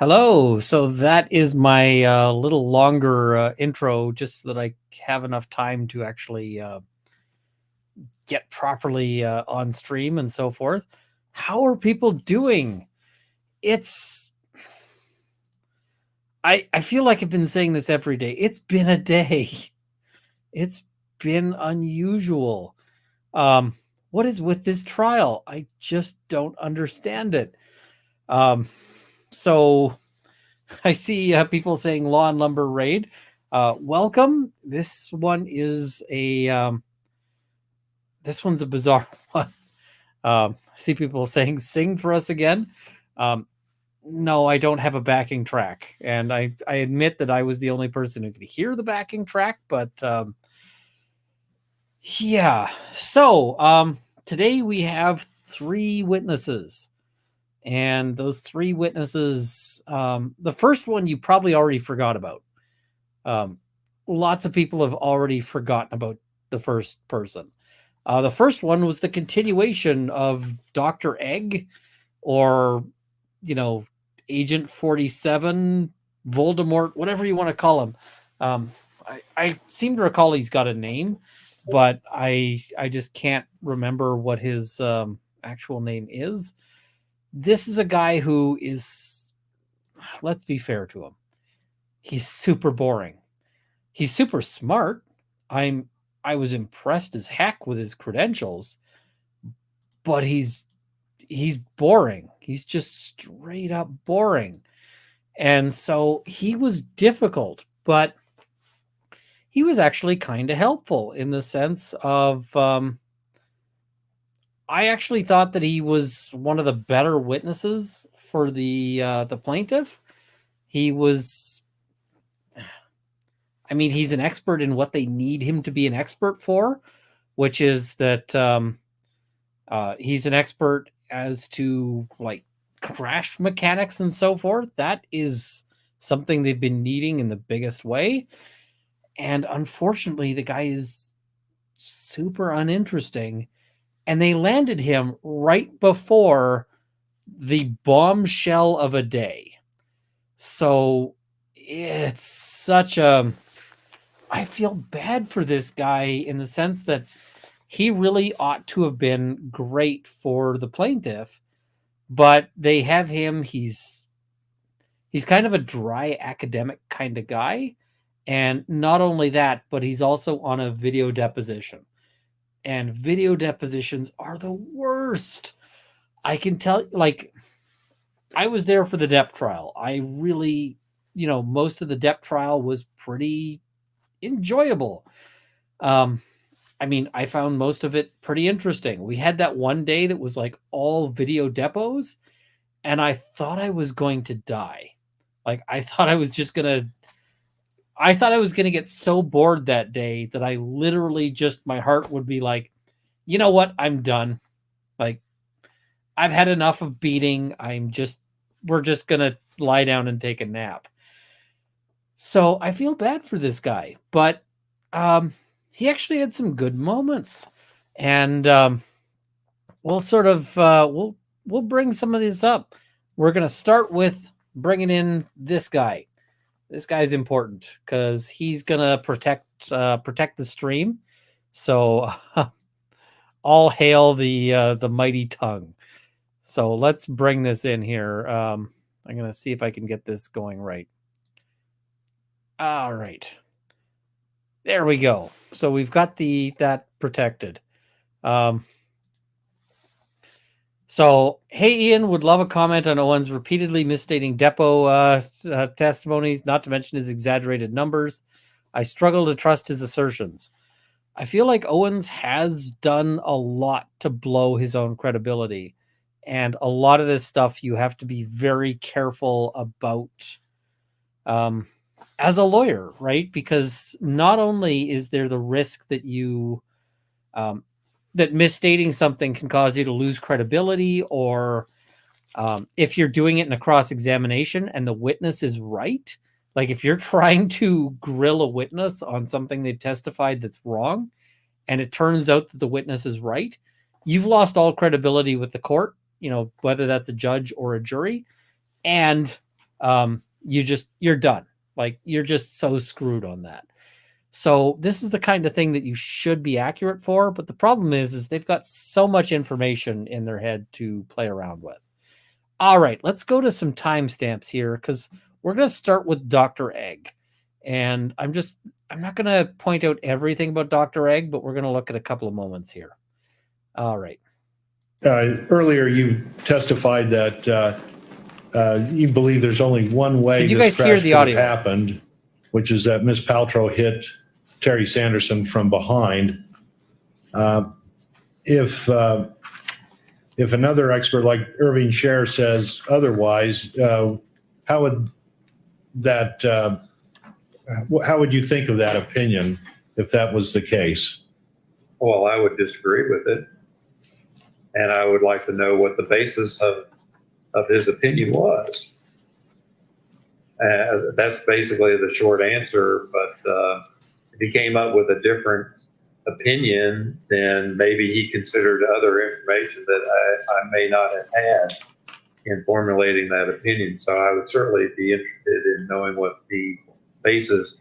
Hello. So that is my little longer intro, just so that I have enough time to actually get properly on stream and so forth. How are people doing? It's. I feel like I've been saying this every day. It's been a day. It's been unusual. Um, what is with this trial? I just don't understand it. Um, so I see people saying Law and Lumber Raid. Welcome. This one's a bizarre one. I see people saying sing for us again. Um, no, I don't have a backing track, and I admit that I was the only person who could hear the backing track. But yeah, so today we have three witnesses. And those three witnesses, the first one you probably already forgot about. Um, Lots of people have already forgotten about the first person. The first one was the continuation of Dr. Egg, or, you know, Agent 47, Voldemort, whatever you want to call him. I seem to recall he's got a name, but I just can't remember what his actual name is. This is a guy who is, let's be fair to him, he's super boring. He's super smart. I was impressed as heck with his credentials, but he's boring. He's just straight up boring. And so he was difficult, but he was actually kind of helpful in the sense of I actually thought that he was one of the better witnesses for the plaintiff. He was, I mean, he's an expert in what they need him to be an expert for, which is that he's an expert as to like crash mechanics and so forth. That is something they've been needing in the biggest way. And unfortunately, the guy is super uninteresting. And they landed him right before the bombshell of a day. So it's such a. I feel bad for this guy in the sense that he really ought to have been great for the plaintiff, but they have him. He's kind of a dry academic kind of guy, and not only that, but he's also on a video deposition, and video depositions are the worst. I can tell, like, I was there for the Depp trial. I really, most of the Depp trial was pretty enjoyable. I mean, I found most of it pretty interesting. We had that one day that was like all video depots, and I thought I was going to die. Like, I thought I was going to get so bored that day that I literally just, my heart would be like, you know what? I'm done. Like, I've had enough of beating. We're just going to lie down and take a nap. So I feel bad for this guy, but he actually had some good moments, and we'll sort of we'll bring some of this up. We're going to start with bringing in this guy. This guy's important because he's going to protect the stream. So all hail the mighty tongue. So let's bring this in here. I'm going to see if I can get this going right. All right. There we go. So we've got that protected. So, hey, Ian, would love a comment on Owen's repeatedly misstating depot testimonies, not to mention his exaggerated numbers. I struggle to trust his assertions. I feel like Owens has done a lot to blow his own credibility. And a lot of this stuff you have to be very careful about as a lawyer, right? Because not only is there the risk that you that misstating something can cause you to lose credibility, or if you're doing it in a cross-examination and the witness is right, like if you're trying to grill a witness on something they've testified that's wrong, and it turns out that the witness is right, you've lost all credibility with the court, whether that's a judge or a jury. And you're done. Like, you're just so screwed on that. So this is the kind of thing that you should be accurate for. But the problem is they've got so much information in their head to play around with. All right, let's go to some timestamps here, because we're going to start with Dr. Egg. And I'm not going to point out everything about Dr. Egg, but we're going to look at a couple of moments here. All right. Earlier, you testified that you believe there's only one way Can you this guys hear crash the could have audio? happened, which is that Miss Paltrow hit Terry Sanderson from behind. If another expert like Irving Shea says otherwise, how would you think of that opinion if that was the case? Well, I would disagree with it. And I would like to know what the basis of his opinion was. That's basically the short answer. But if he came up with a different opinion, then maybe he considered other information that I may not have had in formulating that opinion. So I would certainly be interested in knowing what the basis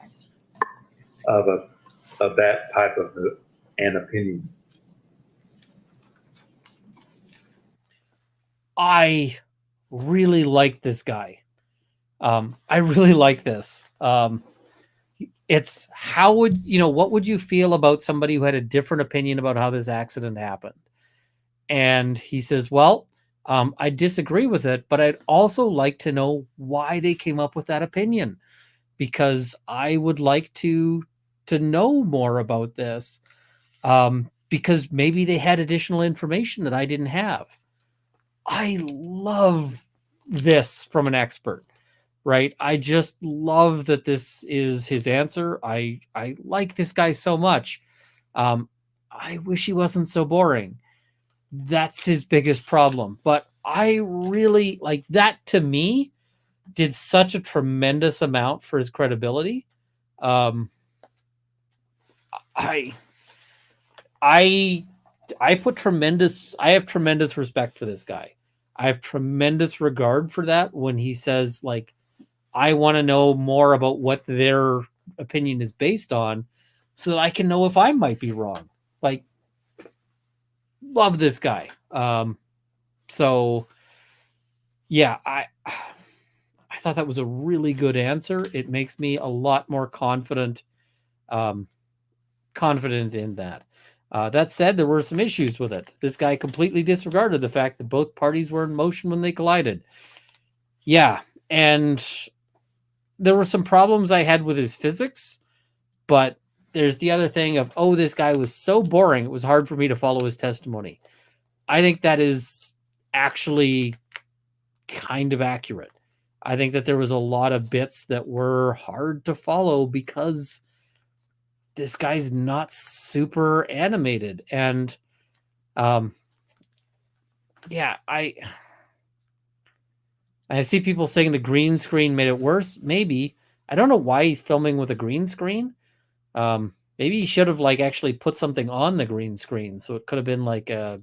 of that type of an opinion. I really like this guy. I really like this. It's what would you feel about somebody who had a different opinion about how this accident happened? And he says, well, I disagree with it, but I'd also like to know why they came up with that opinion, because I would like to know more about this, because maybe they had additional information that I didn't have. I love this from an expert, right? I just love that this is his answer. I like this guy so much. I wish he wasn't so boring. That's his biggest problem. But I really like that. To me, did such a tremendous amount for his credibility. I have tremendous respect for this guy. I have tremendous regard for that when he says, like, I want to know more about what their opinion is based on so that I can know if I might be wrong. Like, love this guy. So yeah, I thought that was a really good answer. It makes me a lot more confident in that. That said, there were some issues with it. This guy completely disregarded the fact that both parties were in motion when they collided. Yeah, and there were some problems I had with his physics, but there's the other thing of, this guy was so boring, it was hard for me to follow his testimony. I think that is actually kind of accurate. I think that there was a lot of bits that were hard to follow because this guy's not super animated. And I see people saying the green screen made it worse. Maybe. I don't know why he's filming with a green screen. Maybe he should have actually put something on the green screen, so it could have been like a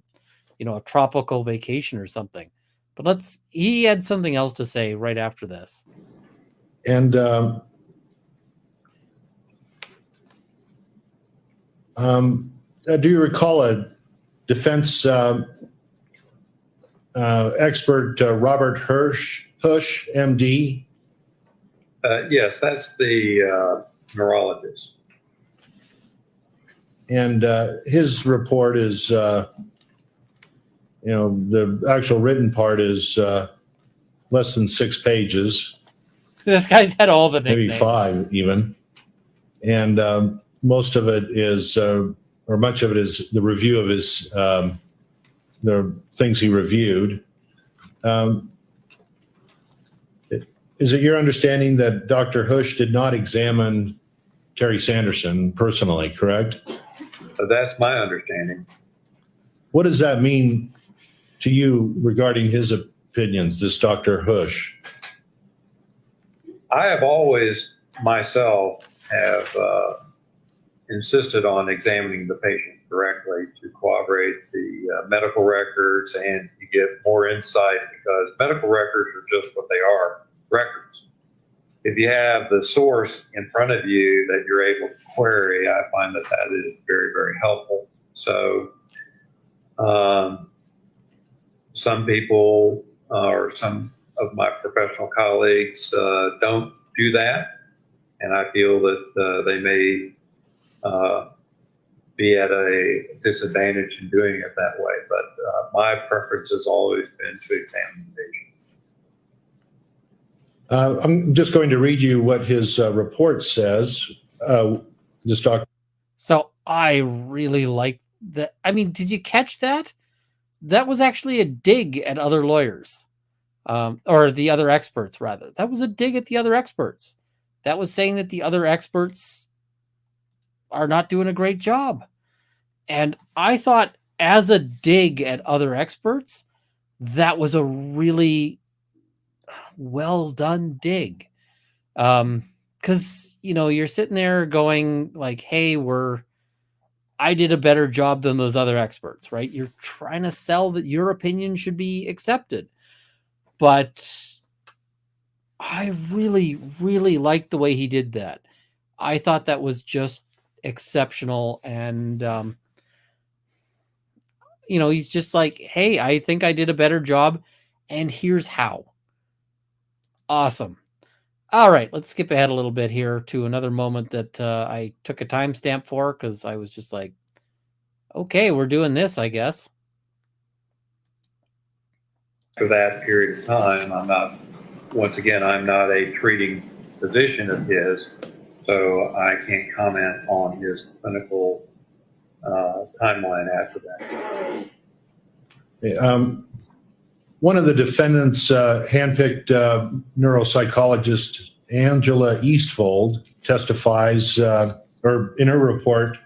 tropical vacation or something. But he had something else to say right after this. And do you recall a defense expert, Robert Hush, MD? Yes, that's the neurologist. And his report is, the actual written part is less than 6 pages. This guy's had all the nicknames. Maybe 5 even. And most of it is, or much of it is the review of his, the things he reviewed. Is it your understanding that Dr. Hush did not examine Terry Sanderson personally, correct? That's my understanding. What does that mean to you regarding his opinions, this Dr. Hush? I have always myself have insisted on examining the patient directly to corroborate the medical records and to get more insight, because medical records are just what they are, records. if you have the source in front of you that you're able to query, I find that is very, very helpful. So some people or some of my professional colleagues don't do that, and I feel that they may be at a disadvantage in doing it that way. But my preference has always been to examine the patient. I'm just going to read you what his report says. This doctor. So I really like that. I mean, did you catch that? That was actually a dig at other lawyers, or the other experts, rather. That was a dig at the other experts. That was saying that the other experts are not doing a great job. And I thought, as a dig at other experts, that was a really well done dig. Because, you're sitting there going like, hey, I did a better job than those other experts, right? You're trying to sell that your opinion should be accepted. But I really, really liked the way he did that. I thought that was just exceptional. And, he's just like, hey, I think I did a better job, and here's how. Awesome. All right, let's skip ahead a little bit here to another moment that I took a timestamp for, because I was just like, okay, we're doing this, I guess. For that period of time, I'm not a treating physician of his, so I can't comment on his clinical timeline after that. One of the defendants, handpicked neuropsychologist Angela Eastfold, testifies, or in her report,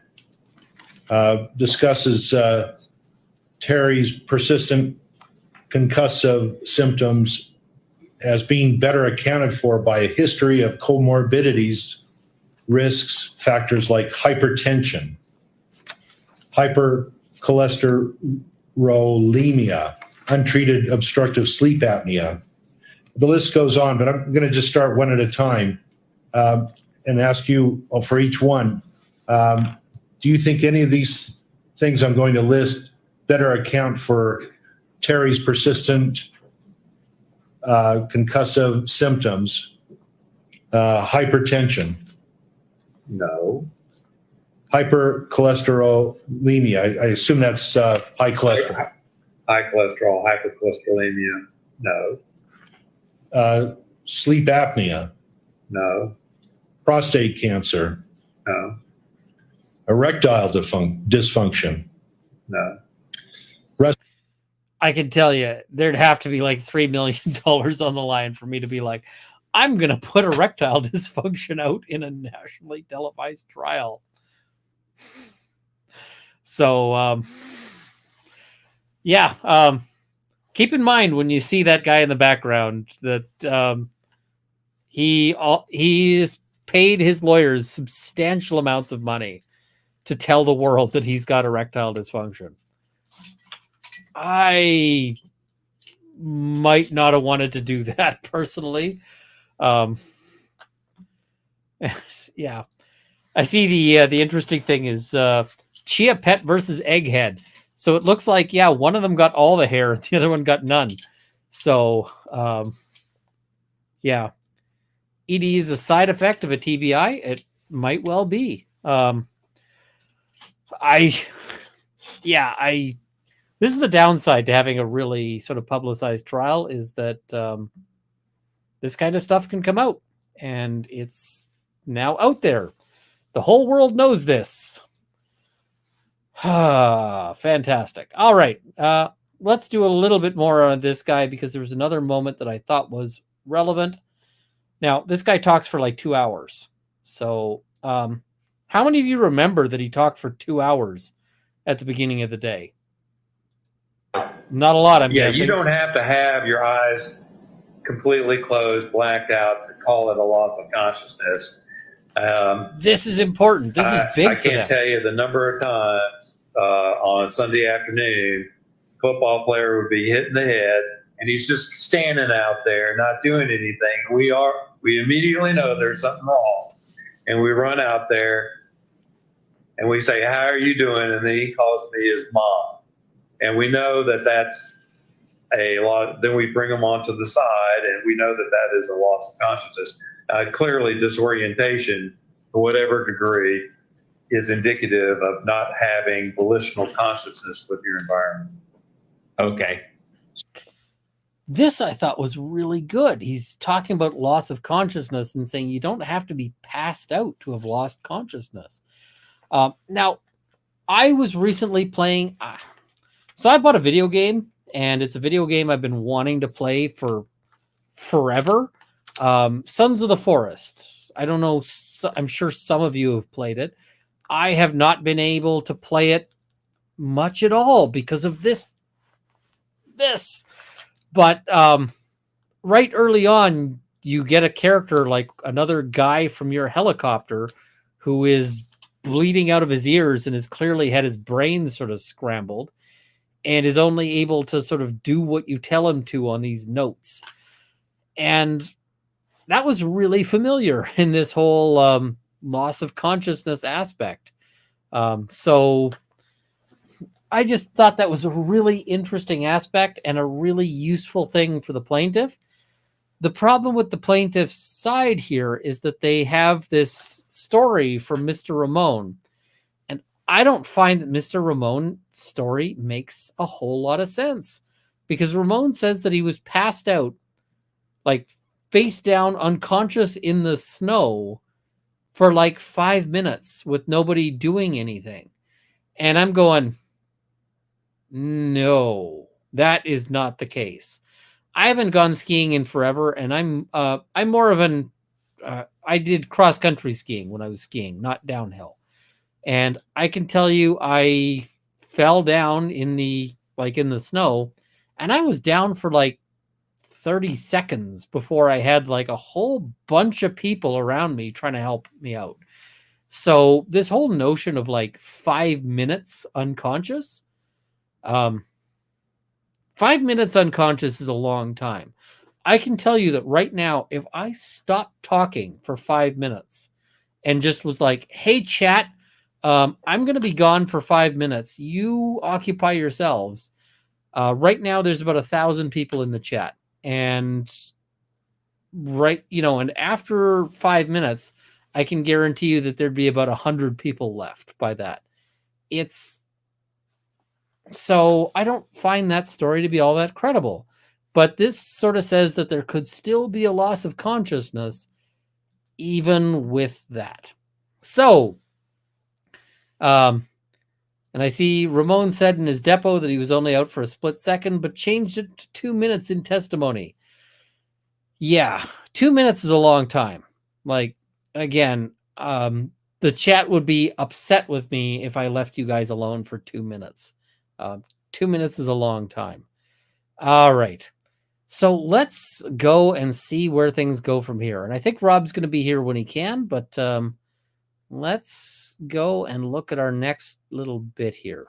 discusses Terry's persistent concussive symptoms as being better accounted for by a history of comorbidities, risks, factors like hypertension, hypercholesterolemia, untreated obstructive sleep apnea. The list goes on, but I'm going to just start one at a time and ask you for each one. Do you think any of these things I'm going to list better account for Terry's persistent concussive symptoms? Hypertension. No. Hypercholesterolemia. I assume that's high cholesterol. High cholesterol, hypercholesterolemia. No. Sleep apnea. No. Prostate cancer. No. Erectile dysfunction. No. I can tell you, there'd have to be like $3 million on the line for me to be like, I'm going to put erectile dysfunction out in a nationally televised trial. So, keep in mind when you see that guy in the background that he's paid his lawyers substantial amounts of money to tell the world that he's got erectile dysfunction. I might not have wanted to do that personally. Yeah. I see the interesting thing is Chia Pet versus Egghead. So it looks like, one of them got all the hair, the other one got none. So, ED is a side effect of a TBI. It might well be. This is the downside to having a really sort of publicized trial, is that this kind of stuff can come out, and it's now out there. The whole world knows this. Fantastic. All right. Let's do a little bit more on this guy, because there was another moment that I thought was relevant. Now, this guy talks for like 2 hours. So how many of you remember that he talked for 2 hours at the beginning of the day? Not a lot, I'm guessing. You don't have to have your eyes completely closed, blacked out, to call it a loss of consciousness. This is important. This is big I for them. can't tell you the number of times on Sunday afternoon, football player would be hitting the head, and he's just standing out there, not doing anything. We We immediately know there's something wrong. And we run out there and we say, how are you doing? And then he calls me his mom. And we know that that's a lot. Then we bring them onto the side and we know that that is a loss of consciousness. Clearly disorientation, to whatever degree, is indicative of not having volitional consciousness with your environment. Okay. This I thought was really good. He's talking about loss of consciousness and saying you don't have to be passed out to have lost consciousness. Now, I was recently playing. So I bought a video game, and it's a video game I've been wanting to play for forever. Sons of the Forest. I don't know. I'm sure some of you have played it. I have not been able to play it much at all because of this. But right early on, you get a character like another guy from your helicopter who is bleeding out of his ears and has clearly had his brain sort of scrambled and is only able to sort of do what you tell him to on these notes. And that was really familiar in this whole loss of consciousness aspect. So I just thought that was a really interesting aspect and a really useful thing for the plaintiff. The problem with the plaintiff's side here is that they have this story from Mr. Ramon. And I don't find that Mr. Ramon's story makes a whole lot of sense because Ramon says that he was passed out, like face down, unconscious in the snow for like 5 minutes with nobody doing anything. And I'm going, no, that is not the case. I haven't gone skiing in forever, and I'm more of an I did cross country skiing when I was skiing, not downhill. And I can tell you I fell down in the snow, and I was down for like 30 seconds before I had like a whole bunch of people around me trying to help me out. So this whole notion of like 5 minutes unconscious, 5 minutes unconscious is a long time. I can tell you that right now, if I stopped talking for 5 minutes and just was like, hey, chat, I'm going to be gone for 5 minutes. You occupy yourselves. Right now, there's about 1,000 people in the chat. And and after 5 minutes, I can guarantee you that there'd be about 100 people left by that. So I don't find that story to be all that credible. But this sort of says that there could still be a loss of consciousness even with that. So, and I see Ramon said in his depo that he was only out for a split second, but changed it to 2 minutes in testimony. Yeah, 2 minutes is a long time. Like, again, the chat would be upset with me if I left you guys alone for 2 minutes. 2 minutes is a long time. All right. So let's go and see where things go from here. And I think Rob's going to be here when he can, but let's go and look at our next little bit here.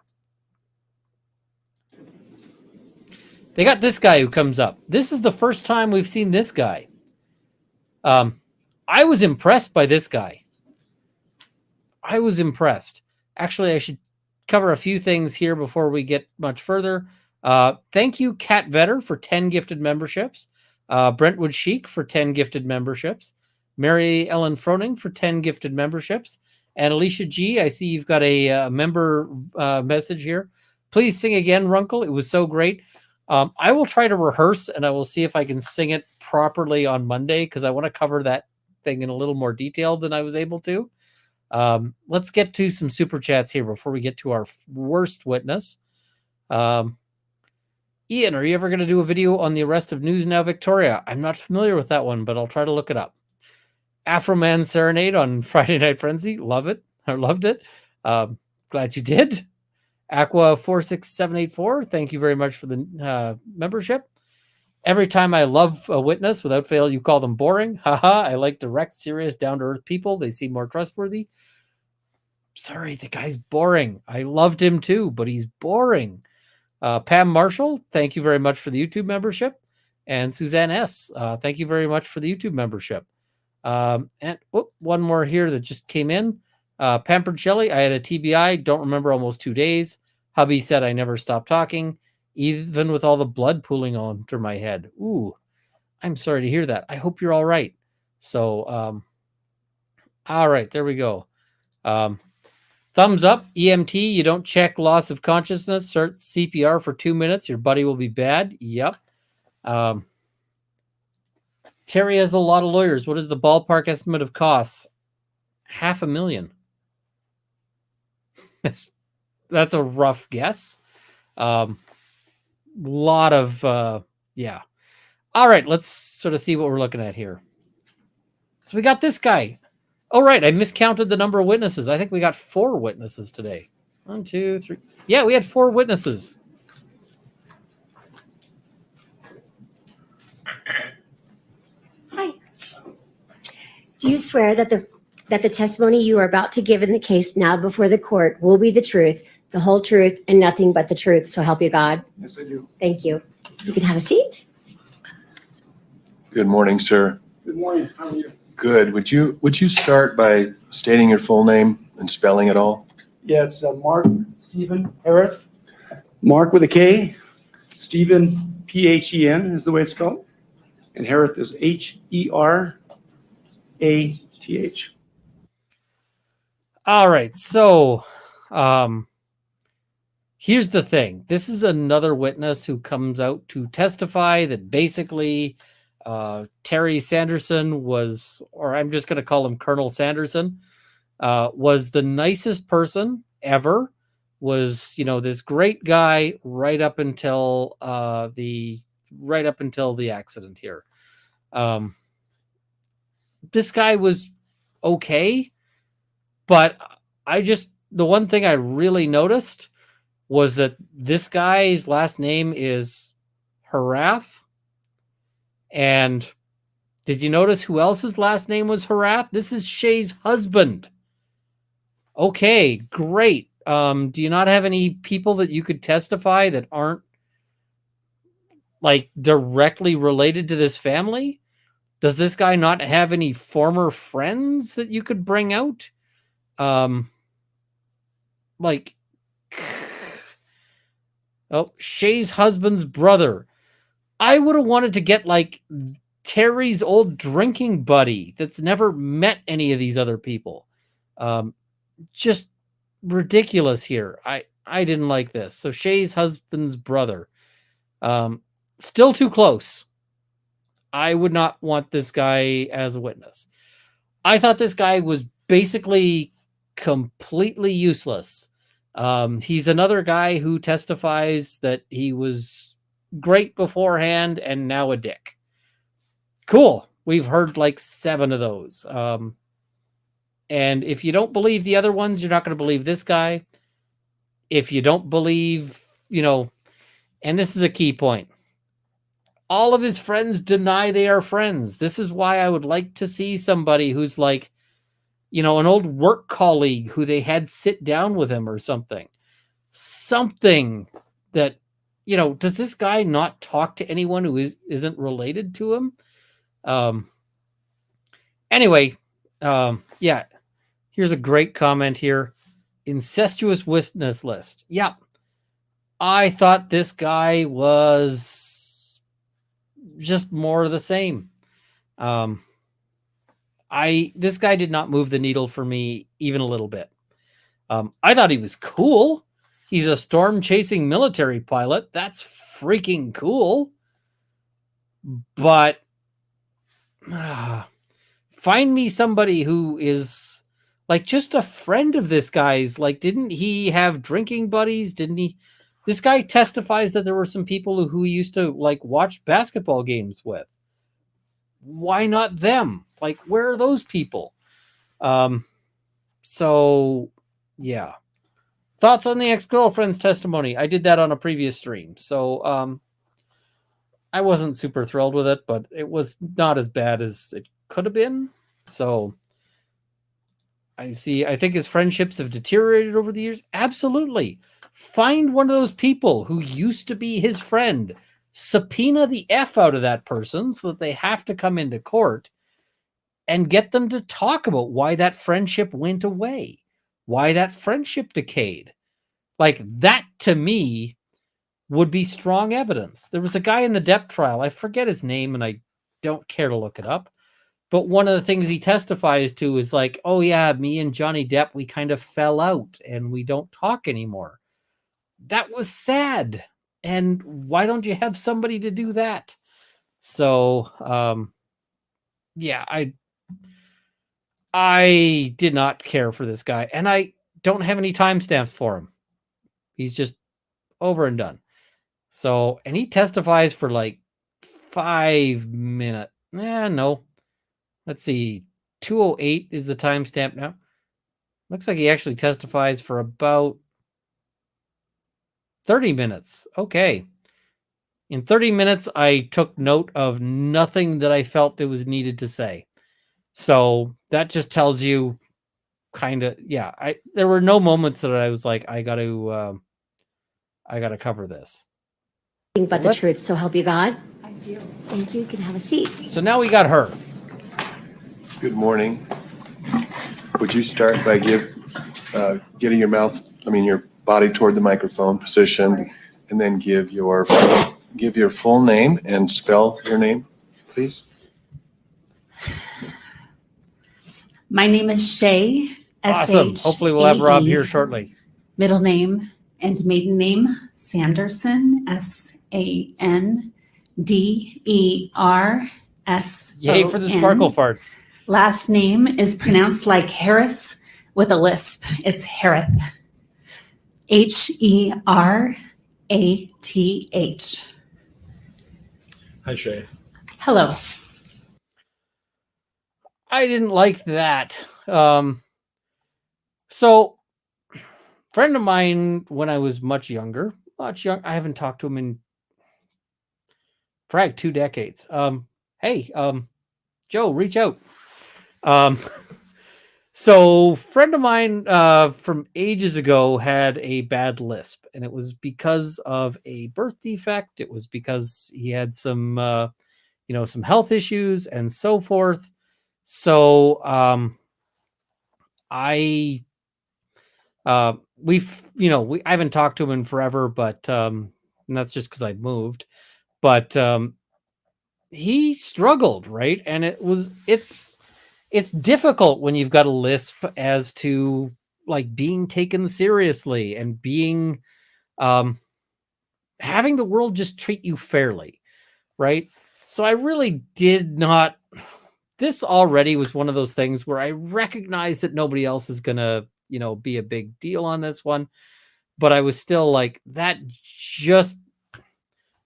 They got this guy who comes up. This is the first time we've seen this guy. I was impressed by this guy. I was impressed. Actually, I should cover a few things here before we get much further. Thank you, Kat Vetter, for 10 gifted memberships. Brentwood Chic for 10 gifted memberships. Mary Ellen Froning for 10 gifted memberships. And Alicia G, I see you've got a member message here. Please sing again, Runkle. It was so great. I will try to rehearse, and I will see if I can sing it properly on Monday, because I want to cover that thing in a little more detail than I was able to. Let's get to some super chats here before we get to our worst witness. Ian, are you ever going to do a video on the arrest of News Now Victoria? I'm not familiar with that one, but I'll try to look it up. Afro-Man Serenade on Friday Night Frenzy. Love it. I loved it. Glad you did. Aqua 46784. Thank you very much for the membership. Every time I love a witness, without fail, you call them boring. Haha, I like direct, serious, down-to-earth people. They seem more trustworthy. Sorry, the guy's boring. I loved him too, but he's boring. Pam Marshall, thank you very much for the YouTube membership. And Suzanne S., thank you very much for the YouTube membership. And one more here that just came in. Pampered Shelly, I had a TBI, don't remember almost 2 days. Hubby said I never stopped talking, even with all the blood pooling onto my head. Ooh, I'm sorry to hear that. I hope you're all right. So, all right, there we go. Thumbs up, EMT, you don't check loss of consciousness, start CPR for 2 minutes, your buddy will be bad. Yep. Terry has a lot of lawyers. What is the ballpark estimate of costs? $500,000. That's a rough guess. Lot of yeah. All right, let's sort of see what we're looking at here. So we got this guy. Oh, right, I miscounted the number of witnesses. I think we got 4 witnesses today. 1, 2, 3. Yeah, we had 4 witnesses. Hi. Do you swear that the testimony you are about to give in the case now before the court will be the truth, the whole truth, and nothing but the truth, so help you God? Yes, I do. Thank you. You can have a seat. Good morning, sir. Good morning. How are you? Good. Would you start by stating your full name and spelling it all? Yeah, it's Mark Stephen Harith. Mark with a K. Stephen, P-H-E-N is the way it's spelled. And Harith is H-E-R-A-T-H. All right, so here's the thing. This is another witness who comes out to testify that basically Terry Sanderson was, or I'm just going to call him Colonel Sanderson, was the nicest person ever, was, this great guy right up until the accident here. This guy was okay, but the one thing I really noticed was that this guy's last name is Harath. And did you notice who else's last name was Harath? This is Shea's husband. Okay, great. Do you not have any people that you could testify that aren't like directly related to this family? Does this guy not have any former friends that you could bring out? Shea's husband's brother. I would have wanted to get like Terry's old drinking buddy that's never met any of these other people. Just ridiculous here. I didn't like this. So Shea's husband's brother. Still too close. I would not want this guy as a witness. I thought this guy was basically completely useless. He's another guy who testifies that he was great beforehand and now a dick. Cool. We've heard like 7 of those. And if you don't believe the other ones, you're not going to believe this guy. If you don't believe, and this is a key point, all of his friends deny they are friends. This is why I would like to see somebody who's like, an old work colleague who they had sit down with him or something. Something that, does this guy not talk to anyone who isn't related to him? Anyway, yeah, here's a great comment here. Incestuous witness list. Yeah. I thought this guy was just more of the same. This guy did not move the needle for me even a little bit. I thought he was cool. He's a storm chasing military pilot. That's freaking cool. But find me somebody who is like just a friend of this guy's. Like, didn't he have drinking buddies? Didn't he? This guy testifies that there were some people who he used to like watch basketball games with. Why not them? Like, where are those people? So yeah. Thoughts on the ex-girlfriend's testimony? I did that on a previous stream. So I wasn't super thrilled with it, but it was not as bad as it could have been. So I think his friendships have deteriorated over the years. Absolutely. Find one of those people who used to be his friend. Subpoena the F out of that person so that they have to come into court. and get them to talk about why that friendship went away, why that friendship decayed. Like that to me would be strong evidence. There was a guy in the Depp trial, I forget his name and I don't care to look it up, but one of the things he testifies to is like, oh yeah, me and Johnny Depp, we kind of fell out and we don't talk anymore. That was sad. And why don't you have somebody to do that? So, yeah, I did not care for this guy, and I don't have any timestamps for him. He's just over and done. So, and he testifies for like 5 minutes. No. Let's see. 2:08 is the timestamp now. Looks like he actually testifies for about 30 minutes. Okay. In 30 minutes, I took note of nothing that I felt it was needed to say. So that just tells you kind of, yeah, there were no moments that I was like, I got to cover this. But the truth, so help you God. I do. Thank you. You can have a seat. So now we got her. Good morning. Would you start by getting your body toward the microphone position, and then give your full name and spell your name, please? My name is Shea. Awesome. S-H-A-E. Hopefully we'll have Rob here shortly. Middle name and maiden name, Sanderson, S-A-N-D-E-R-S-O-N. Yay for the sparkle farts. Last name is pronounced like Harris with a lisp. It's Harith. H-E-R-A-T-H. Hi, Shea. Hello. I didn't like that. So, friend of mine when I was much younger, I haven't talked to him in probably 2 decades. Hey, Joe, reach out. So friend of mine from ages ago had a bad lisp, and it was because of a birth defect. It was because he had some some health issues and so forth. So I haven't talked to him in forever, but and that's just because I'd moved. But he struggled, right? And it's difficult when you've got a lisp as to like being taken seriously and being having the world just treat you fairly, right? So I really did not. This already was one of those things where I recognized that nobody else is gonna, be a big deal on this one, but I was still like that.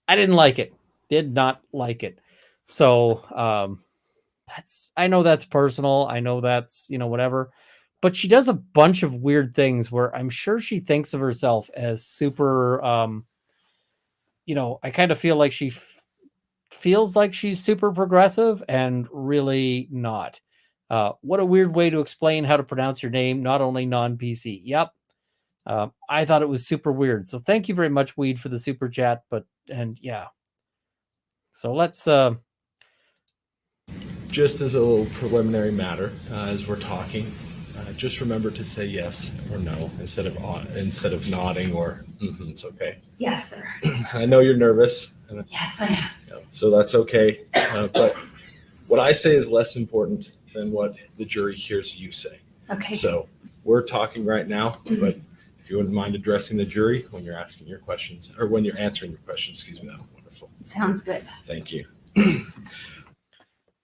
I didn't like it. Did not like it. So I know that's personal. I know that's whatever, but she does a bunch of weird things where I'm sure she thinks of herself as super. I kind of feel like she feels like she's super progressive and really not. What a weird way to explain how to pronounce your name, not only non-PC. Yep. I thought it was super weird. So thank you very much, Weed, for the super chat. Yeah. So let's Just as a little preliminary matter, as we're talking, just remember to say yes or no instead of nodding or it's okay. Yes, sir. I know you're nervous. Yes, I am. So that's okay. But what I say is less important than what the jury hears you say. Okay. So we're talking right now, but if you wouldn't mind addressing the jury when you're asking your questions or when you're answering your questions, excuse me, that was wonderful. Sounds good. Thank you.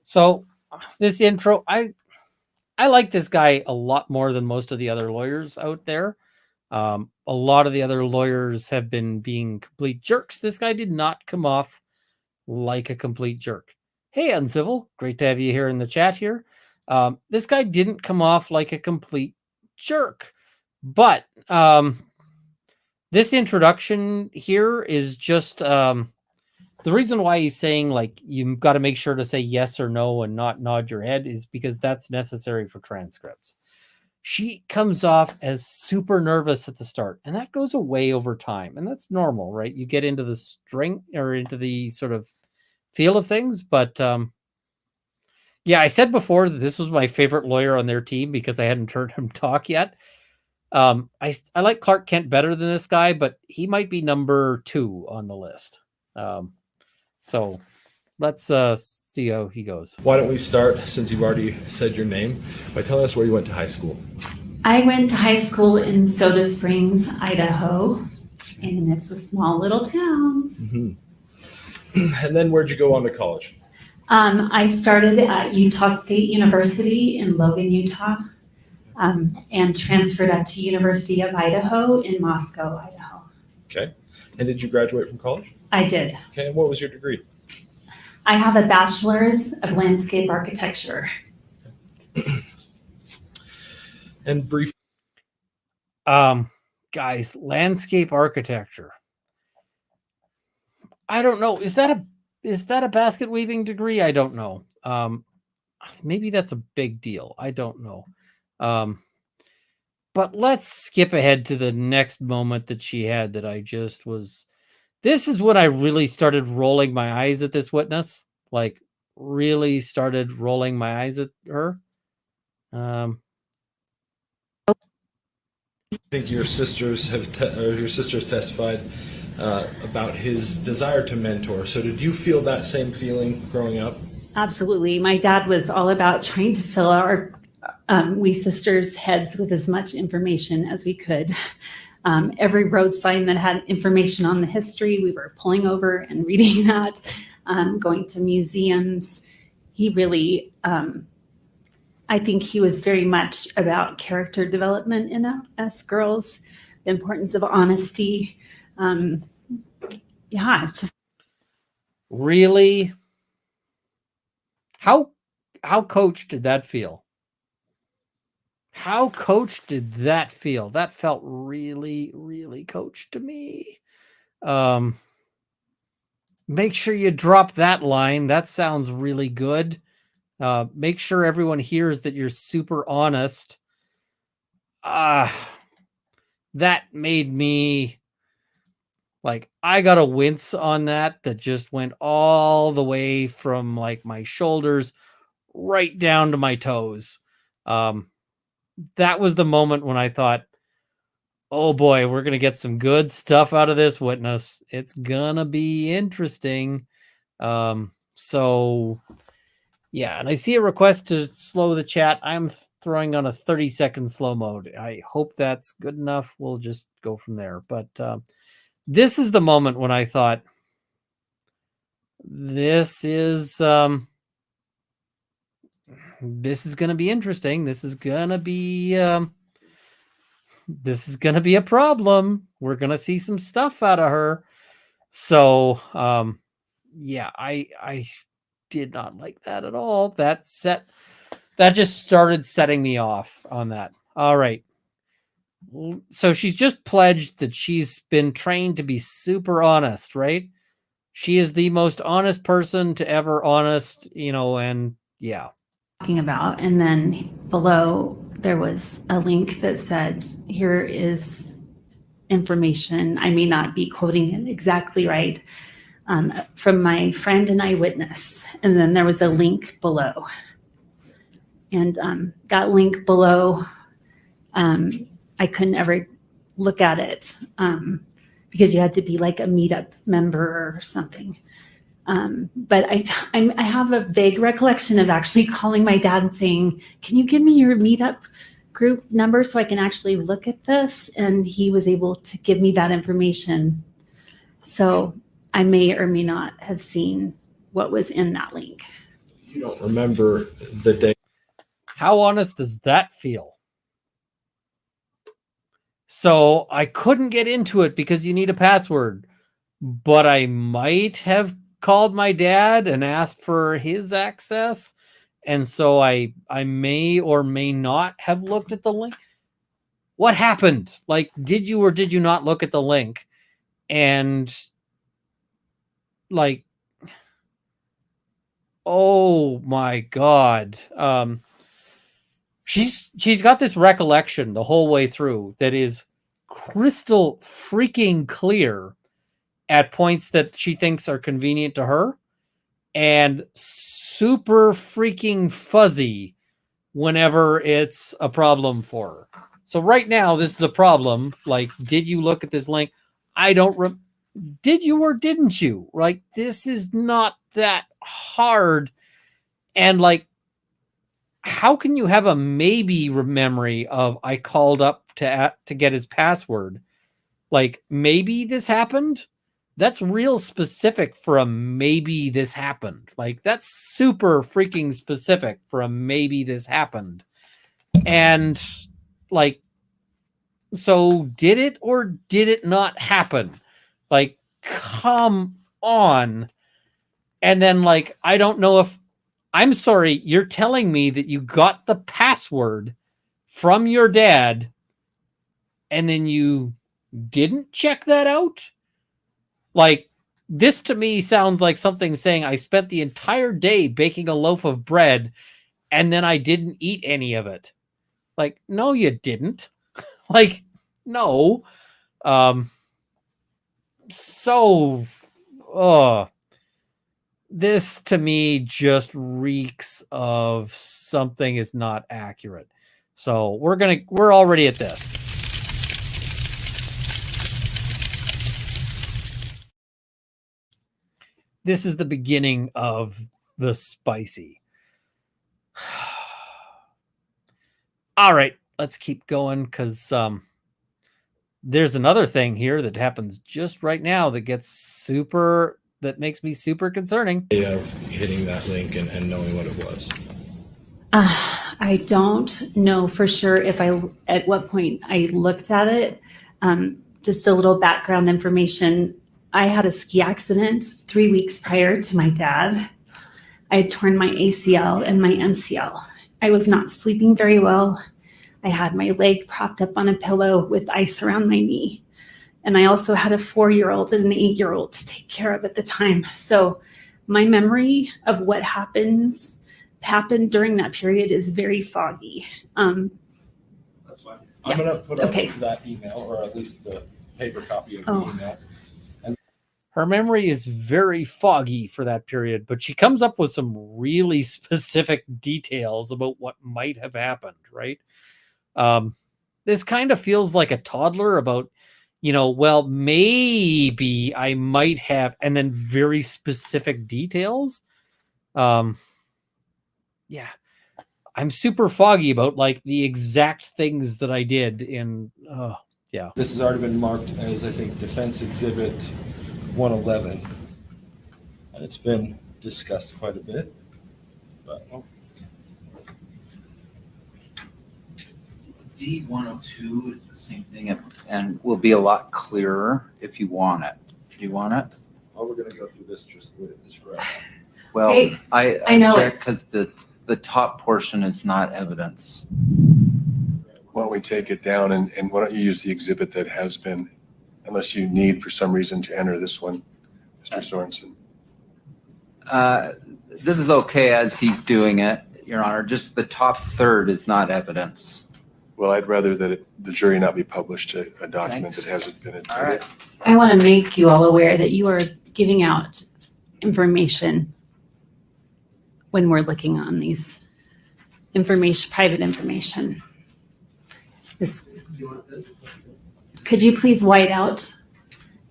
So this intro, I like this guy a lot more than most of the other lawyers out there. A lot of the other lawyers have been being complete jerks. This guy did not come off like a complete jerk. Hey, Uncivil, great to have you here in the chat here. This guy didn't come off like a complete jerk, but this introduction here is just the reason why he's saying like you've got to make sure to say yes or no and not nod your head is because that's necessary for transcripts. She comes off as super nervous at the start, and that goes away over time, and that's normal, right? You get into the string or into the sort of feel of things, but Yeah, I said before that this was my favorite lawyer on their team because I hadn't heard him talk yet. I like Clark Kent better than this guy, but he might be number 2 on the list. So let's see how he goes. Why don't we start, since you've already said your name, by telling us where you went to high school? I went to high school in Soda Springs, Idaho, and it's a small little town. And then where'd you go on to college? I started at Utah State University in Logan, Utah, and transferred up to University of Idaho in Moscow, Idaho. Okay. And did you graduate from college? I did. Okay. And what was your degree? I have a bachelor's of landscape architecture. And brief. Guys, landscape architecture. I don't know. Is that a basket weaving degree? I don't know. Maybe that's a big deal. I don't know. But let's skip ahead to the next moment that she had that I just was. This is when I really started rolling my eyes at this witness. Like, really started rolling my eyes at her. I think your sisters have testified about his desire to mentor. So did you feel that same feeling growing up? Absolutely. My dad was all about trying to fill our we sisters' heads with as much information as we could. Every road sign that had information on the history, we were pulling over and reading that, going to museums. He really, I think he was very much about character development in us girls, the importance of honesty. It's just Really? How coach did that feel? How coach did that feel? That felt really, really coach to me. Make sure you drop that line. That sounds really good. Make sure everyone hears that you're super honest. That made me like, I got a wince on that just went all the way from like my shoulders right down to my toes. That was the moment when I thought, oh boy, we're going to get some good stuff out of this witness. It's going to be interesting. So yeah, and I see a request to slow the chat. I'm throwing on a 30-second slow mode. I hope that's good enough. We'll just go from there. But this is the moment when I thought, this is going to be interesting. This is going to be a problem. We're going to see some stuff out of her. So, yeah, I did not like that at all. That just started setting me off on that. All right. So she's just pledged that she's been trained to be super honest, right? She is the most honest person to ever honest, and yeah. talking about. And then below there was a link that said, here is information. I may not be quoting it exactly right, from my friend and eyewitness. And then there was a link below. And that link below, I couldn't ever look at it because you had to be like a meetup member or something. But I have a vague recollection of actually calling my dad and saying, can you give me your meetup group number so I can actually look at this? And he was able to give me that information. So I may or may not have seen what was in that link. You don't remember the day. How honest does that feel? So I couldn't get into it because you need a password, but I might have called my dad and asked for his access. And so I may or may not have looked at the link. What happened? Like, did you or did you not look at the link? And like, oh my God. She's got this recollection the whole way through that is crystal freaking clear at points that she thinks are convenient to her, and super freaking fuzzy whenever it's a problem for her. So right now, this is a problem. Like, did you look at this link? I don't did you or didn't you? Like, this is not that hard. And like, how can you have a maybe memory of I called up to get his password? Like, maybe this happened? That's real specific for a maybe this happened. Like, that's super freaking specific for a maybe this happened. And like, so did it or did it not happen? Like, come on. And then like, I don't know if, I'm sorry, you're telling me that you got the password from your dad and then you didn't check that out? Like, this to me sounds like something saying I spent the entire day baking a loaf of bread and then I didn't eat any of it. Like, no, you didn't. Like, no. So, this to me just reeks of something is not accurate. So we're already at this. This is the beginning of the spicy. All right, let's keep going because there's another thing here that happens just right now that makes me super concerning. Of hitting that link and knowing what it was. I don't know for sure at what point I looked at it. Just a little background information. I had a ski accident 3 weeks prior to my dad. I had torn my ACL and my MCL. I was not sleeping very well. I had my leg propped up on a pillow with ice around my knee. And I also had a 4-year-old and an 8-year-old to take care of at the time. So my memory of what happened during that period is very foggy. That's fine. I'm going to put up Okay. that email, or at least the paper copy of the email. Her memory is very foggy for that period, but she comes up with some really specific details about what might have happened, right? This kind of feels like a toddler about, well, maybe I might have, and then very specific details. Yeah. I'm super foggy about like the exact things that I did yeah. This has already been marked as, I think, Defense Exhibit 111. And it's been discussed quite a bit. But, D102 is the same thing and will be a lot clearer if you want it. Do you want it? we're going to go through this just the way it is right. Well, Hey, I know checked it's- because the top portion is not evidence. Why don't we take it down and why don't you use the exhibit that has been, unless you need for some reason to enter this one, Mr. Sorensen. This is okay as he's doing it, Your Honor. Just the top third is not evidence. Well, I'd rather that the jury not be published a document Thanks. that hasn't been All right. admitted. I want to make you all aware that you are giving out information when we're looking on these private information. Could you please white out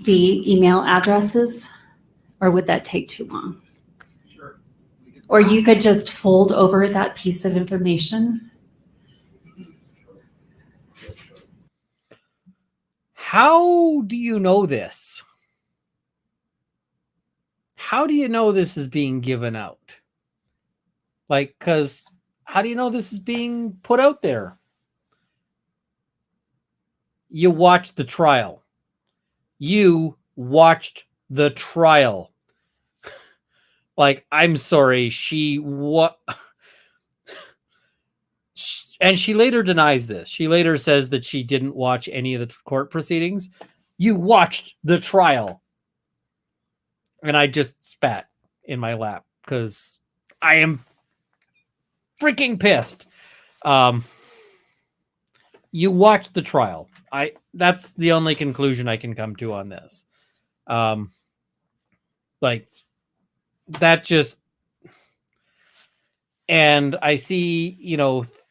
the email addresses, or would that take too long? Sure. Or you could just fold over that piece of information. How do you know this? How do you know this is being given out? Like, because how do you know this is being put out there? You watched the trial. You watched the trial. Like, I'm sorry, and she later denies this. She later says that she didn't watch any of the court proceedings. You watched the trial. And I just spat in my lap because I am freaking pissed. You watched the trial. That's the only conclusion I can come to on this. Like, that just, And I see,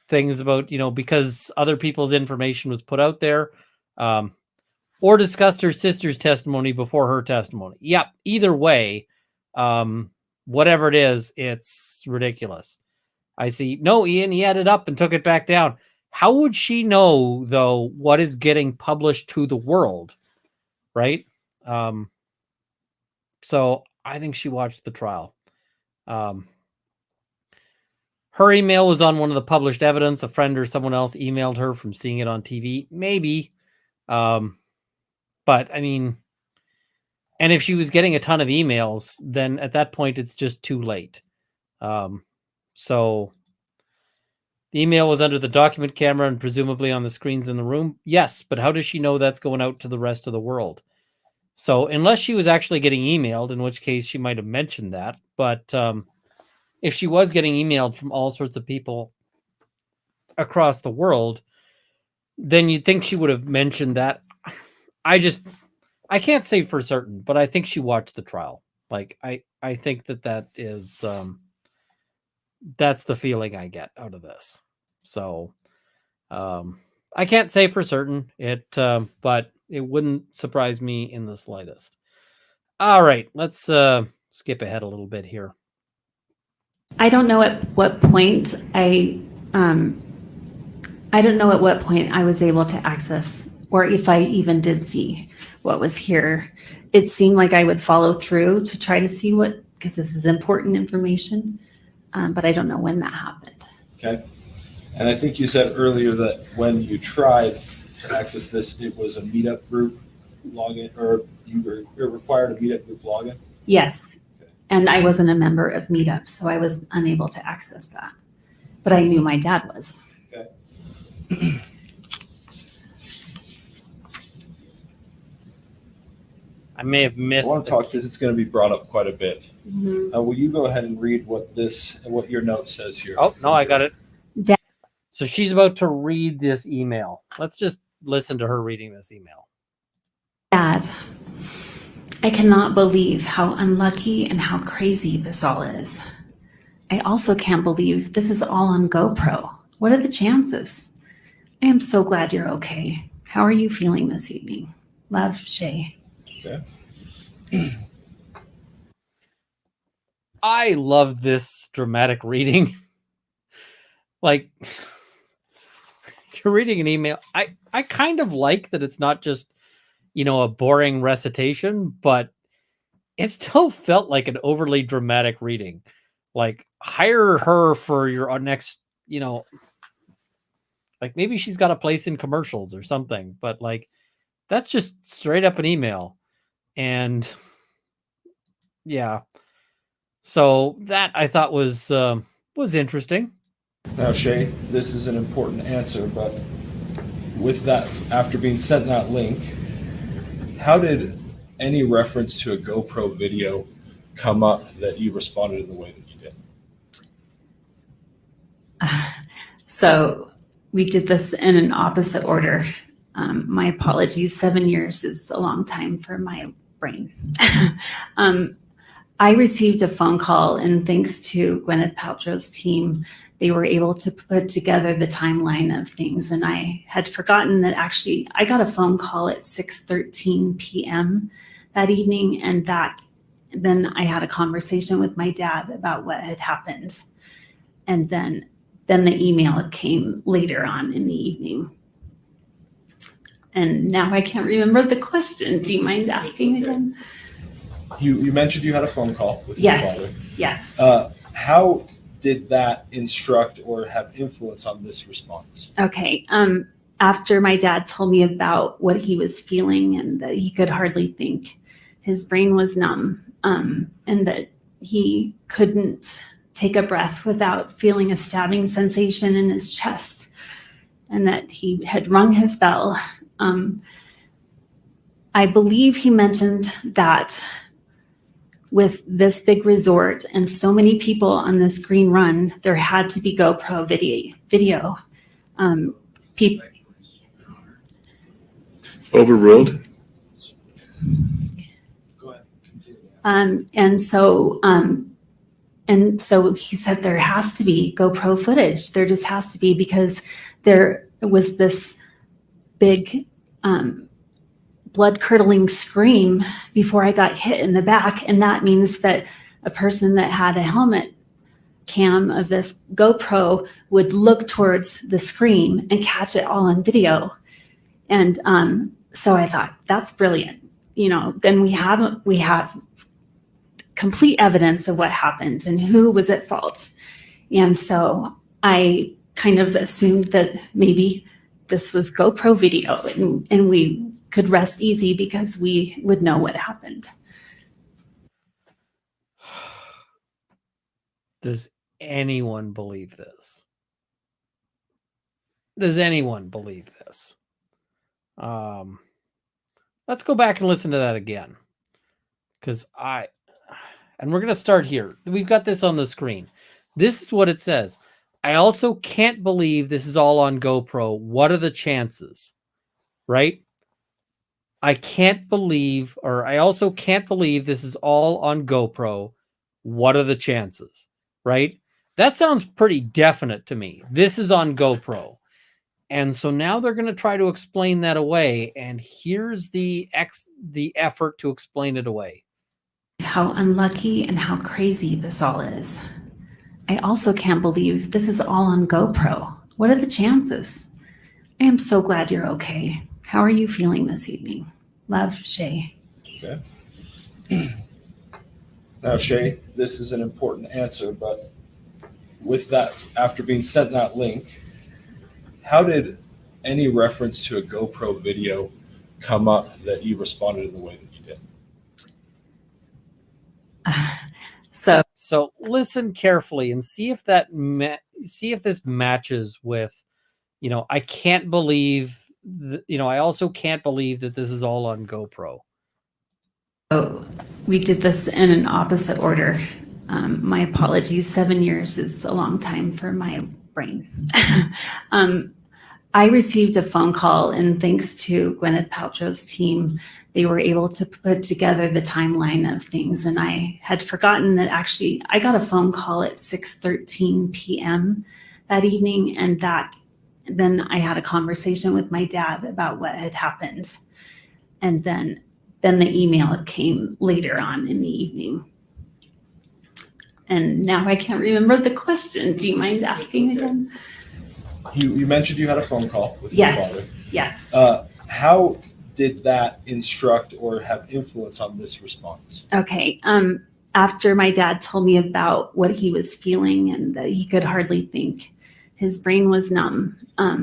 things about, because other people's information was put out there, or discussed her sister's testimony before her testimony. Yep. Either way, whatever it is, it's ridiculous. I see. No, Ian, he had it up and took it back down. How would she know, though, what is getting published to the world? Right? So I think she watched the trial. Her email was on one of the published evidence. A friend or someone else emailed her from seeing it on TV. Maybe. But I mean, and if she was getting a ton of emails, then at that point, it's just too late. So the email was under the document camera and presumably on the screens in the room. Yes, but how does she know that's going out to the rest of the world? So unless she was actually getting emailed, in which case she might have mentioned that. But if she was getting emailed from all sorts of people across the world, then you'd think she would have mentioned that. I can't say for certain, but I think she watched the trial. Like, I think that is, that's the feeling I get out of this. So, I can't say for certain but it wouldn't surprise me in the slightest. All right, let's skip ahead a little bit here. I don't know at what point I don't know at what point I was able to access, or if I even did see what was here. It seemed like I would follow through to try to see because this is important information, but I don't know when that happened. Okay. And I think you said earlier that when you tried to access this, it was a meetup group login, or you were required a meetup group login? Yes. Okay. And I wasn't a member of Meetup, so I was unable to access that. But I knew my dad was. Okay. I may have missed. I want to talk because it's going to be brought up quite a bit. Mm-hmm. Will you go ahead and read what your note says here? Oh, no, I got it. So she's about to read this email. Let's just listen to her reading this email. Dad, I cannot believe how unlucky and how crazy this all is. I also can't believe this is all on GoPro. What are the chances? I am so glad you're okay. How are you feeling this evening? Love, Shea. Okay. I love this dramatic reading. Like, you're reading an email. I kind of like that it's not just, a boring recitation, but it still felt like an overly dramatic reading. Like, hire her for your next, like maybe she's got a place in commercials or something, but like, that's just straight up an email. And yeah, so that I thought was interesting. Now, Shea, this is an important answer, but with that, after being sent that link, how did any reference to a GoPro video come up that you responded in the way that you did? So we did this in an opposite order. My apologies. 7 years is a long time for my brain. I received a phone call, and thanks to Gwyneth Paltrow's team, they were able to put together the timeline of things. And I had forgotten that actually I got a phone call at 6:13 p.m. that evening, and then I had a conversation with my dad about what had happened. And then the email came later on in the evening. And now I can't remember the question. Do you mind asking again? You mentioned you had a phone call with your father. Yes. How did that instruct or have influence on this response? Okay. After my dad told me about what he was feeling and that he could hardly think, his brain was numb, and that he couldn't take a breath without feeling a stabbing sensation in his chest, and that he had rung his bell. I believe he mentioned that with this big resort and so many people on this green run, there had to be GoPro video. Overruled? Go ahead. Continue. And so And so he said there has to be GoPro footage. There just has to be, because there was this big blood-curdling scream before I got hit in the back. And that means that a person that had a helmet cam of this GoPro would look towards the scream and catch it all on video. And so I thought, that's brilliant. Then we have complete evidence of what happened and who was at fault. And so I kind of assumed that maybe this was GoPro video, and we could rest easy because we would know what happened. Does anyone believe this? Does anyone believe this? Let's go back and listen to that again. And we're going to start here. We've got this on the screen. This is what it says. I also can't believe this is all on GoPro. What are the chances? Right? I also can't believe this is all on GoPro. What are the chances? Right? That sounds pretty definite to me. This is on GoPro. And so now they're going to try to explain that away. And here's the effort to explain it away. How unlucky and how crazy this all is. I also can't believe this is all on GoPro. What are the chances? I am so glad you're okay. How are you feeling this evening? Love, Shea. Okay. Now, Shea, this is an important answer, but with that, after being sent that link, how did any reference to a GoPro video come up that you responded in the way that you did? So listen carefully and see if this matches with, I can't believe, I also can't believe that this is all on GoPro. we did this in an opposite order. My apologies. 7 years is a long time for my brain. I received a phone call, and thanks to Gwyneth Paltrow's team, they were able to put together the timeline of things. And I had forgotten that actually I got a phone call at 6:13 p.m. that evening, and then I had a conversation with my dad about what had happened. And then the email came later on in the evening. And now I can't remember the question. Do you mind asking again? You mentioned you had a phone call with your father. Yes. How did that instruct or have influence on this response? Okay. After my dad told me about what he was feeling and that he could hardly think, his brain was numb.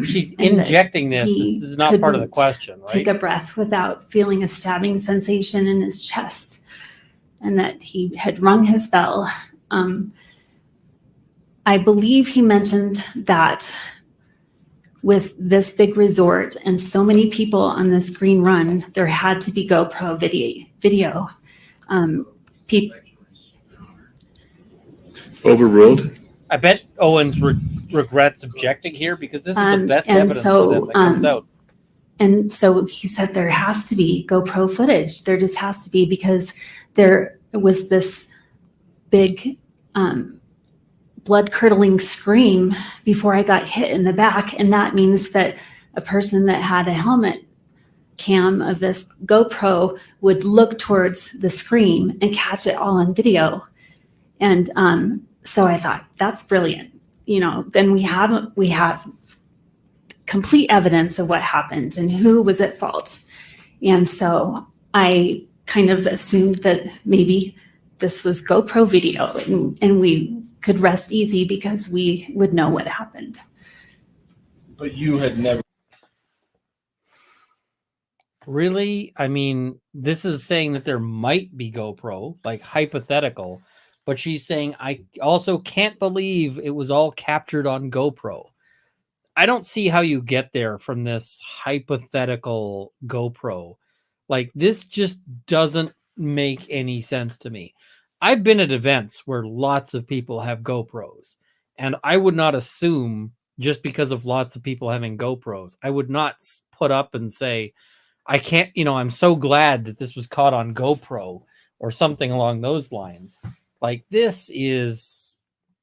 She's and that injecting this. This is not part of the couldn't question, right? Take a breath without feeling a stabbing sensation in his chest, and that he had rung his bell. I believe he mentioned that with this big resort and so many people on this green run, there had to be GoPro video. Overruled? I bet Owens regrets objecting here because this is the best evidence for them that comes out. And so he said there has to be GoPro footage. There just has to be, because there was this big blood-curdling scream before I got hit in the back. And that means that a person that had a helmet cam of this GoPro would look towards the scream and catch it all on video. And so I thought, that's brilliant. Then we have complete evidence of what happened and who was at fault. And so I kind of assumed that maybe this was GoPro video, and we could rest easy because we would know what happened. But you had never. Really? I mean, this is saying that there might be GoPro, like hypothetical, but she's saying, I also can't believe it was all captured on GoPro. I don't see how you get there from this hypothetical GoPro. Like, this just doesn't make any sense to me. I've been at events where lots of people have GoPros, and I would not assume just because of lots of people having GoPros, I would not put up and say, I can't, I'm so glad that this was caught on GoPro or something along those lines. Like this is,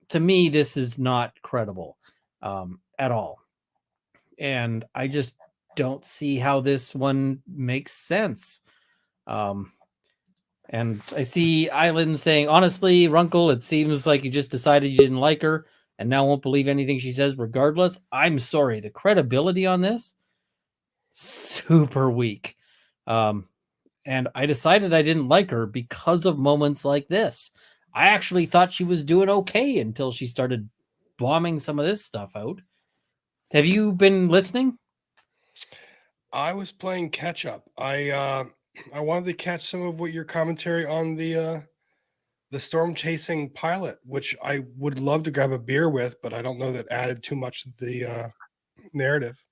to me, this is not credible at all. And I just don't see how this one makes sense. And I see Island saying, honestly, Runkle, it seems like you just decided you didn't like her and now won't believe anything she says regardless. I'm sorry. The credibility on this, super weak. And I decided I didn't like her because of moments like this. I actually thought she was doing okay until she started bombing some of this stuff out. Have you been listening? I was playing catch up. I wanted to catch some of what your commentary on the storm chasing pilot, which I would love to grab a beer with, but I don't know that added too much to the narrative.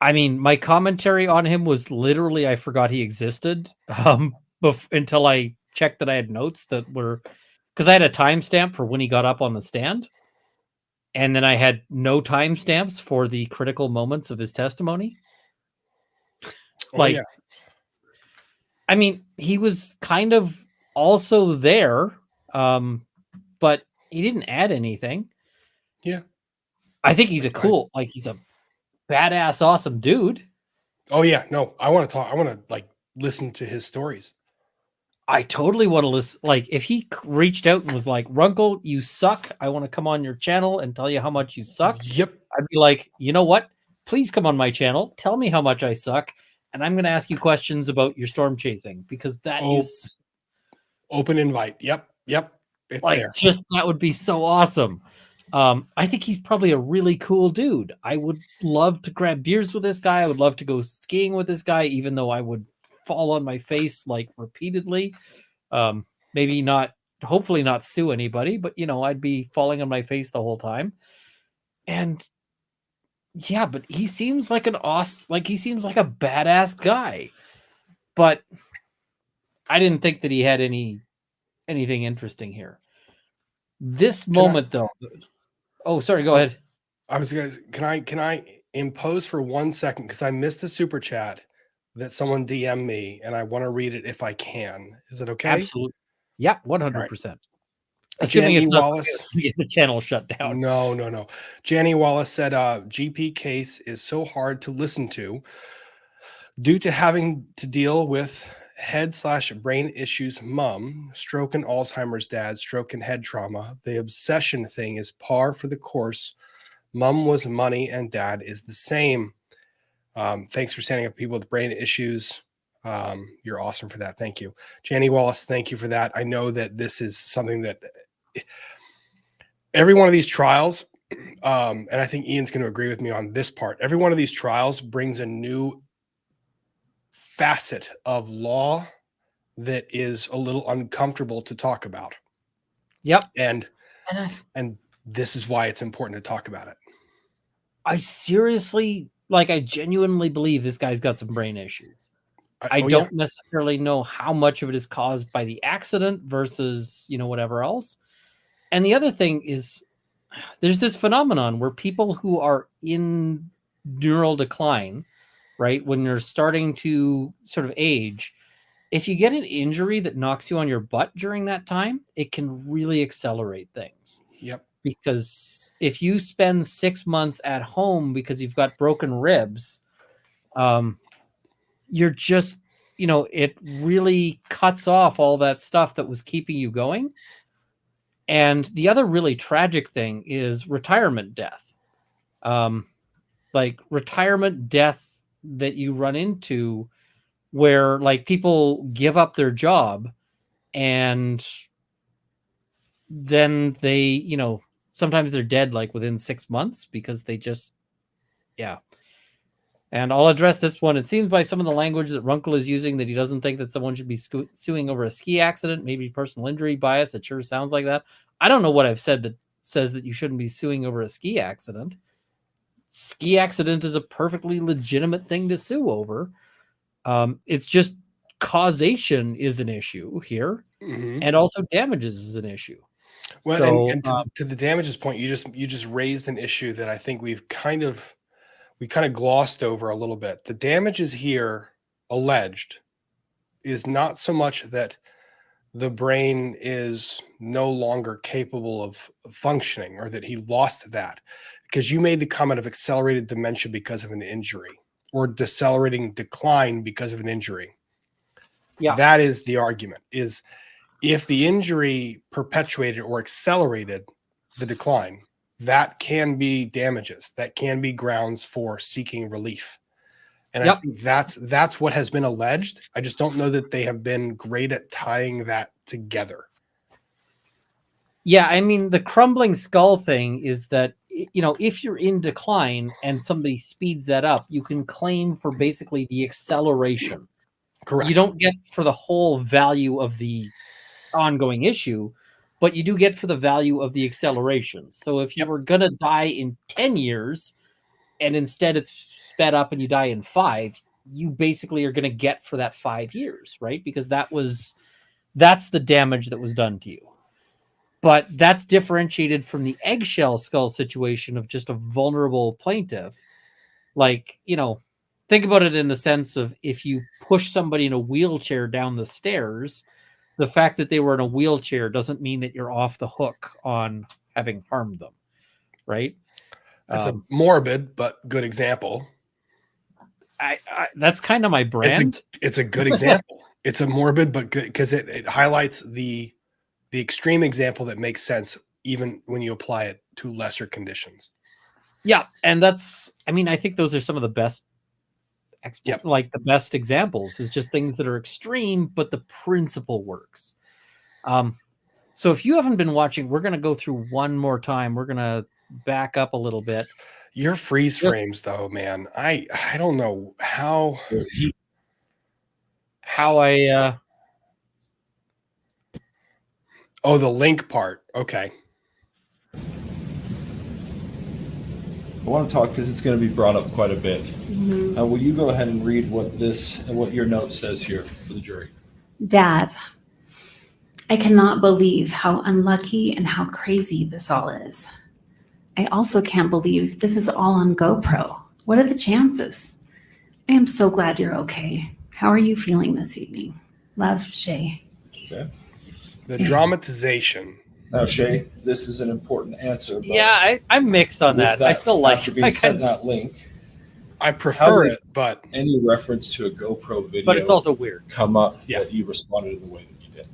I mean, my commentary on him was literally I forgot he existed until I checked that I had notes that were, because I had a timestamp for when he got up on the stand, and then I had no timestamps for the critical moments of his testimony. Yeah. I mean, he was kind of also there, but he didn't add anything. Yeah. I think he's he's a badass, awesome dude. Oh yeah, no, I want to talk. I want to listen to his stories. I totally want to listen. Like, if he reached out and was like, Runkle, you suck. I want to come on your channel and tell you how much you suck. Yep. I'd be like, you know what? Please come on my channel. Tell me how much I suck. And I'm going to ask you questions about your storm chasing, because that is open invite. Yep. It's like, there. just that would be so awesome. I think he's probably a really cool dude. I would love to grab beers with this guy. I would love to go skiing with this guy, even though I would fall on my face like repeatedly. Maybe not, hopefully not sue anybody, but I'd be falling on my face the whole time. And yeah, but he seems like he seems like a badass guy. But I didn't think that he had anything interesting here. This moment, though. Oh, sorry. Go ahead. I was going to, can I impose for 1 second? Because I missed a super chat that someone DM'd me and I want to read it if I can. Is it okay? Absolutely. Yeah, 100%. Right. Assuming Jenny it's not Wallace. to get the channel shut down. No. Jenny Wallace said, GP case is so hard to listen to due to having to deal with head/brain issues mom, stroke and Alzheimer's dad, stroke and head trauma. The obsession thing is par for the course. Mom was money and dad is the same. Thanks for standing up people with brain issues. You're awesome for that. Thank you. Jenny Wallace, thank you for that. I know that this is something that every one of these trials, and I think Ian's going to agree with me on this part, every one of these trials brings a new facet of law that is a little uncomfortable to talk about. Yep. And this is why it's important to talk about it. I seriously, I genuinely believe this guy's got some brain issues. I don't necessarily know how much of it is caused by the accident versus, whatever else. And the other thing is, there's this phenomenon where people who are in neural decline, right, when you're starting to sort of age, if you get an injury that knocks you on your butt during that time, it can really accelerate things. Yep. Because if you spend 6 months at home because you've got broken ribs, you're just, it really cuts off all that stuff that was keeping you going. And the other really tragic thing is retirement death. Retirement death that you run into where people give up their job and then they, sometimes they're dead within 6 months because they just, yeah. And I'll address this one. It seems by some of the language that Runkle is using that he doesn't think that someone should be suing over a ski accident, maybe personal injury bias. It sure sounds like that. I don't know what I've said that says that you shouldn't be suing over a ski accident. Ski accident is a perfectly legitimate thing to sue over. It's just causation is an issue here, and also damages is an issue. Well, so, and to the damages point, you just raised an issue that I think we kind of glossed over a little bit. The damages here alleged is not so much that the brain is no longer capable of functioning, or that he lost that? Because you made the comment of accelerated dementia because of an injury, or decelerating decline because of an injury. Yeah. That is the argument, is if the injury perpetuated or accelerated the decline, that can be damages. That can be grounds for seeking relief. And I think that's what has been alleged. I just don't know that they have been great at tying that together. Yeah, I mean, the crumbling skull thing is that, if you're in decline and somebody speeds that up, you can claim for basically the acceleration. Correct. You don't get for the whole value of the ongoing issue, but you do get for the value of the acceleration. So if you were going to die in 10 years and instead it's sped up and you die in 5, you basically are going to get for that 5 years, right? Because that's the damage that was done to you. But that's differentiated from the eggshell skull situation of just a vulnerable plaintiff. Like, think about it in the sense of if you push somebody in a wheelchair down the stairs, the fact that they were in a wheelchair doesn't mean that you're off the hook on having harmed them, right? That's a morbid but good example. That's kind of my brand. It's a good example. It's a morbid but good, because it highlights the extreme example that makes sense even when you apply it to lesser conditions. Yeah, and I think those are some of the best, like the best examples is just things that are extreme, but the principle works. So if you haven't been watching, we're going to go through one more time. We're going to back up a little bit. Your freeze frames, though, man, I don't know how I. Oh, the link part. Okay. I want to talk because it's going to be brought up quite a bit. Mm-hmm. Will you go ahead and read what your note says here for the jury? Dad, I cannot believe how unlucky and how crazy this all is. I also can't believe this is all on GoPro. What are the chances? I am so glad you're okay. How are you feeling this evening? Love, Shea. Okay. The dramatization. Now, Shea, this is an important answer. But Yeah, I'm mixed on that. I still like after being sent that link. I prefer it, but any reference to a GoPro video, but it's also weird, come up that you responded in the way that you did.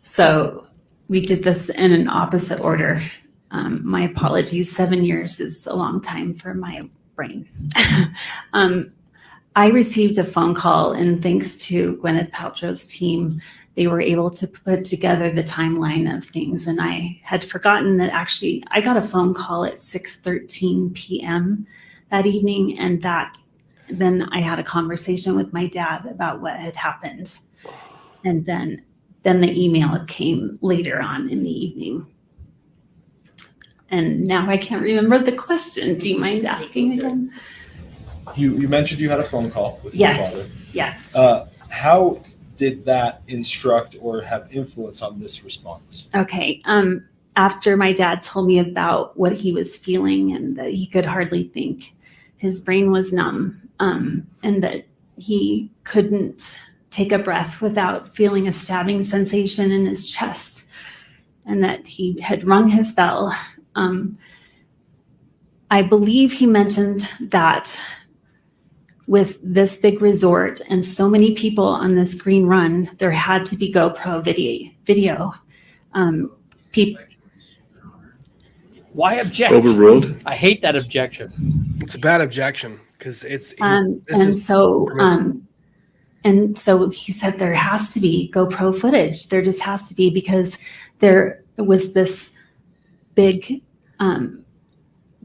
So we did this in an opposite order. My apologies. 7 years is a long time for my brain. I received a phone call, and thanks to Gwyneth Paltrow's team, they were able to put together the timeline of things. And I had forgotten that actually I got a phone call at 6:13 p.m. that evening, and then I had a conversation with my dad about what had happened. And then the email came later on in the evening. And now I can't remember the question. Do you mind asking again? You mentioned you had a phone call with your father. Yes. How did that instruct or have influence on this response? Okay. After my dad told me about what he was feeling and that he could hardly think, his brain was numb, and that he couldn't take a breath without feeling a stabbing sensation in his chest, and that he had rung his bell. I believe he mentioned that with this big resort and so many people on this green run, there had to be GoPro video. Why object? Overruled. I hate that objection. It's a bad objection because and so he said there has to be GoPro footage. There just has to be, because there was this big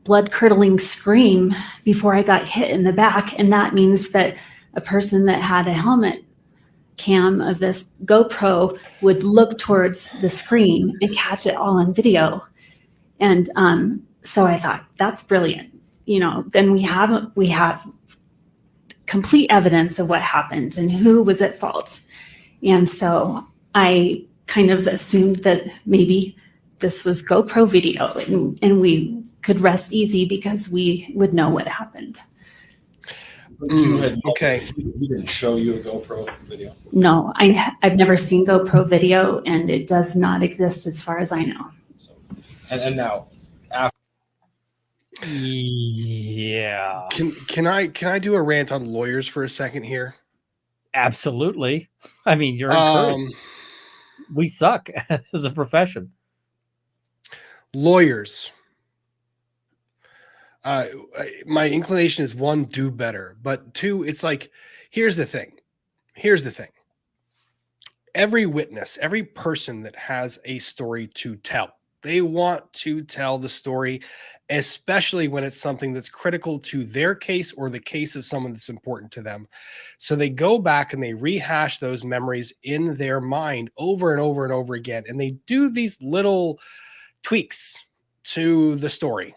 blood-curdling scream before I got hit in the back, and that means that a person that had a helmet cam of this GoPro would look towards the screen and catch it all on video. And so I thought, that's brilliant. Then we have complete evidence of what happened and who was at fault. And so I kind of assumed that maybe this was GoPro video, and we could rest easy because we would know what happened. Okay. He didn't show you a GoPro video. No, I've never seen GoPro video, and it does not exist as far as I know. So, and now, Yeah, Can I do a rant on lawyers for a second here? absolutely. I mean, you're encouraged. We suck as a profession. Lawyers. My inclination is one, do better, but two, it's like, here's the thing. Every witness, every person that has a story to tell, they want to tell the story, especially when it's something that's critical to their case or the case of someone that's important to them. So they go back and they rehash those memories in their mind over and over and over again. And they do these little tweaks to the story,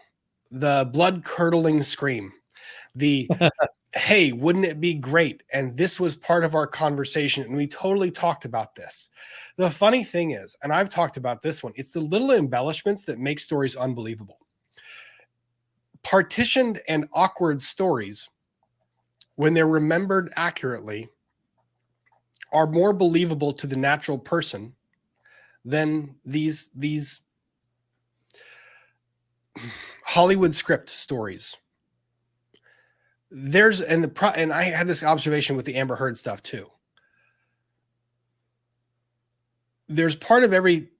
the blood curdling scream, the hey, wouldn't it be great? And this was part of our conversation, and we totally talked about this. The funny thing is, and I've talked about this one, it's the little embellishments that make stories unbelievable. Partitioned and awkward stories, when they're remembered accurately, are more believable to the natural person than these Hollywood script stories. And I had this observation with the Amber Heard stuff too. There's part of every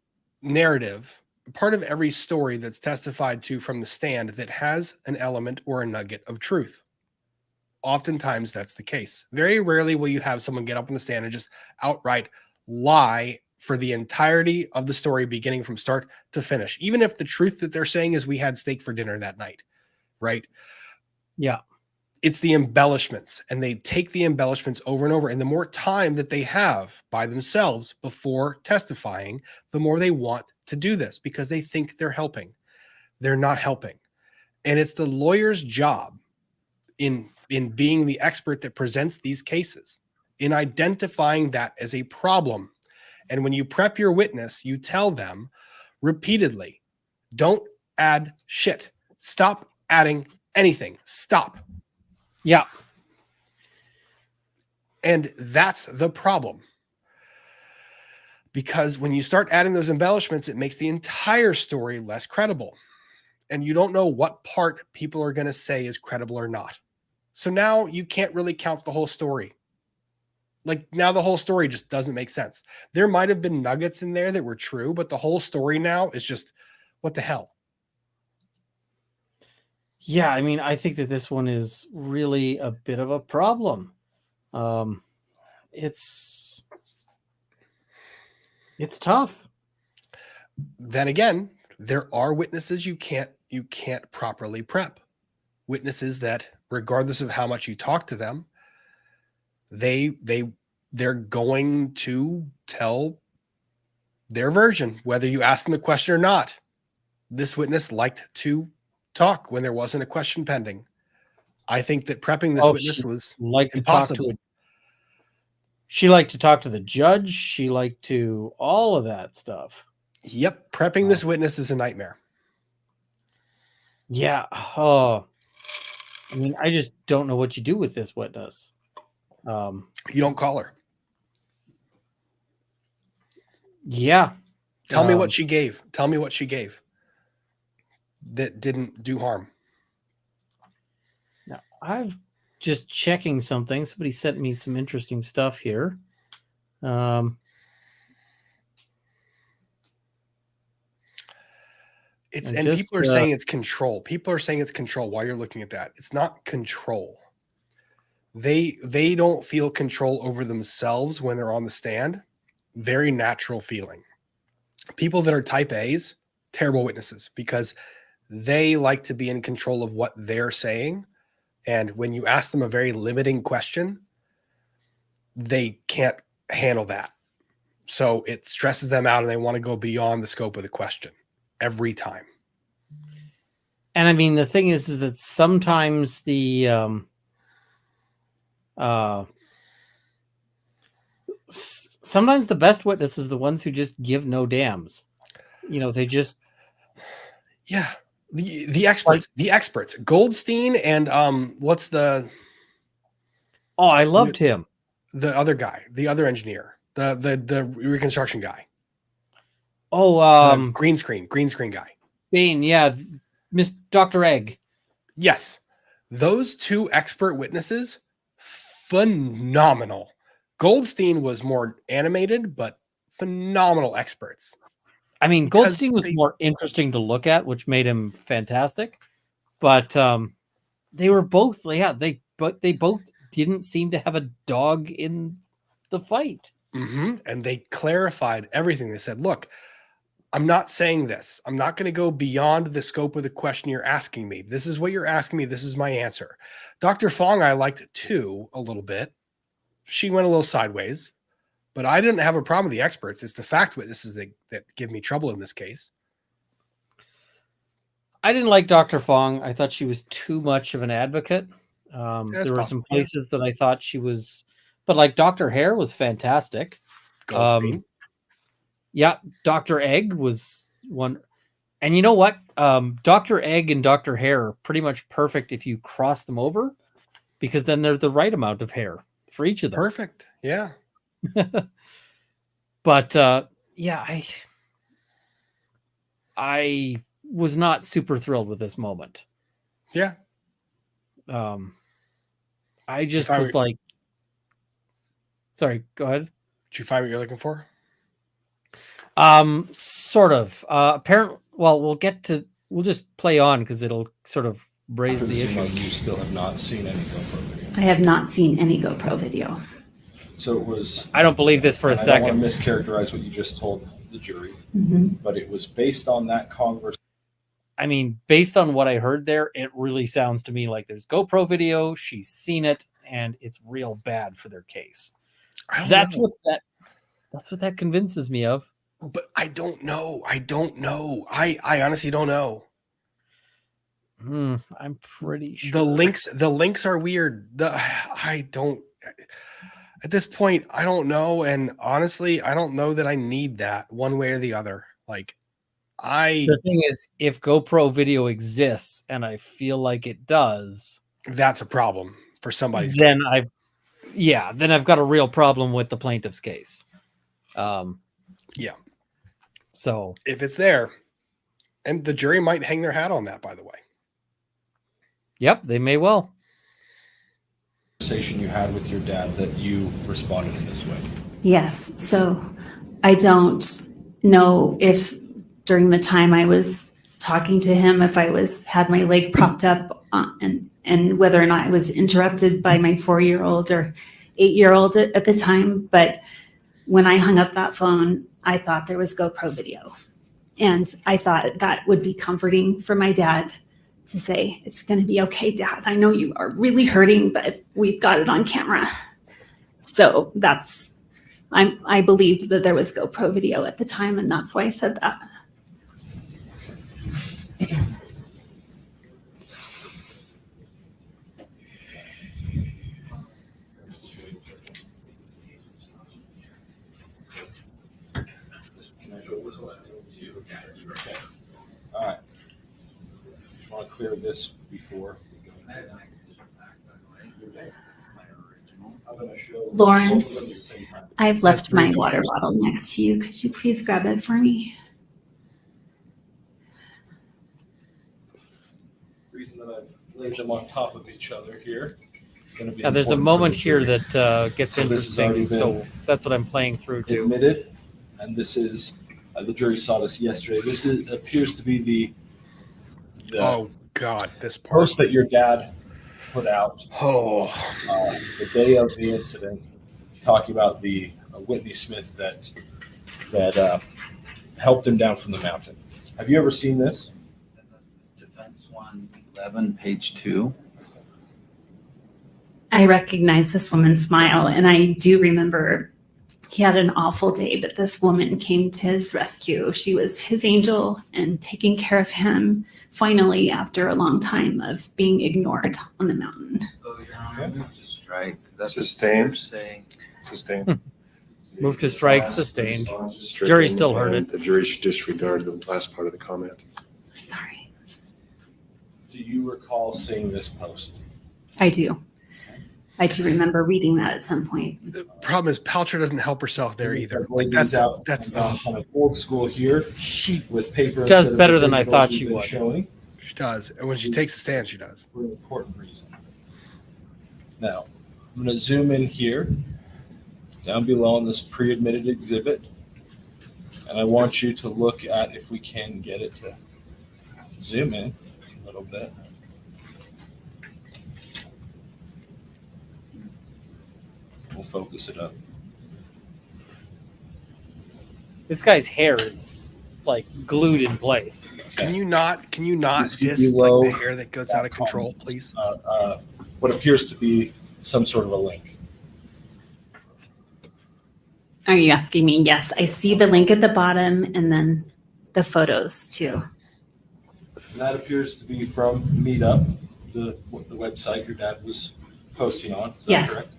narrative, part of every story that's testified to from the stand that has an element or a nugget of truth. Oftentimes that's the case. Very rarely will you have someone get up on the stand and just outright lie for the entirety of the story, beginning from start to finish, even if the truth that they're saying is we had steak for dinner that night, right? Yeah. It's the embellishments, and they take the embellishments over and over. And the more time that they have by themselves before testifying, the more they want to do this because they think they're helping. They're not helping. And it's the lawyer's job in being the expert that presents these cases, in identifying that as a problem. And when you prep your witness, you tell them repeatedly, don't add shit. Stop adding anything. Stop. Yeah. And that's the problem. Because when you start adding those embellishments, it makes the entire story less credible. And you don't know what part people are going to say is credible or not. So now you can't really count the whole story. Like now the whole story just doesn't make sense. There might have been nuggets in there that were true, but the whole story now is just, what the hell? Yeah, I mean, I think that this one is really a bit of a problem. It's tough. Then again, there are witnesses you can't properly prep. Witnesses that, regardless of how much you talk to them, they're going to tell their version, whether you ask them the question or not. This witness liked to talk when there wasn't a question pending. I think that prepping this witness was impossible. She liked to talk to the judge. She liked to all of that stuff. Yep. Prepping this witness is a nightmare. Yeah. Oh, I mean, I just don't know what you do with this witness. You don't call her. Yeah. Tell me what she gave. Tell me what she gave that didn't do harm. Now, I've just checking something. Somebody sent me some interesting stuff here. And people are saying it's control. People are saying it's control while you're looking at that. It's not control. They don't feel control over themselves when they're on the stand. Very natural feeling. People that are type A's, terrible witnesses because they like to be in control of what they're saying. And when you ask them a very limiting question, they can't handle that. So it stresses them out and they want to go beyond the scope of the question every time. And I mean, the thing is that sometimes sometimes the best witness is the ones who just give no damns. You know, they just. Yeah. The experts, Goldstein and what's the Oh, I loved him. The other guy, the other engineer, the reconstruction guy. Oh, Green screen guy. Bane, yeah, Miss Dr. Egg. Yes. Those two expert witnesses, phenomenal. Goldstein was more animated, but phenomenal experts. I mean, Because Goldstein was more interesting to look at, which made him fantastic. But they were both, yeah, they both didn't seem to have a dog in the fight. And they clarified everything. They said, look, I'm not saying this. I'm not going to go beyond the scope of the question you're asking me. This is what you're asking me. This is my answer. Dr. Fong, I liked too, a little bit. She went a little sideways, but I didn't have a problem with the experts. It's the fact witnesses that give me trouble in this case. I didn't like Dr. Fong. I thought she was too much of an advocate. There were some places that I thought she was, but like Dr. Hare was fantastic. Goldstein. Yeah, Dr. Egg was one. And you know what? Dr. Egg and Dr. Hare are pretty much perfect if you cross them over, because then they're the right amount of hair for each of them. Perfect. Yeah. But yeah, I was not super thrilled with this moment. Yeah. I just was like, sorry, go ahead. Did you find what you're looking for? Sort of. Apparently, well, we'll just play on because it'll sort of raise the issue. You still have not seen any GoPro video. I have not seen any GoPro video. So it was. I don't believe this for a I don't second. want to mischaracterize what you just told the jury, Mm-hmm. but it was based on that conversation. I mean, based on what I heard there, it really sounds to me like there's GoPro video. She's seen it, and it's real bad for their case. That's what that convinces me of. But I don't know. I honestly don't know. I'm pretty sure The links are weird. I don't. At this point, I don't know, and honestly, I don't know that I need that one way or the other. The thing is, if GoPro video exists, and I feel like it does, that's a problem for somebody's. Then I've got a real problem with the plaintiff's case. Yeah. So if it's there, and the jury might hang their hat on that, by the way. Yep, they may well. Conversation you had with your dad that you responded in this way. Yes. So I don't know if during the time I was talking to him, if I had my leg propped up and whether or not I was interrupted by my 4-year-old or 8-year-old at the time. But when I hung up that phone, I thought there was GoPro video. And I thought that would be comforting for my dad to say, it's going to be okay, Dad. I know you are really hurting, but we've got it on camera. So I believed that there was GoPro video at the time, and that's why I said that. All right. I want to clear this before. Lawrence, I've left my water bottle next to you. Could you please grab it for me? The reason that I've laid them on top of each other here is going to be. Now, there's a important for moment the here jury. that gets So this has already interesting. been So that's what I'm playing through too. Admitted, and this is the jury saw this yesterday. This appears to be the Oh God, this part. post that your dad put out the day of the incident, talking about the Whitney Smith that helped him down from the mountain. Have you ever seen this? This is Defense 111, page 2. I recognize this woman's smile, and I do remember he had an awful day, but this woman came to his rescue. She was his angel and taking care of him finally after a long time of being ignored on the mountain. So Your Honor, move to strike. That's Sustained. what you're saying. Sustained. Move to strike, sustained. Jury still heard it. The jury should disregard the last part of the comment. Sorry. Do you recall seeing this post? I do. I do remember reading that at some point. The problem is Paltrow doesn't help herself there either. Like Like out that's kind of old school here She with paper. does instead of better the than I digitals thought we've she been would. Showing she does. And when she takes a stand, she does. for an important reason. Now, I'm going to zoom in here, down below on this pre-admitted exhibit, and I want you to look at, if we can get it to zoom in a little bit. We'll focus it up. This guy's hair is like glued in place. Can you not see diss below like the hair that goes out of control, please? What appears to be some sort of a link. Are you asking me? Yes, I see the link at the bottom and then the photos too. And that appears to be from Meetup, the website your dad was posting on. Is that Yes. correct?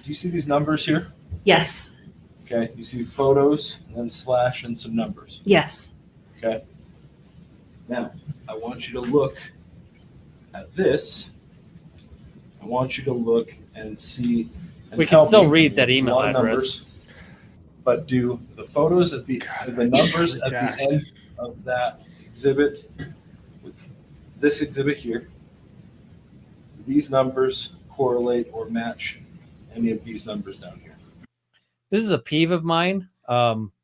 Do you see these numbers here? Yes, Okay, you see photos and then slash and some numbers. yes. Okay. Now, I want you to look at this. I want you to look and see. And We can tell still me, read that it's a email lot of address. numbers, but do the photos at the numbers at redact. the end of that exhibit with this exhibit here, do these numbers correlate or match any of these numbers down here? This is a peeve of mine.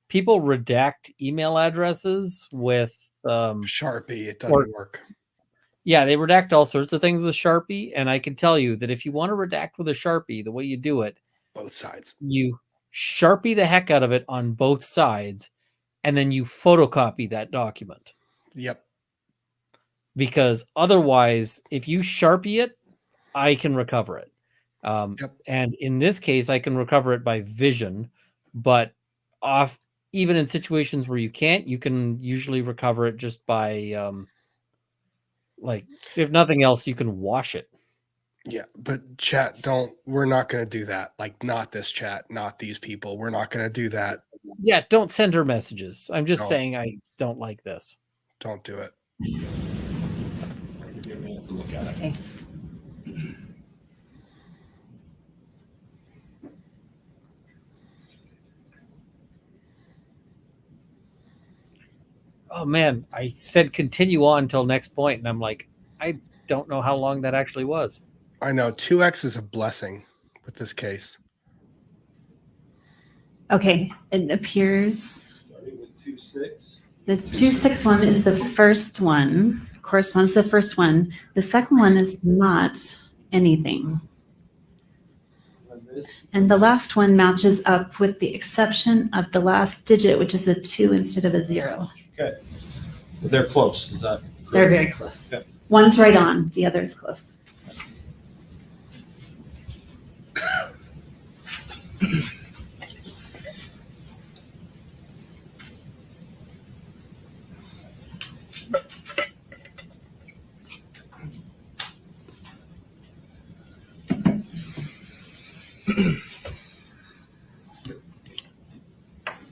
People redact email addresses with Sharpie, it doesn't or- work. yeah, they redact all sorts of things with Sharpie, and I can tell you that if you want to redact with a Sharpie, the way you do it, Both sides. you Sharpie the heck out of it on both sides, and then you photocopy that document. Yep. Because otherwise, if you Sharpie it, I can recover it. Yep. And in this case, I can recover it by vision, but even in situations where you can't, you can usually recover it just by like, if nothing else, you can wash it. Yeah, but chat, we're not going to do that. Like, not this chat, not these people. We're not going to do that. Yeah, don't send her messages. I'm just No. saying I don't like this. Don't do it. I'll give you a minute to look at it. Okay. Oh man, I said continue on until next point, and I'm like, I don't know how long that actually was. I know 2x is a blessing with this case. Okay, it appears Starting with 2.6. the 261 is the first one, corresponds to the first one. The second one is not anything. And this, And the last one matches up with the exception of the last digit, which is a 2 instead of a 0. okay. But they're close. Is that correct? They're very close. Okay. One's right on, the other is close.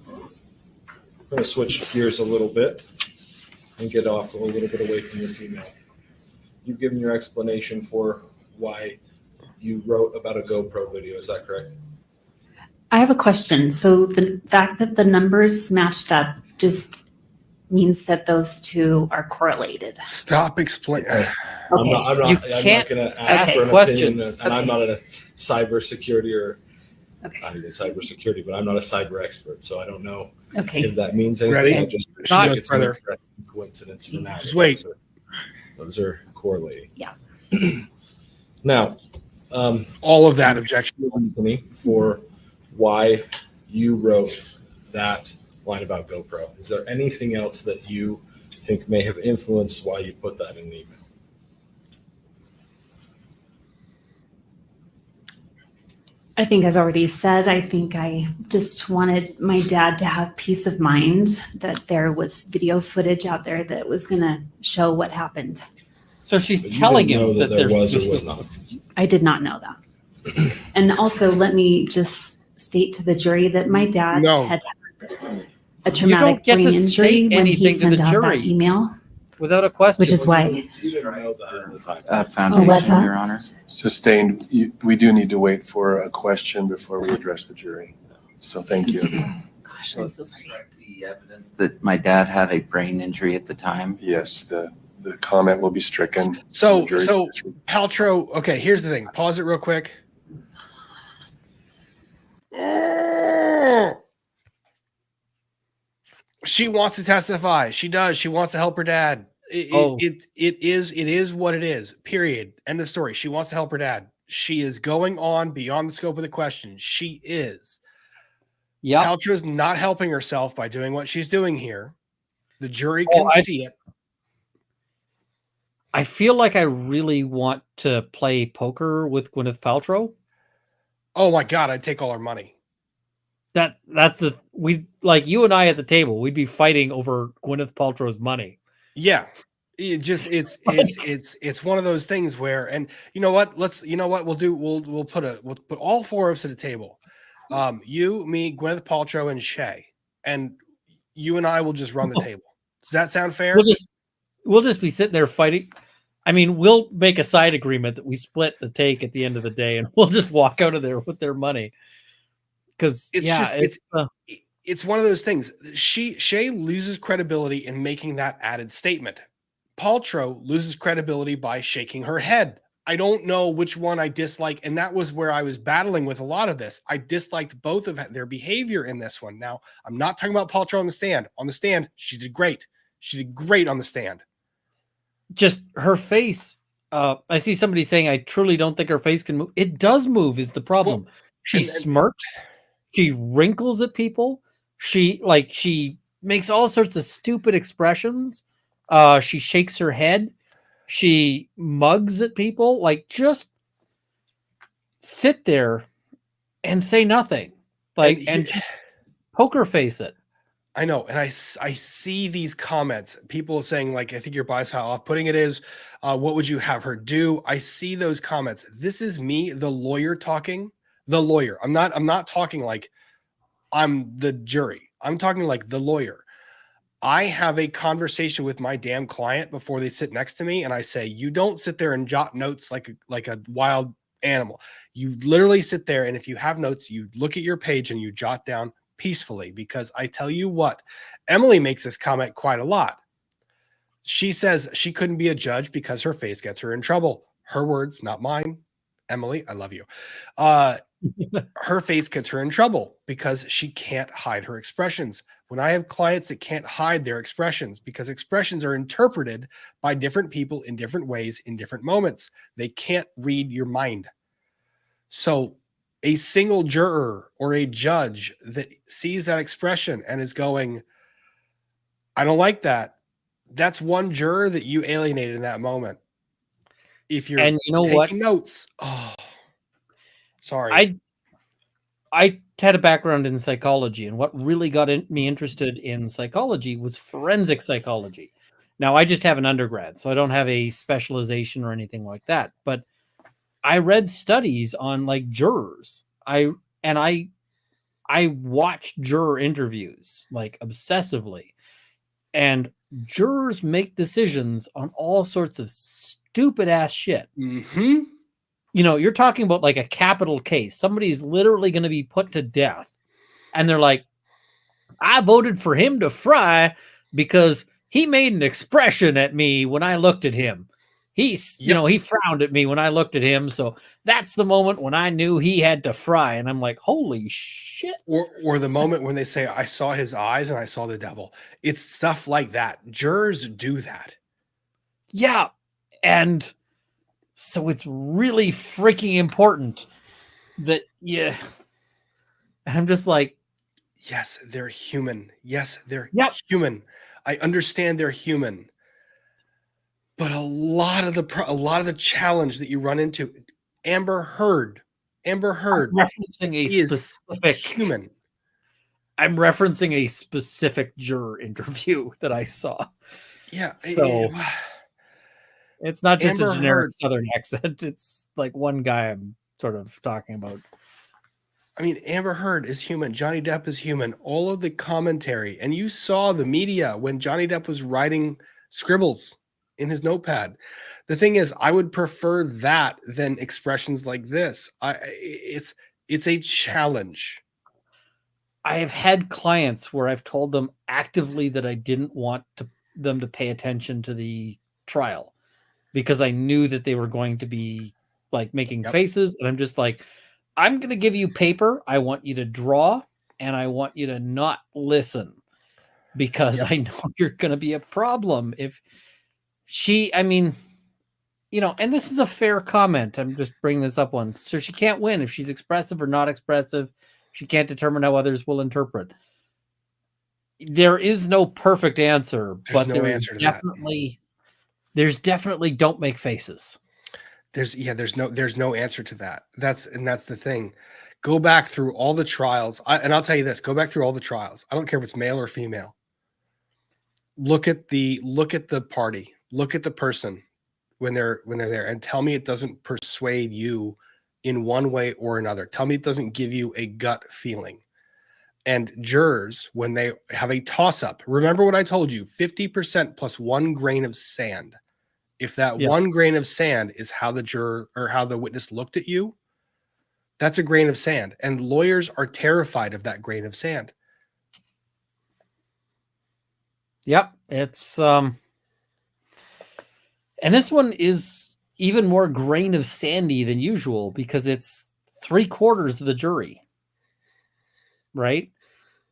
I'm going to switch gears a little bit and get off a little bit away from this email. You've given your explanation for why you wrote about a GoPro video. Is that correct? I have a question. So the fact that the numbers matched up just means that those two are correlated. Stop explaining. I'm Okay. not You going can't to ask ask for an questions. opinion, and I'm Okay. not a cybersecurity or Okay. not even cybersecurity, but I'm not a cyber expert, so I don't know Okay. if that means anything. Ready? I just She goes it's an further. interesting coincidence for now. Just wait. Those are correlating. Yeah. Now, All of that objection. reasoning for why you wrote that line about GoPro. Is there anything else that you think may have influenced why you put that in the email? I think I've already said, I think I just wanted my dad to have peace of mind that there was video footage out there that was going to show what happened. So she's But you telling didn't know him that there there's was or was not. I did not know that. And also, let me just state to the jury that my dad No. had a traumatic get to brain injury state when he anything to sent the out jury. that email. without a question. which is why You didn't know that at the time. what's Oh, Foundation, that? Your Honor. Sustained, we do need to wait for a question before we address the jury. So thank you. gosh, I'm so sorry. The evidence that my dad had a brain injury at the time. Yes, the comment will be stricken. So, The jury- so Paltrow, okay, here's the thing. Pause it real quick. She wants to testify. She does. She wants to help her dad. It is what it is. Period. End of story. She wants to help her dad. She is going on beyond the scope of the question. She is. Yeah. Paltrow's not helping herself by doing what she's doing here. The jury Oh, can see it. I feel like I really want to play poker with Gwyneth Paltrow. Oh my God, I'd take all her money. That's the we like you and I at the table. We'd be fighting over Gwyneth Paltrow's money. Yeah. It's one of those things where, and you know what, we'll put all four of us at a table. You, me, Gwyneth Paltrow, and Shea, and you and I will just run the table. Does that sound fair? We'll just be sitting there fighting. I mean, we'll make a side agreement that we split the take at the end of the day, and we'll just walk out of there with their money. Because it's one of those things. Shea loses credibility in making that added statement. Paltrow loses credibility by shaking her head. I don't know which one I dislike, and that was where I was battling with a lot of this. I disliked both of their behavior in this one. Now, I'm not talking about Paltrow on the stand. On the stand, she did great. She did great on the stand. Just her face. I see somebody saying, I truly don't think her face can move. It does move is the problem. She smirks. She wrinkles at people. She makes all sorts of stupid expressions. She shakes her head. She mugs at people. Like, just sit there and say nothing. Like, and just poker face it. I know. And I see these comments, people saying, like, I think your bias, how off putting it is, what would you have her do? I see those comments. This is me, the lawyer, talking. The lawyer. I'm not talking like I'm the jury. I'm talking like the lawyer. I have a conversation with my damn client before they sit next to me, and I say, you don't sit there and jot notes like a wild animal. You literally sit there, and if you have notes, you look at your page and you jot down peacefully, because I tell you what, Emily makes this comment quite a lot. She says she couldn't be a judge because her face gets her in trouble. Her words, not mine. Emily, I love you. Her face gets her in trouble because she can't hide her expressions. When I have clients that can't hide their expressions because expressions are interpreted by different people in different ways in different moments, they can't read your mind. So a single juror or a judge that sees that expression and is going, I don't like that. That's one juror that you alienated in that moment. If you're taking notes, sorry. I had a background in psychology, and what really got me interested in psychology was forensic psychology. Now, I just have an undergrad, so I don't have a specialization or anything like that. But I read studies on like jurors. I watched juror interviews like obsessively, and jurors make decisions on all sorts of stupid ass shit. Mm-hmm. You know, you're talking about like a capital case. Somebody's literally going to be put to death, and they're like, I voted for him to fry because he made an expression at me when I looked at him. He frowned at me when I looked at him. So that's the moment when I knew he had to fry. And I'm like, holy shit. Or the moment when they say, I saw his eyes and I saw the devil. It's stuff like that. Jurors do that. Yeah. And so it's really freaking important that, yeah. And I'm just like, yes, they're human. Yes, they're human. I understand they're human. But a lot of the challenge that you run into, Amber Heard I'm referencing a specific human. I'm referencing a specific juror interview that I saw. Yeah. So it's not just Amber a generic Heard. Southern accent. It's like one guy I'm sort of talking about. I mean, Amber Heard is human. Johnny Depp is human. All of the commentary, and you saw the media when Johnny Depp was writing scribbles in his notepad. The thing is, I would prefer that than expressions like this. It's a challenge. I have had clients where I've told them actively that I didn't want them to pay attention to the trial because I knew that they were going to be like making faces. And I'm just like, I'm going to give you paper. I want you to draw and I want you to not listen because I know you're going to be a problem. If I mean, and this is a fair comment. I'm just bringing this up once. So she can't win if she's expressive or not expressive. She can't determine how others will interpret. There is no perfect answer, but there's definitely don't make faces. There's no answer to that. That's the thing. Go back through all the trials. And I'll tell you this, go back through all the trials. I don't care if it's male or female. Look at the party, look at the person when they're there and tell me it doesn't persuade you in one way or another. Tell me it doesn't give you a gut feeling. And jurors, when they have a toss-up, remember what I told you, 50% plus 1 grain of sand. If that 1 grain of sand is how the juror or how the witness looked at you, that's a grain of sand. And lawyers are terrified of that grain of sand. Yep. It's, and this one is even more grain of sandy than usual because it's 3/4 of the jury. Right.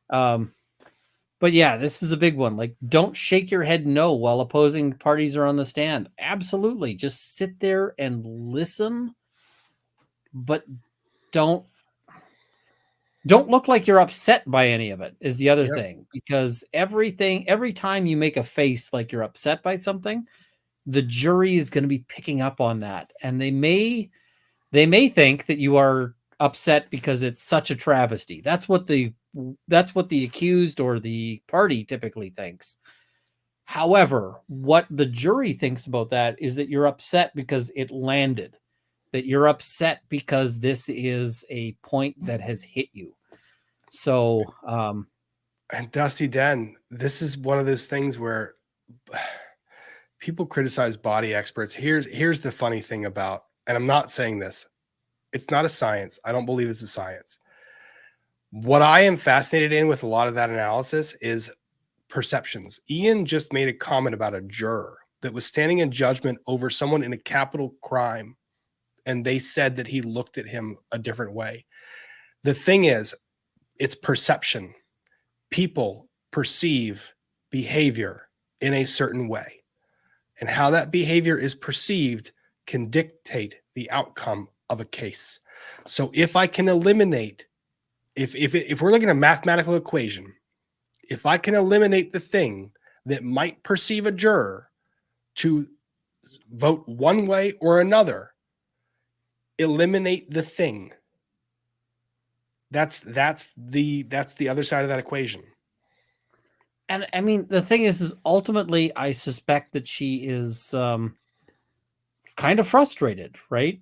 But yeah, this is a big one. Like, don't shake your head no while opposing parties are on the stand. Absolutely. Just sit there and listen, but don't look like you're upset by any of it is the other thing, because every time you make a face like you're upset by something, the jury is going to be picking up on that. And they may think that you are upset because it's such a travesty. That's what the accused or the party typically thinks. However, what the jury thinks about that is that you're upset because it landed, that you're upset because this is a point that has hit you. So, and Dusty Den, this is one of those things where people criticize body experts. Here's the funny thing about, and I'm not saying this, it's not a science. I don't believe it's a science. What I am fascinated in with a lot of that analysis is perceptions. Ian just made a comment about a juror that was standing in judgment over someone in a capital crime, and they said that he looked at him a different way. The thing is, it's perception. People perceive behavior in a certain way, and how that behavior is perceived can dictate the outcome of a case. So if I can eliminate, if we're looking at a mathematical equation, if I can eliminate the thing that might perceive a juror to vote one way or another, eliminate the thing. That's the other side of that equation. and I mean, the thing is ultimately, I suspect that she is kind of frustrated, right?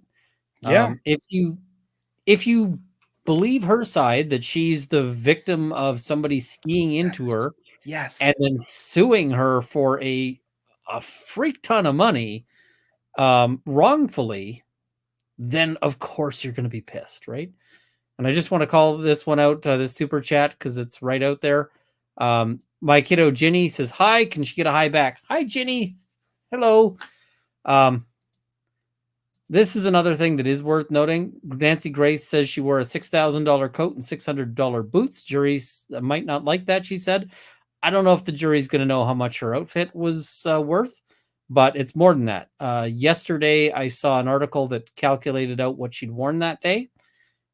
Yeah. If you believe her side, that she's the victim of somebody skiing into her, and then suing her for a freak ton of money wrongfully, then of course you're going to be pissed, right? And I just want to call this one out, this super chat, because it's right out there. My kiddo Ginny says hi. Can she get a hi back? Hi, Ginny. Hello. This is another thing that is worth noting. Nancy Grace says she wore a $6,000 coat and $600 boots. Juries might not like that, she said. I don't know if the jury's going to know how much her outfit was worth, but it's more than that. Yesterday, I saw an article that calculated out what she'd worn that day,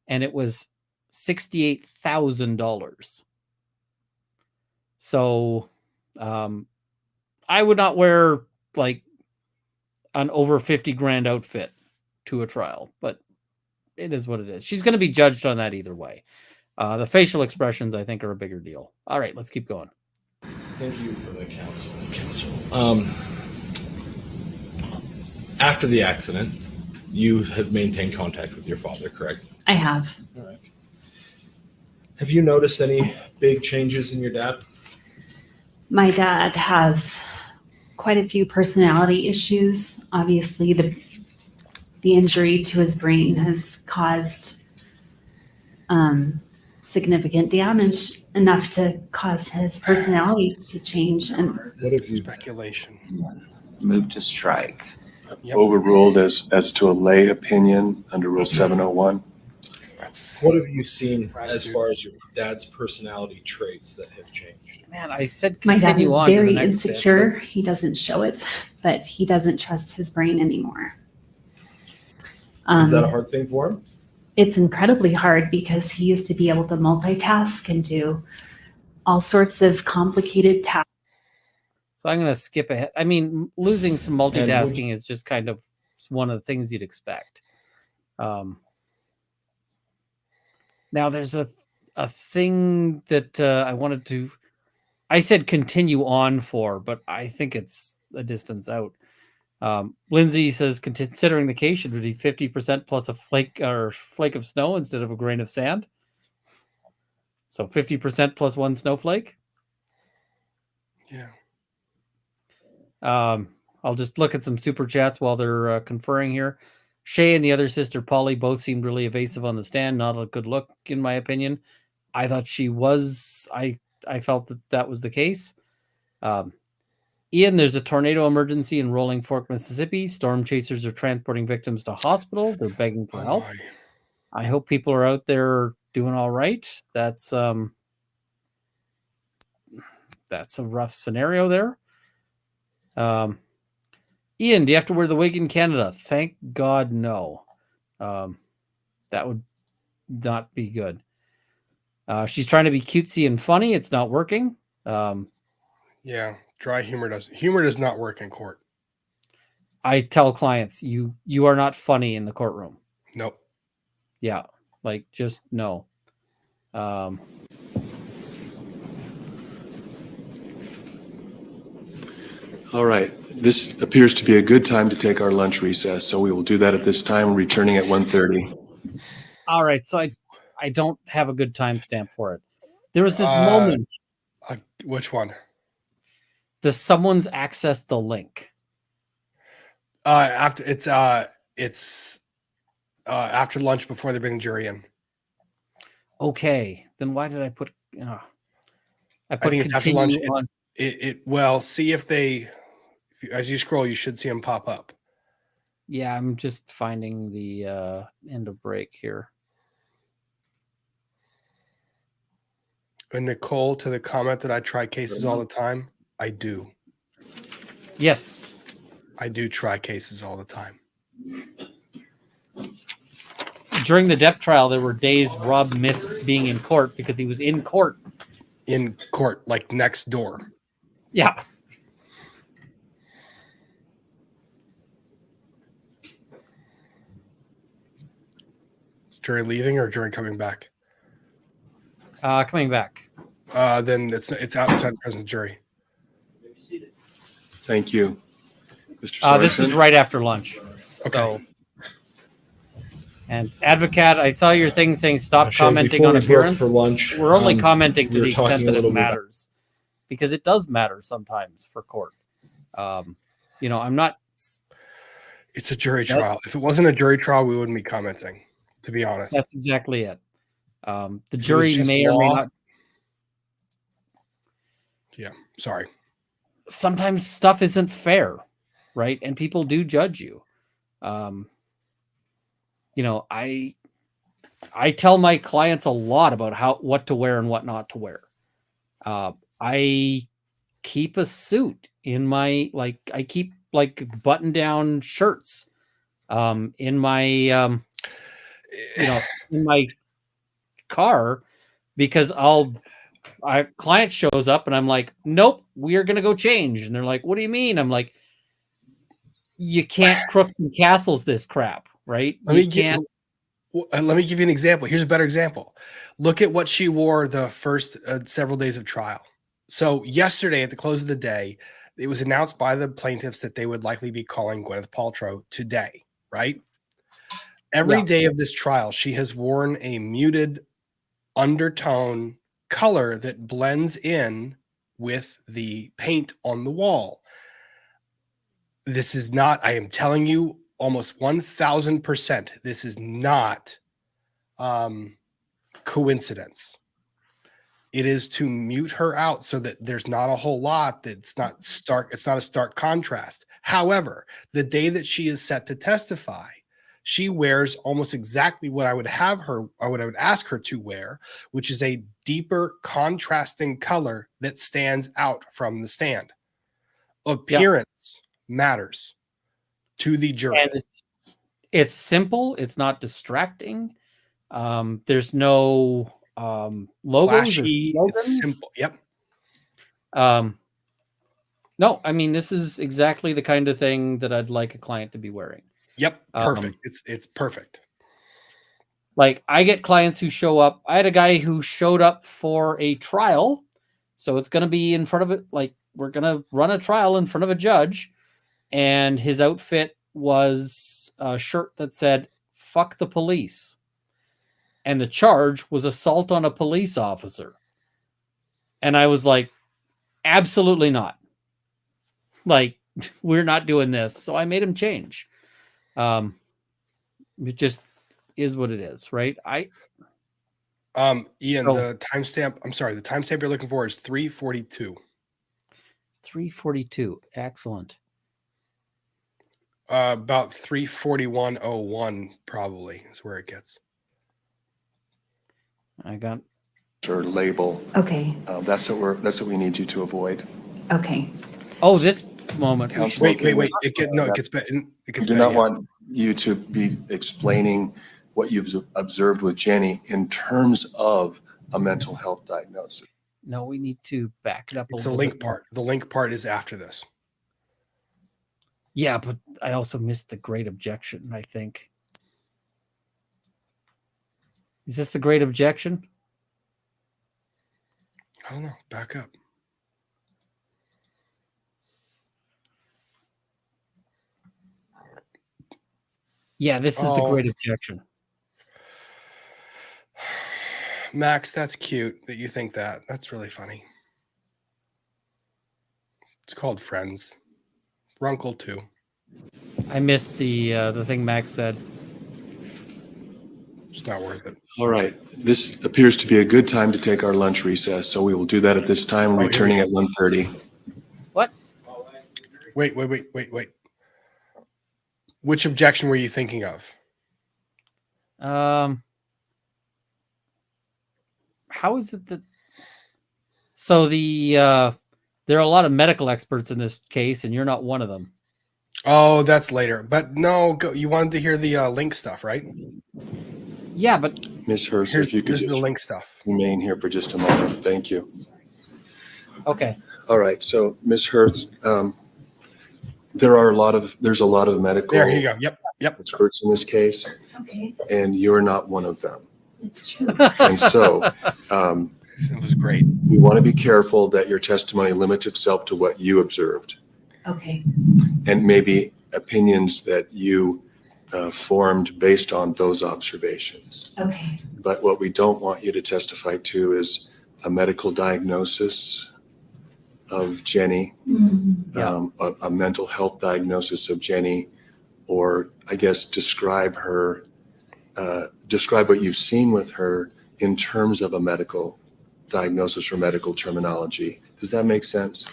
and it was $68,000. So I would not wear like an over 50 grand outfit to a trial, but it is what it is. She's going to be judged on that either way. The facial expressions, I think, are a bigger deal. All right, let's keep going. Thank you for the counsel. After the accident, you have maintained contact with your father, correct? I have. All right. Have you noticed any big changes in your dad? My dad has quite a few personality issues. Obviously, the injury to his brain has caused significant damage, enough to cause his personality to change. And What if you Speculation. Move to strike. Yep. Overruled as to a lay opinion under Rule 701. That's what have you seen as Gratitude. far as your dad's personality traits that have changed? Man, I said my dad continue is on to the very next bit, insecure. He doesn't show it, but he doesn't trust his brain anymore. Is that a hard thing for him? It's incredibly hard because he used to be able to multitask and do all sorts of complicated tasks. So I'm going to skip ahead. I mean, losing some multitasking is just kind of one of the things you'd expect. Now, there's a thing that I wanted to. I said continue on for, but I think it's a distance out. Lindsay says, considering the case, should it be 50% plus a flake of snow instead of a grain of sand? So 50% plus one snowflake. Yeah. I'll just look at some super chats while they're conferring here. Shea and the other sister, Polly, both seemed really evasive on the stand. Not a good look, in my opinion. I thought she was. I felt that was the case. Ian, there's a tornado emergency in Rolling Fork, Mississippi. Storm chasers are transporting victims to hospital. They're begging for help. I hope people are out there doing all right. That's a rough scenario there. Ian, do you have to wear the wig in Canada? Thank God, no. That would not be good. She's trying to be cutesy and funny. It's not working. Yeah. Dry humor does not work in court. I tell clients, you are not funny in the courtroom. Nope. Yeah. Like, just no. All right. This appears to be a good time to take our lunch recess, so we will do that at this time, returning at 1:30. All right. So I don't have a good timestamp for it. There was this moment. Which one? Someone's accessed the link. After after lunch before they bring the jury in. Okay. Then why did I put? I think it's after lunch. On. Well, see if as you scroll, you should see them pop up. Yeah, I'm just finding the end of break here. And Nicole, to the comment that I try cases all the time, I do. Yes. I do try cases all the time. During the Depp trial, there were days Rob missed being in court because he was in court. In court, like next door. Yeah. Is jury leaving or jury coming back? Coming back. Then it's outside the present jury. Thank you. Mr. Sorensen? This is right after lunch. Okay. So, and advocate, I saw your thing saying stop Sure, commenting before on we broke appearance. for lunch, We're only commenting to we were the extent talking a that it little bit matters, because it does matter sometimes for court. I'm not. It's a jury trial. If it wasn't a jury trial, we wouldn't be commenting, to be honest. That's exactly it. The If it was jury just may or may law- not. Yeah, sorry. Sometimes stuff isn't fair, right? And people do judge you. I tell my clients a lot about what to wear and what not to wear. I keep a suit in my I keep button down shirts in my in my car, because client shows up and I'm like, nope, we are going to go change. And they're like, what do you mean? I'm like, you can't crooks and castles this crap, right? Let me give you an example. Here's a better example. Look at what she wore the first several days of trial. So yesterday at the close of the day, it was announced by the plaintiffs that they would likely be calling Gwyneth Paltrow today, right? Every day of this trial, she has worn a muted undertone color that blends in with the paint on the wall. This is not, I am telling you almost 1000%, this is not coincidence. It is to mute her out so that there's not a whole lot that's not stark. It's not a stark contrast. However, the day that she is set to testify, she wears almost exactly what I would ask her to wear, which is a deeper contrasting color that stands out from the stand. Appearance matters to the jury. And it's simple. It's not distracting. There's no logos Flashy, or it's slogans. simple. Yep. No, I mean, this is exactly the kind of thing that I'd like a client to be wearing. Yep. Perfect. It's perfect. Like, I get clients who show up. I had a guy who showed up for a trial. So it's going to be in front of it. Like, we're going to run a trial in front of a judge. And his outfit was a shirt that said, "Fuck the police." And the charge was assault on a police officer. And I was like, absolutely not. Like, we're not doing this. So I made him change. It just is what it is, right? Ian, Oh. the timestamp, I'm sorry, the timestamp you're looking for is 3:42. 3:42. Excellent. About 3:41:01 probably is where it gets. I got Or label. Okay, That's what we need you to avoid. okay. this moment. we Counsel, should- Wait. It gets better. It We gets do better. not want you to be explaining what you've observed with Jenny in terms of a mental health diagnosis. No, we need to back it up. It's the little link bit more. part. The link part is after this. Yeah, but I also missed the great objection, I think. Is this the great objection? I don't know. Back up. Yeah, this is the Oh. great objection. Max, that's cute that you think that. That's really funny. It's called Friends. Runkle too. I missed the thing Max said. It's not worth it. All right. This appears to be a good time to take our lunch recess, so we will do that at this time, here returning we at 1:30. What? Wait. Which objection were you thinking of? How is it that? So there are a lot of medical experts in this case, and you're not one of them. Oh, that's later. But no, you wanted to hear the link stuff, right? Yeah, but Ms. Hurst, Here's if you could this is just the link stuff. remain here for just a moment. Thank you. okay. All right. So, Ms. Hurst, there's a lot of medical There you go. Yep. experts in this case, Okay, and you're not one of them. it's true. And so, It was great. we want to be careful that your testimony limits itself to what you observed, Okay, and maybe opinions that you formed based on those observations. okay, But what we don't want you to testify to is a medical diagnosis of Jenny, Yeah. a mental health diagnosis of Jenny, or I guess describe what you've seen with her in terms of a medical diagnosis or medical terminology. Does that make sense?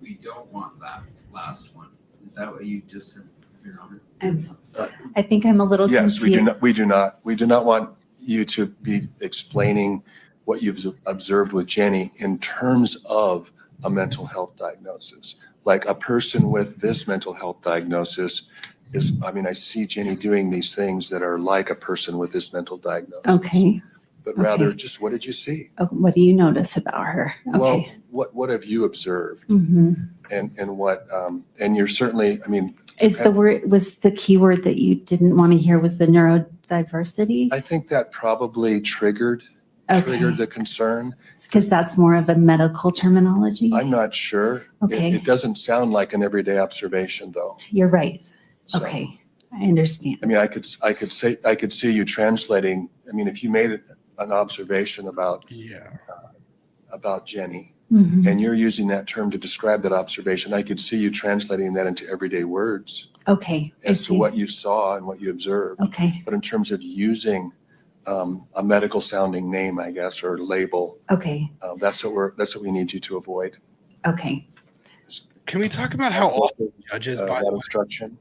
We don't want that last one. Is that what you just said, Your Honor? I think I'm a little Yes, confused. we do not want you to be explaining what you've observed with Jenny in terms of a mental health diagnosis. Like a person with this mental health diagnosis I see Jenny doing these things that are like a person with this mental diagnosis. Okay, But rather okay. just what did you see? Oh, what do you notice about her? Well, Okay. what have you observed? Mhm. And what, and you're certainly, Was the key word that you didn't want to hear was the neurodiversity? I think that probably triggered Okay, the concern. because that's more of a medical terminology? I'm not sure. Okay. It doesn't sound like an everyday observation though. You're right. So, Okay, I understand. I could see you translating. If you made an observation about Yeah. about Jenny, Mhm. and you're using that term to describe that observation, I could see you translating that into everyday words Okay. I as to see. what you saw and what you observed. Okay. But in terms of using a medical sounding name, I guess, or label, Okay. that's what we need you to avoid. Okay. Can we talk about how awesome the judge is, by That the way? instruction.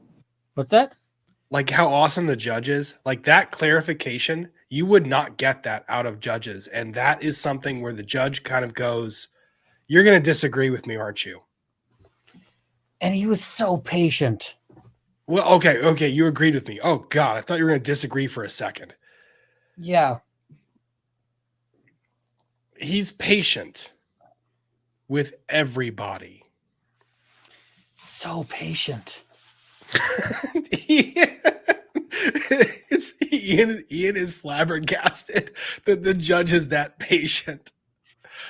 What's that? Like how awesome the judge is? Like that clarification, you would not get that out of judges. And that is something where the judge kind of goes, you're going to disagree with me, aren't you? And he was so patient. Well, okay, you agreed with me. Oh, God, I thought you were going to disagree for a second. Yeah. He's patient with everybody. So patient. It's Ian is flabbergasted that the judge is that patient.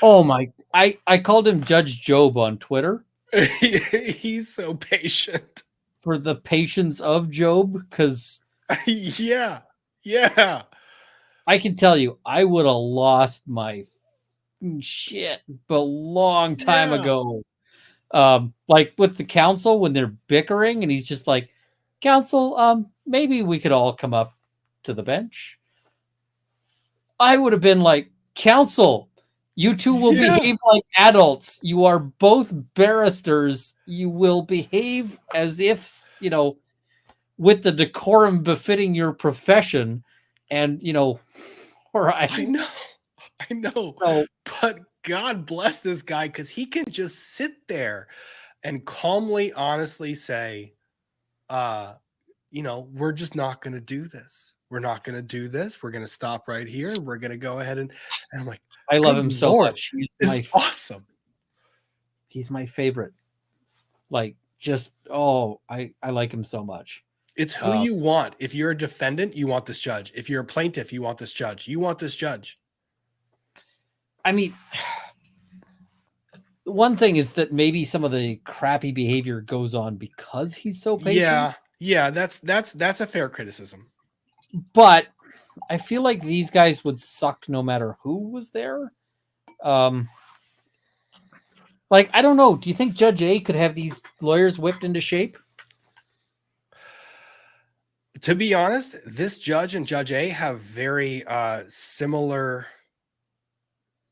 Oh my, I called him Judge Job on Twitter He's so patient. for the patience of Job, because Yeah. I can tell you, I would have lost my shit a long time Yeah. ago. Like with the counsel when they're bickering, and he's just like, "Counsel, maybe we could all come up to the bench." I would have been like, "Counsel, you two will Yeah. behave like adults. You are both barristers. You will behave as if, with the decorum befitting your profession." And, right. I know. So, But God bless this guy because he can just sit there and calmly, honestly say, we're just not going to do this. We're not going to do this. We're going to stop right here. We're going to go ahead and I'm like, I love good him so Lord, much. this is awesome. He's my favorite. Like, just, I like him so much. It's who you want. If you're a defendant, you want this judge. If you're a plaintiff, you want this judge. You want this judge. I mean, one thing is that maybe some of the crappy behavior goes on because he's so patient. Yeah, that's a fair criticism. But I feel like these guys would suck no matter who was there. Like, I don't know. Do you think Judge A could have these lawyers whipped into shape? To be honest, this judge and Judge A have very similar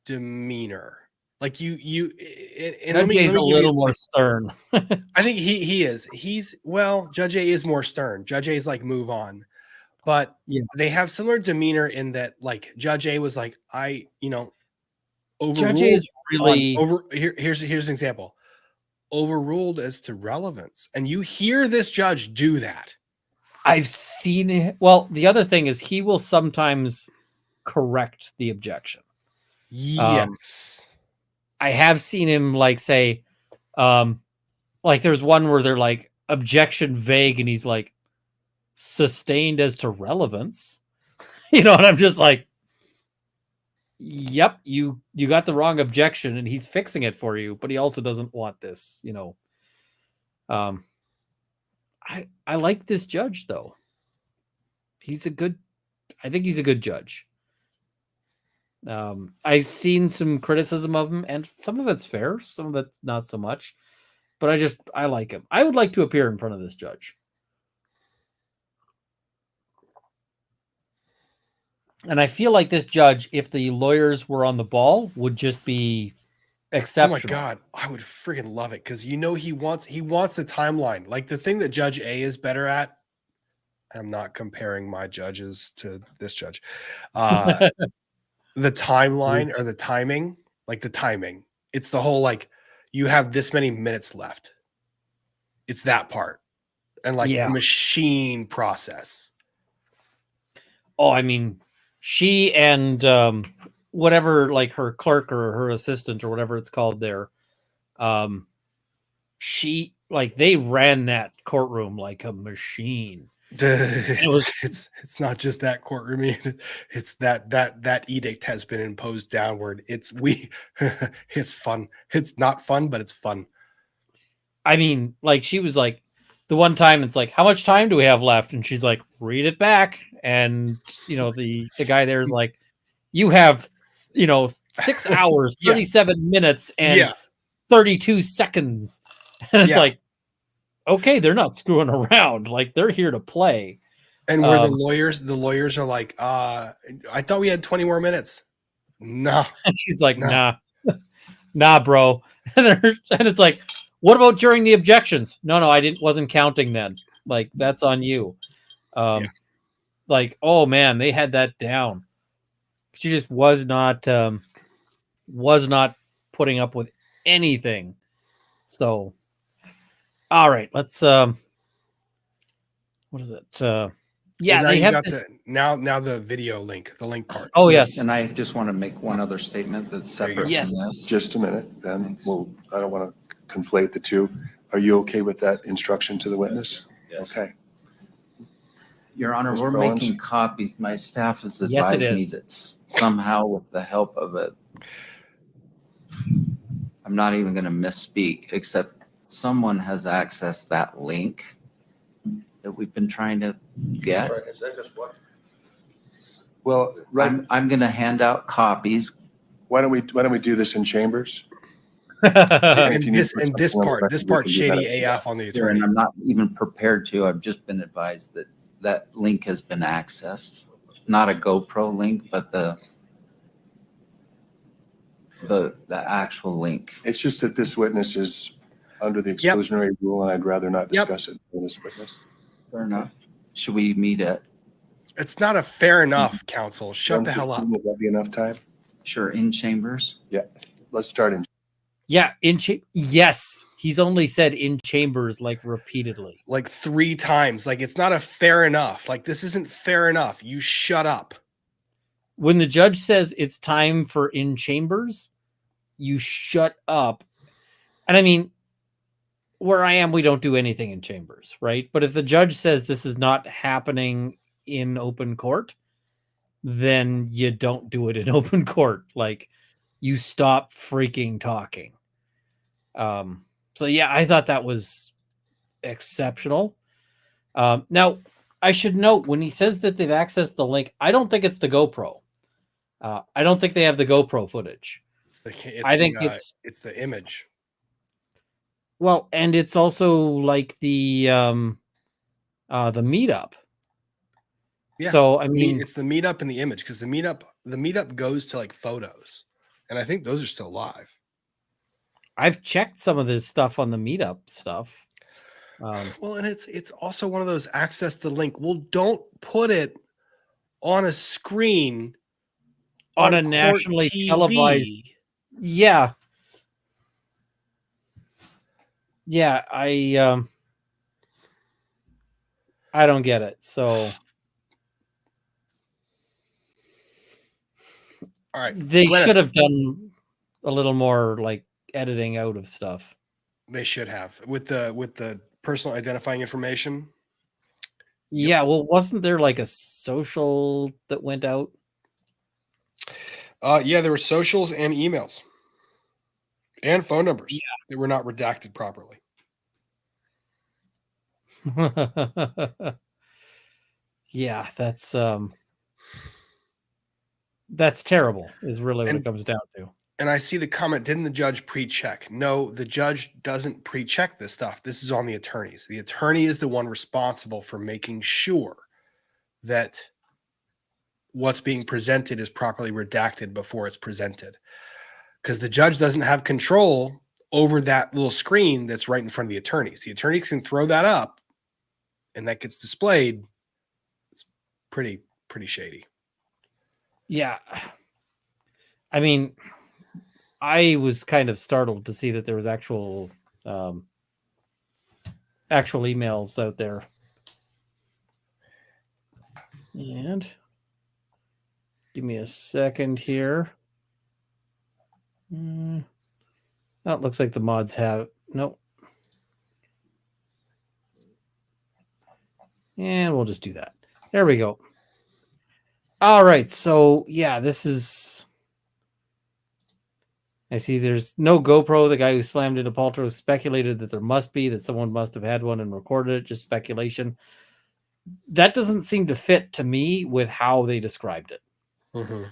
demeanor. Like and Judge A is a little more stern. I think he is. Judge A is more stern. Judge A is like, move on. But Yeah. they have similar demeanor in that, like, Judge A was like, overruled. Judge A is really Here's an example. Overruled as to relevance. And you hear this judge do that. I've seen it. Well, the other thing is he will sometimes correct the objection. Yes. I have seen him like say, like there's one where they're like objection vague, and he's like sustained as to relevance, and I'm just like, yep, you got the wrong objection, and he's fixing it for you, but he also doesn't want this, I like this judge though. I think he's a good judge. I've seen some criticism of him, and some of it's fair, some of it's not so much. But I like him. I would like to appear in front of this judge. And I feel like this judge, if the lawyers were on the ball, would just be exceptional. Oh my God, I would freaking love it because he wants the timeline. Like the thing that Judge A is better at. I'm not comparing my judges to this judge. The timeline or the timing, like the timing. It's the whole like you have this many minutes left. It's that part. And like the machine process. Oh, I mean, she and whatever, like her clerk or her assistant or whatever it's called there, they ran that courtroom like a machine. It's not just that courtroom. It's that edict has been imposed downward. It's fun. It's not fun, but it's fun. I mean, like she was like, the one time it's like, how much time do we have left? And she's like, read it back. And the guy there is like, you have 6 hours, Yeah. 37 minutes, and Yeah. 32 seconds. And it's Yeah. like, okay, they're not screwing around. Like, they're here to play. And where the lawyers are like, I thought we had 20 more minutes. No. And she's like, No. nah, bro. And it's like, what about during the objections? No, I wasn't counting then. Like, that's on you. Like, oh man, they had that down. She just was not putting up with anything. So, all right, let's what is it? Yeah, Well, now they you have got this. now the video link, the link part. Oh yes, And I just want to make one other statement that's There you go. separate Yes. from this. Just a minute, Ben. Thanks. Well, I don't want to conflate the two. Are you okay with that instruction to the witness? Yes. Okay. Your Honor, Mr. we're Owens? making copies. My staff has Yes, it advised me is. that somehow with the help of it, I'm not even going to misspeak, except someone has accessed that link that we've been trying to get. Well, right, I'm going to hand out copies. why don't we do this in chambers? And you need this to put this something on the part, this record, we part can do shady that. AF on the Here, attorney. and I'm not even prepared to. I've just been advised that that link has been accessed. Not a GoPro link, but the actual link. It's just that this witness is under the Yep. exclusionary rule, and I'd rather not Yep. discuss it with this witness. Fair enough. Should we meet at, It's not a fair enough, counsel. Shut the hell up. 1:15, would that be enough time? sure, in chambers? Let's start in. Yeah, yes, he's only said in chambers like repeatedly. Like 3 times. Like, it's not a fair enough. Like, this isn't fair enough. You shut up. When the judge says it's time for in chambers, you shut up. And I mean, where I am, we don't do anything in chambers, right? But if the judge says this is not happening in open court, then you don't do it in open court. Like, you stop freaking talking. So yeah, I thought that was exceptional. Now, I should note when he says that they've accessed the link, I don't think it's the GoPro. I don't think they have the GoPro footage. I think it's the image. Well, and it's also like the meetup. Yeah. So I mean, It's the meetup and the image, because the meetup goes to like photos, and I think those are still live. I've checked some of this stuff on the meetup stuff. Well, and it's also one of those access the link. Well, don't put it on a screen On a court nationally TV. televised. Yeah. Yeah, I don't get it. So All right, they Gwyneth, should have done a little more like editing out of stuff. They should have with the personal identifying information. Yeah, well, wasn't there like a social that went out? Yeah, there were socials and emails and phone numbers that were not redacted properly. Yeah, that's terrible is really what it comes down to. And I see the comment, didn't the judge pre-check? No, the judge doesn't pre-check this stuff. This is on the attorneys. The attorney is the one responsible for making sure that what's being presented is properly redacted before it's presented. Because the judge doesn't have control over that little screen that's right in front of the attorneys. The attorneys can throw that up and that gets displayed. It's pretty shady. Yeah. I mean, I was kind of startled to see that there was actual emails out there. And give me a second here. Oh, it looks like the mods have nope. And we'll just do that. There we go. All right. So yeah, this is. I see there's no GoPro. The guy who slammed into Paltrow speculated that there must be, that someone must have had one and recorded it. Just speculation. That doesn't seem to fit to me with how they described it. Mm-hmm.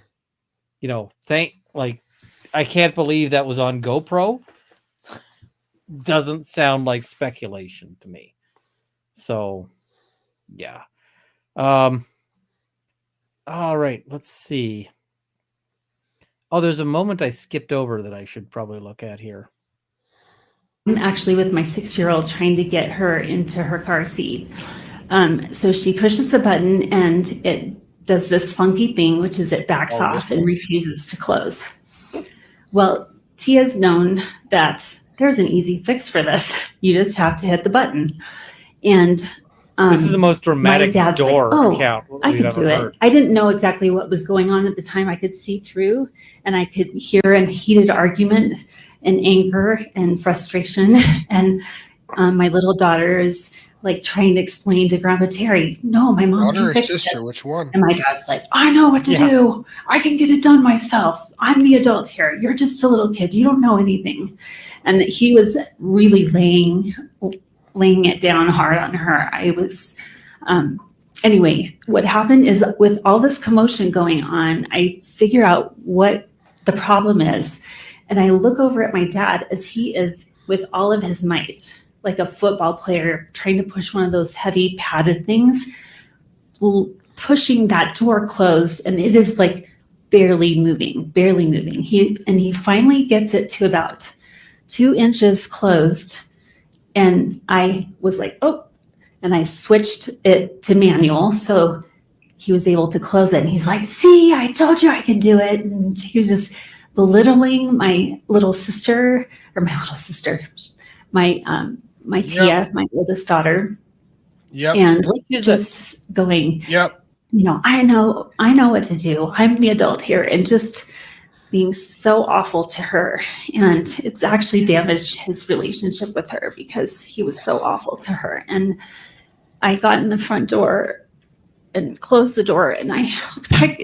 I can't believe that was on GoPro. Doesn't sound like speculation to me. So, yeah. All right, let's see. Oh, there's a moment I skipped over that I should probably look at here. I'm actually with my 6-year-old trying to get her into her car seat. So she pushes the button and it does this funky thing, which is it backs off and refuses to close. Well, Tia's known that there's an easy fix for this. You just have to hit the button. And this is the most dramatic door account I we've could do ever it. heard. I didn't know exactly what was going on at the time. I could see through and I could hear a heated argument and anger and frustration. And my little daughter is like trying to explain to Grandpa Terry, no, my mom Daughter can or fix sister? this. Which one? And my dad's like, I know what to do. I can get it done myself. I'm the adult here. You're just a little kid. You don't know anything. And he was really laying it down hard on her. I was, anyway, what happened is with all this commotion going on, I figure out what the problem is. And I look over at my dad as he is with all of his might, like a football player trying to push one of those heavy padded things, pushing that door closed. And it is like barely moving. He finally gets it to about 2 inches closed. And I was like, oh, and I switched it to manual. So he was able to close it. And he's like, see, I told you I could do it. And he was just belittling my little sister, my Tia, my oldest daughter. Yep. And just going, Yep. I know what to do. I'm the adult here. And just being so awful to her. And it's actually damaged his relationship with her because he was so awful to her. And I got in the front door and closed the door, and I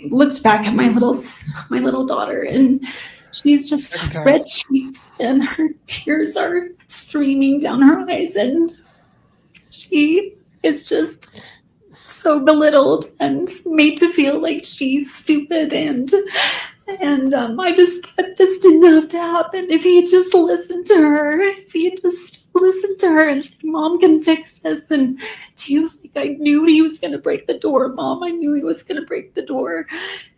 looked back at my little daughter, and she's just red cheeked and her tears are streaming down her eyes, and she is just so belittled and made to feel like she's stupid. And I just thought this didn't have to happen. If he had just listened to her, and said, Mom can fix this. And he was like, I knew he was going to break the door, Mom. I knew he was going to break the door.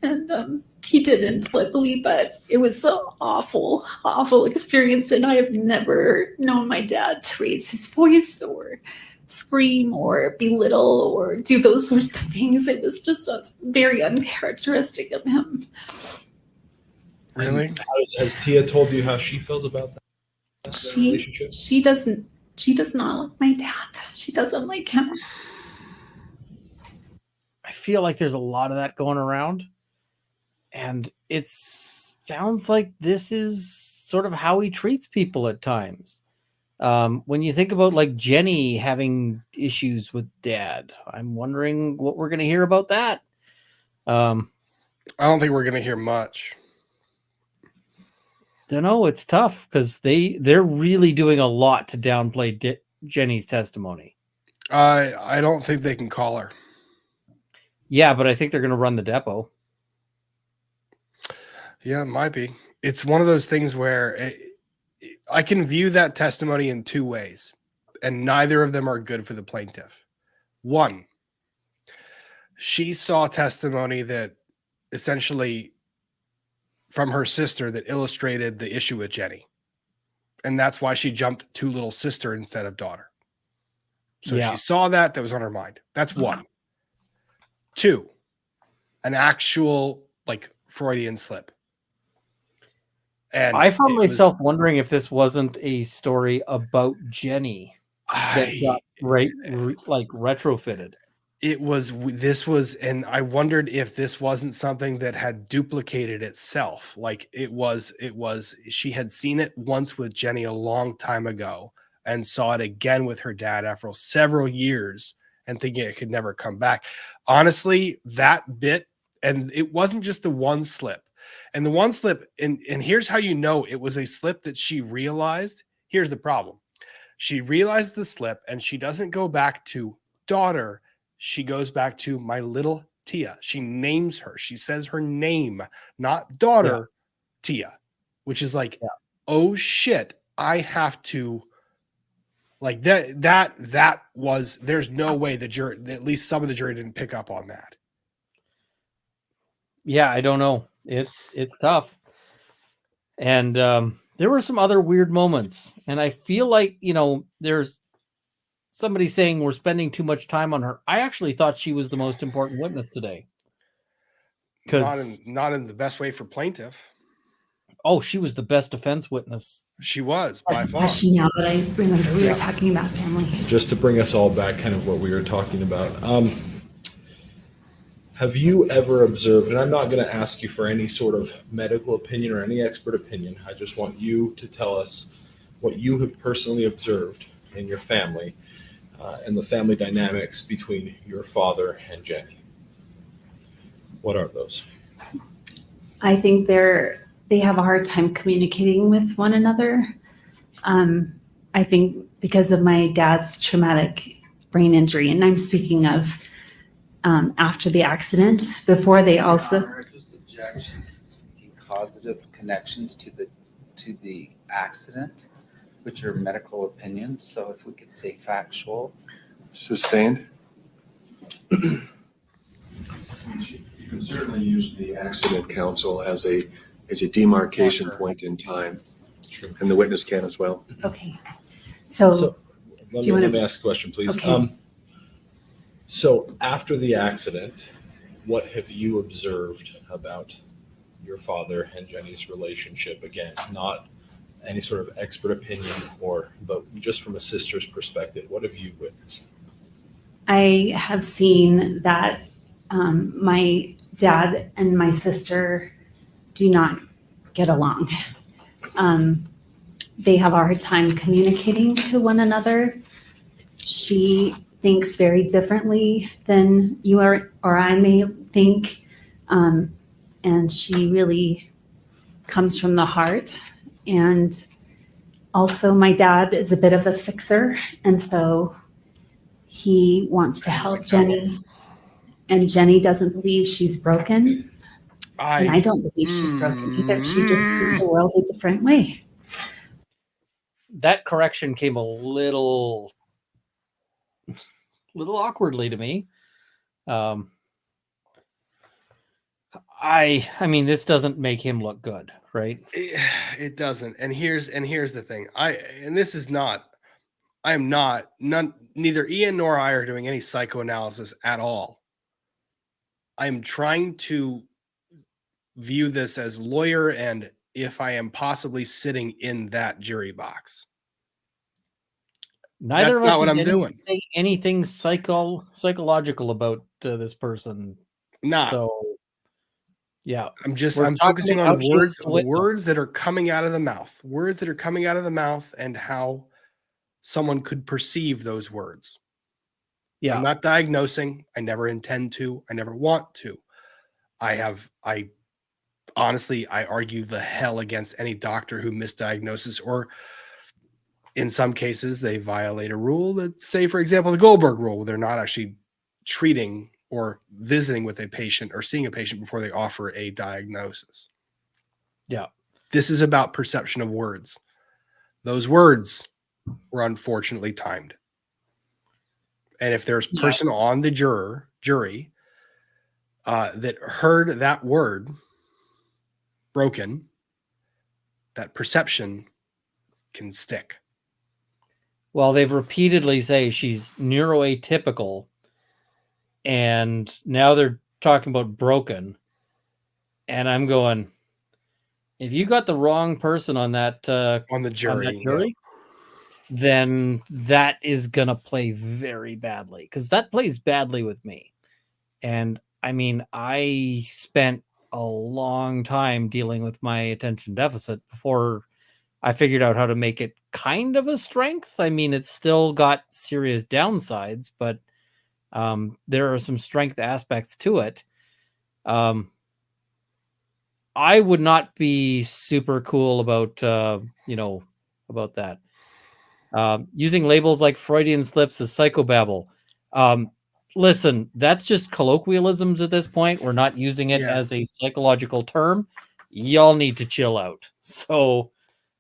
And he didn't, luckily, but it was an awful, awful experience. And I have never known my dad to raise his voice or scream or belittle or do those sorts of things. It was just very uncharacteristic of him. Really? Has Tia told you how she feels about that? Relationship? She does not like my dad. She doesn't like him. I feel like there's a lot of that going around. And it sounds like this is sort of how he treats people at times. When you think about like Jenny having issues with dad, I'm wondering what we're going to hear about that. I don't think we're going to hear much. Don't know. It's tough because they're really doing a lot to downplay Jenny's testimony. I don't think they can call her. Yeah, but I think they're going to run the depot. Yeah, it might be. It's one of those things where I can view that testimony in two ways, and neither of them are good for the plaintiff. One, she saw testimony that essentially from her sister that illustrated the issue with Jenny. And that's why she jumped to little sister instead of daughter. So she saw that was on her mind. That's one. Two, an actual like Freudian slip. And I found myself wondering if this wasn't a story about Jenny that got retrofitted. And I wondered if this wasn't something that had duplicated itself. Like it was, she had seen it once with Jenny a long time ago and saw it again with her dad after several years and thinking it could never come back. Honestly, that bit, and it wasn't just the one slip. And the one slip, and here's how you know it was a slip that she realized. Here's the problem. She realized the slip and she doesn't go back to daughter. She goes back to my little Tia. She names her. She says her name, not daughter, Tia, which is like, oh shit, I have to like that was, there's no way the jury, at least some of the jury didn't pick up on that. Yeah, I don't know. It's tough. And there were some other weird moments. And I feel like, there's somebody saying we're spending too much time on her. I actually thought she was the most important witness today. Not in the best way for plaintiff. Oh, she was the best defense witness. She was by far. Actually, now that I remember, we were talking about family. Just to bring us all back, kind of what we were talking about. Have you ever observed, and I'm not going to ask you for any sort of medical opinion or any expert opinion. I just want you to tell us what you have personally observed in your family and the family dynamics between your father and Jenny. What are those? I think they have a hard time communicating with one another. I think because of my dad's traumatic brain injury, and I'm speaking of after the accident, before they also. Just objections, causative connections to the accident, which are medical opinions. So if we could say factual. Sustained? You can certainly use the accident counsel as a demarcation point in time. Sure. And the witness can as well. Okay. So let you me wanna- ask a question, please. Okay. So after the accident, what have you observed about your father and Jenny's relationship? Again, not any sort of expert opinion but just from a sister's perspective, what have you witnessed? I have seen that my dad and my sister do not get along. They have a hard time communicating to one another. She thinks very differently than you or I may think. And she really comes from the heart. And also my dad is a bit of a fixer. And so he wants to help Jenny. And Jenny doesn't believe she's broken. And I don't believe she's broken either. She just sees the world a different way. That correction came a little awkwardly to me. I mean, this doesn't make him look good, right? It doesn't. And here's the thing. Neither Ian nor I are doing any psychoanalysis at all. I'm trying to view this as lawyer and if I am possibly sitting in that jury box. Neither That's of us not what is I'm doing. say anything psychological about this person. Nah. So, yeah, I'm talking focusing about on how she is the witness. words that are coming out of the mouth, and how someone could perceive those words. Yeah, I'm not diagnosing. I never intend to. I never want to. I honestly argue the hell against any doctor who misdiagnoses, or in some cases they violate a rule that, say, for example, the Goldberg rule, where they're not actually treating or visiting with a patient or seeing a patient before they offer a diagnosis. Yeah. This is about perception of words. Those words were unfortunately timed. And if there's a person on the jury that heard that word broken, that perception can stick. Well, they've repeatedly say she's neuroatypical, and now they're talking about broken. And I'm going, if you got the wrong person on that on the jury, then that is gonna play very badly, because that plays badly with me. And I mean, I spent a long time dealing with my attention deficit before I figured out how to make it kind of a strength. I mean, it's still got serious downsides, but there are some strength aspects to it. I would not be super cool about, about that. Using labels like Freudian slips as psychobabble. listen, that's just colloquialisms at this point. We're not using it Yeah. as a psychological term. Y'all need to chill out. So,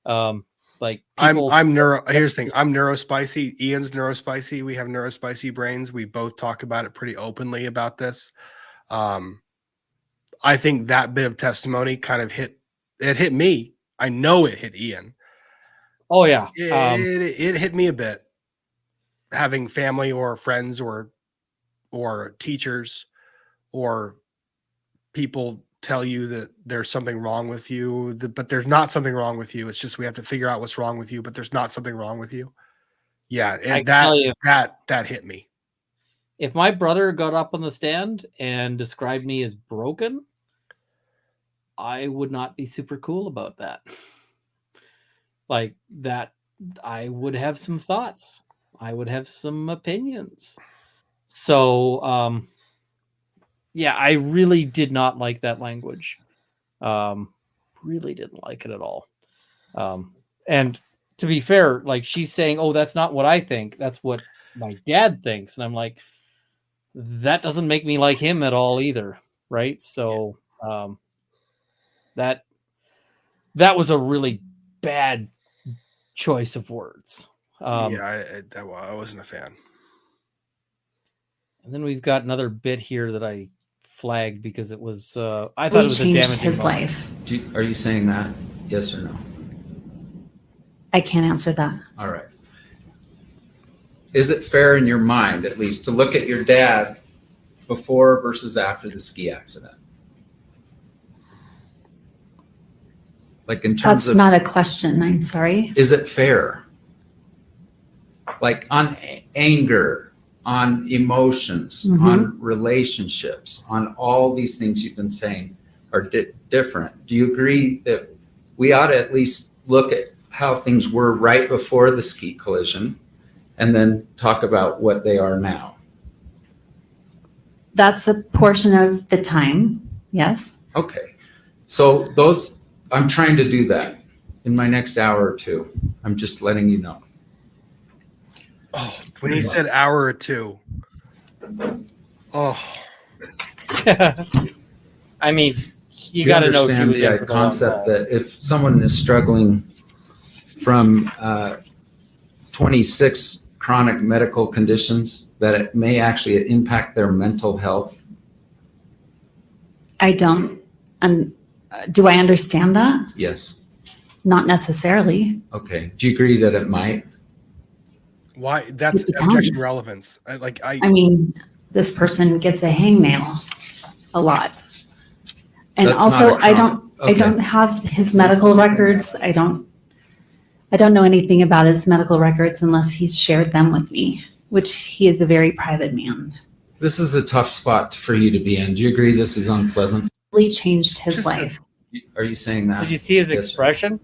like, I'm people here's the thing. I'm neurospicy. Ian's neurospicy. We have neurospicy brains. We both talk about it pretty openly about this. I think that bit of testimony kind of hit me. I know it hit Ian. Oh yeah. It hit me a bit. Having family or friends or teachers or people tell you that there's something wrong with you, but there's not something wrong with you. It's just we have to figure out what's wrong with you, but there's not something wrong with you. Yeah, I and can tell you, that hit me. if my brother got up on the stand and described me as broken, I would not be super cool about that. Like that, I would have some thoughts. I would have some opinions. So, yeah, I really did not like that language. Really didn't like it at all. And to be fair, like she's saying, oh, that's not what I think. That's what my dad thinks. And I'm like, that doesn't make me like him at all either. Right. So, that was a really bad choice of words. I wasn't a fan. And then we've got another bit here that I flagged because it was I thought We it was a changed damaging his moment. life. Are you saying that? Yes or no? I can't answer that. All right. Is it fair in your mind, at least, to look at your dad before versus after the ski accident? Like in terms That's of, not a question. I'm sorry. is it fair? Like on anger, on emotions, Mhm. on relationships, on all these things you've been saying are different. Do you agree that we ought to at least look at how things were right before the ski collision and then talk about what they are now? That's a portion of the time. Yes. Okay. So I'm trying to do that in my next hour or two. I'm just letting you know. Oh, when he said hour or two. Oh, I mean, you Do got to know she understand was in for the the long concept haul. that if someone is struggling from 26 chronic medical conditions, that it may actually impact their mental health? I don't. Do I understand that? Yes. Not necessarily. Okay. Do you agree that it might? why? That's It depends. objection relevance. I mean, this person gets a hangnail a lot. And That's also, not a I don't have his medical records. I don't know anything about his medical records unless he's shared them with me, which he is a very private man. This is a tough spot for you to be in. Do you agree this is unpleasant? Really changed his Just life. Are you saying that? Did you see his Yes, sir. expression?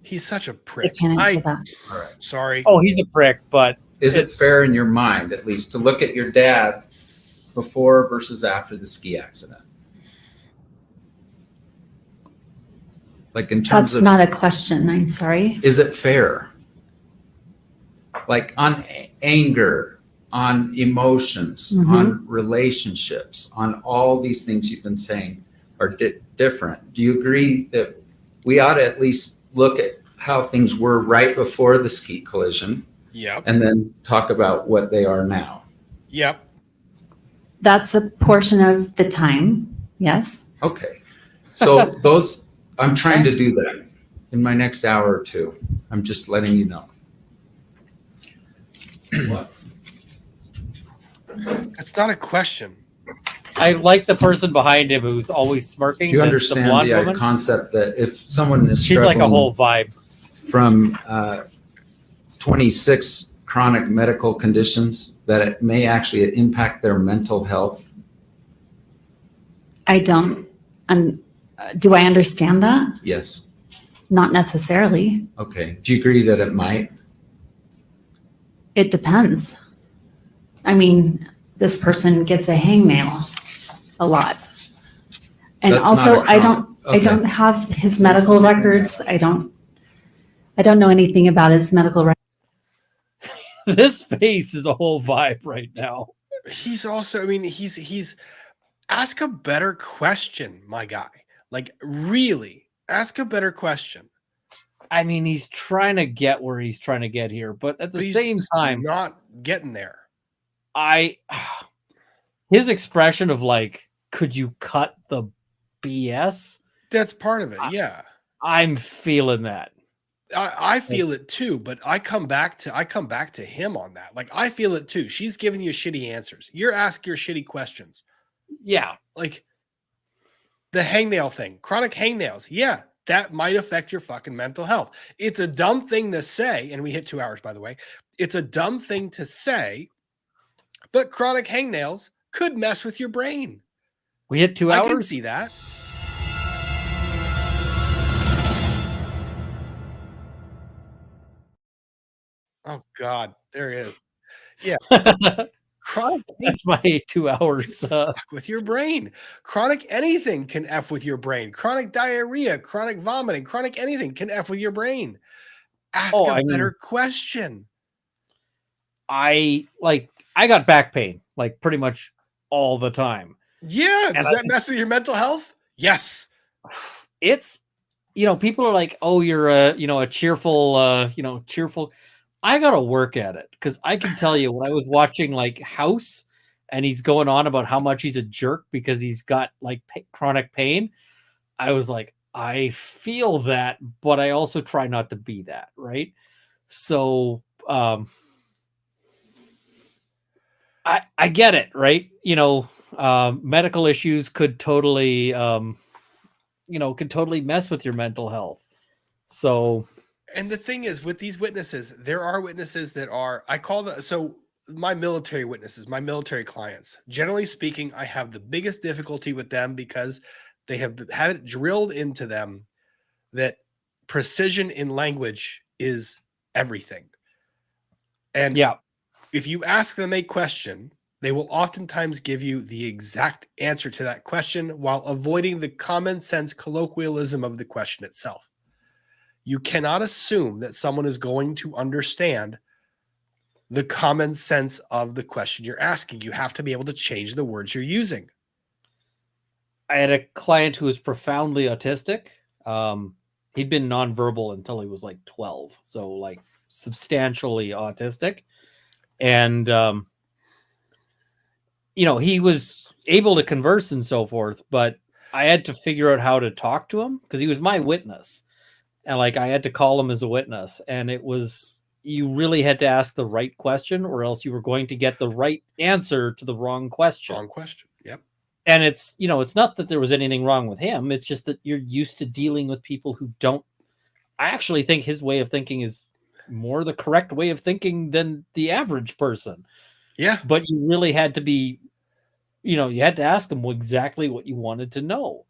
he's such a I prick. can't answer that. All right. Sorry. Oh, he's a prick, but Is it It's- fair in your mind, at least, to look at your dad before versus after the ski accident? Like in terms That's of, not a question. I'm sorry. is it fair? Like on anger, on emotions, Mhm. on relationships, on all these things you've been saying are different. Do you agree that we ought to at least look at how things were right before the ski collision Yep. and then talk about what they are now? Yep. That's a portion of the time. Yes. Okay. So I'm trying to do that in my next hour or two. I'm just letting you know. That's not a question. I like the person behind him who's always smirking. Do you the understand blonde the woman. concept that if someone is She's like a struggling whole vibe. from 26 chronic medical conditions, that it may actually impact their mental health? I don't. Do I understand that? Yes. Not necessarily. Okay. Do you agree that it might? It depends. I mean, this person gets a hangnail a lot. And That's also, not a I don't have his medical records. I don't know anything about his medical records. This face is a whole vibe right now. he's also, I mean, he's ask a better question, my guy. Like, really, ask a better question. I mean, he's trying to get where he's trying to get here, but at the But he's same just time, not getting there. his expression of like, could you cut the BS? That's part of it. Yeah. I'm feeling that. I feel it too, but I come back to him on that. Like, I feel it too. She's giving you shitty answers. You're asking your shitty questions. Yeah. Like the hangnail thing, chronic hangnails. Yeah, that might affect your fucking mental health. It's a dumb thing to say, and we hit 2 hours, by the way. It's a dumb thing to say, but chronic hangnails could mess with your brain. We hit 2 hours. I can see that. Oh God, there is. Yeah. Chronic That's my 2 hours. fuck with your brain. Chronic anything can F with your brain. Chronic diarrhea, chronic vomiting, chronic anything can F with your brain. Ask a better question. I got back pain like pretty much all the time. Yeah. Does that mess with your mental health? Yes. It's, people are like, oh, you're a cheerful, cheerful. I got to work at it because I can tell you when I was watching like House and he's going on about how much he's a jerk because he's got like chronic pain. I was like, I feel that, but I also try not to be that. Right. So, I get it. Right. Medical issues could totally, could totally mess with your mental health. So, and the thing is, with these witnesses, there are witnesses that are, my military witnesses, my military clients, generally speaking, I have the biggest difficulty with them because they have had it drilled into them that precision in language is everything. And yeah, if you ask them a question, they will oftentimes give you the exact answer to that question while avoiding the common sense colloquialism of the question itself. You cannot assume that someone is going to understand the common sense of the question you're asking. You have to be able to change the words you're using. I had a client who was profoundly autistic. He'd been nonverbal until he was like 12. So like substantially autistic. And, he was able to converse and so forth, but I had to figure out how to talk to him because he was my witness. And like, I had to call him as a witness, and you really had to ask the right question or else you were going to get the right answer to the wrong question. Wrong question. Yep. And it's, it's not that there was anything wrong with him. It's just that you're used to dealing with people who don't. I actually think his way of thinking is more the correct way of thinking than the average person. Yeah. But you really had to be, you had to ask him exactly what you wanted to know.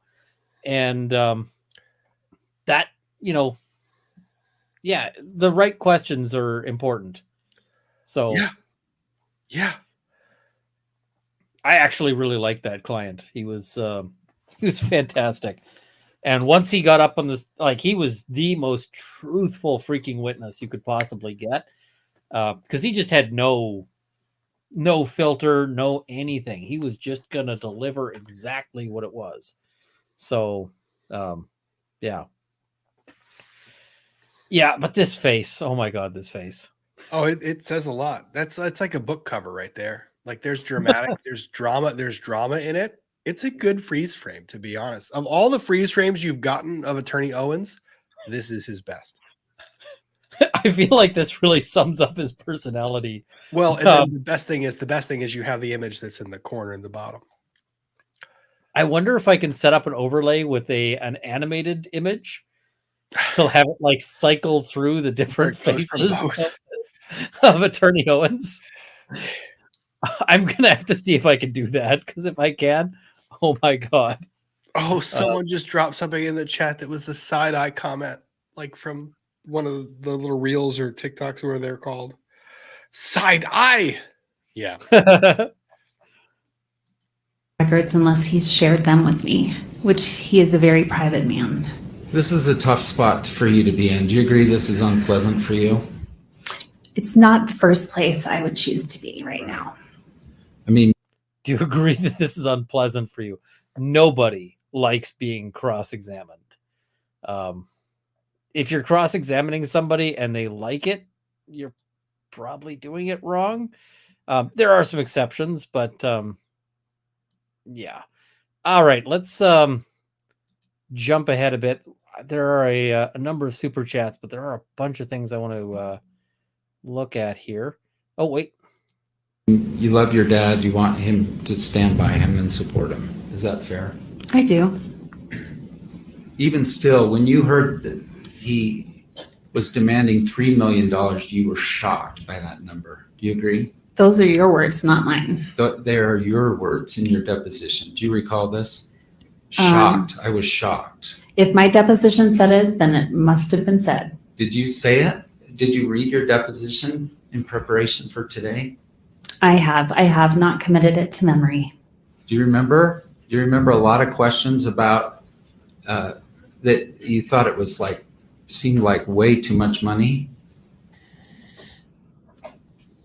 And that, the right questions are important. So yeah, I actually really liked that client. He was fantastic. And once he got up on this, like, he was the most truthful freaking witness you could possibly get. Because he just had no filter, no anything. He was just going to deliver exactly what it was. So, yeah. Yeah, but this face, oh my God, this face. Oh, it says a lot. That's like a book cover right there. Like there's dramatic, there's drama in it. It's a good freeze frame, to be honest. Of all the freeze frames you've gotten of Attorney Owens, this is his best. I feel like this really sums up his personality. Well, and then the best thing is you have the image that's in the corner in the bottom. I wonder if I can set up an overlay with an animated image to have it like cycle through the different faces of Attorney Owens. I'm going to have to see if I can do that, because if I can, oh my God. Oh, someone just dropped something in the chat that was the side eye comment, like from one of the little reels or TikToks, where they're called side eye. Yeah. Records unless he's shared them with me, which he is a very private man. This is a tough spot for you to be in. Do you agree this is unpleasant for you? It's not the first place I would choose to be right now. I mean, Do you agree that this is unpleasant for you? Nobody likes being cross-examined. If you're cross-examining somebody and they like it, you're probably doing it wrong. There are some exceptions, but yeah. All right, let's jump ahead a bit. There are a number of super chats, but there are a bunch of things I want to look at here. Oh, wait. you love your dad. You want him to stand by him and support him. Is that fair? I do. Even still, when you heard that he was demanding $3 million, you were shocked by that number. Do you agree? Those are your words, not mine. They are your words in your deposition. Do you recall this? Shocked. I was shocked. If my deposition said it, then it must have been said. Did you say it? Did you read your deposition in preparation for today? I have not committed it to memory. Do you remember? Do you remember a lot of questions about that you thought it was like, seemed like way too much money?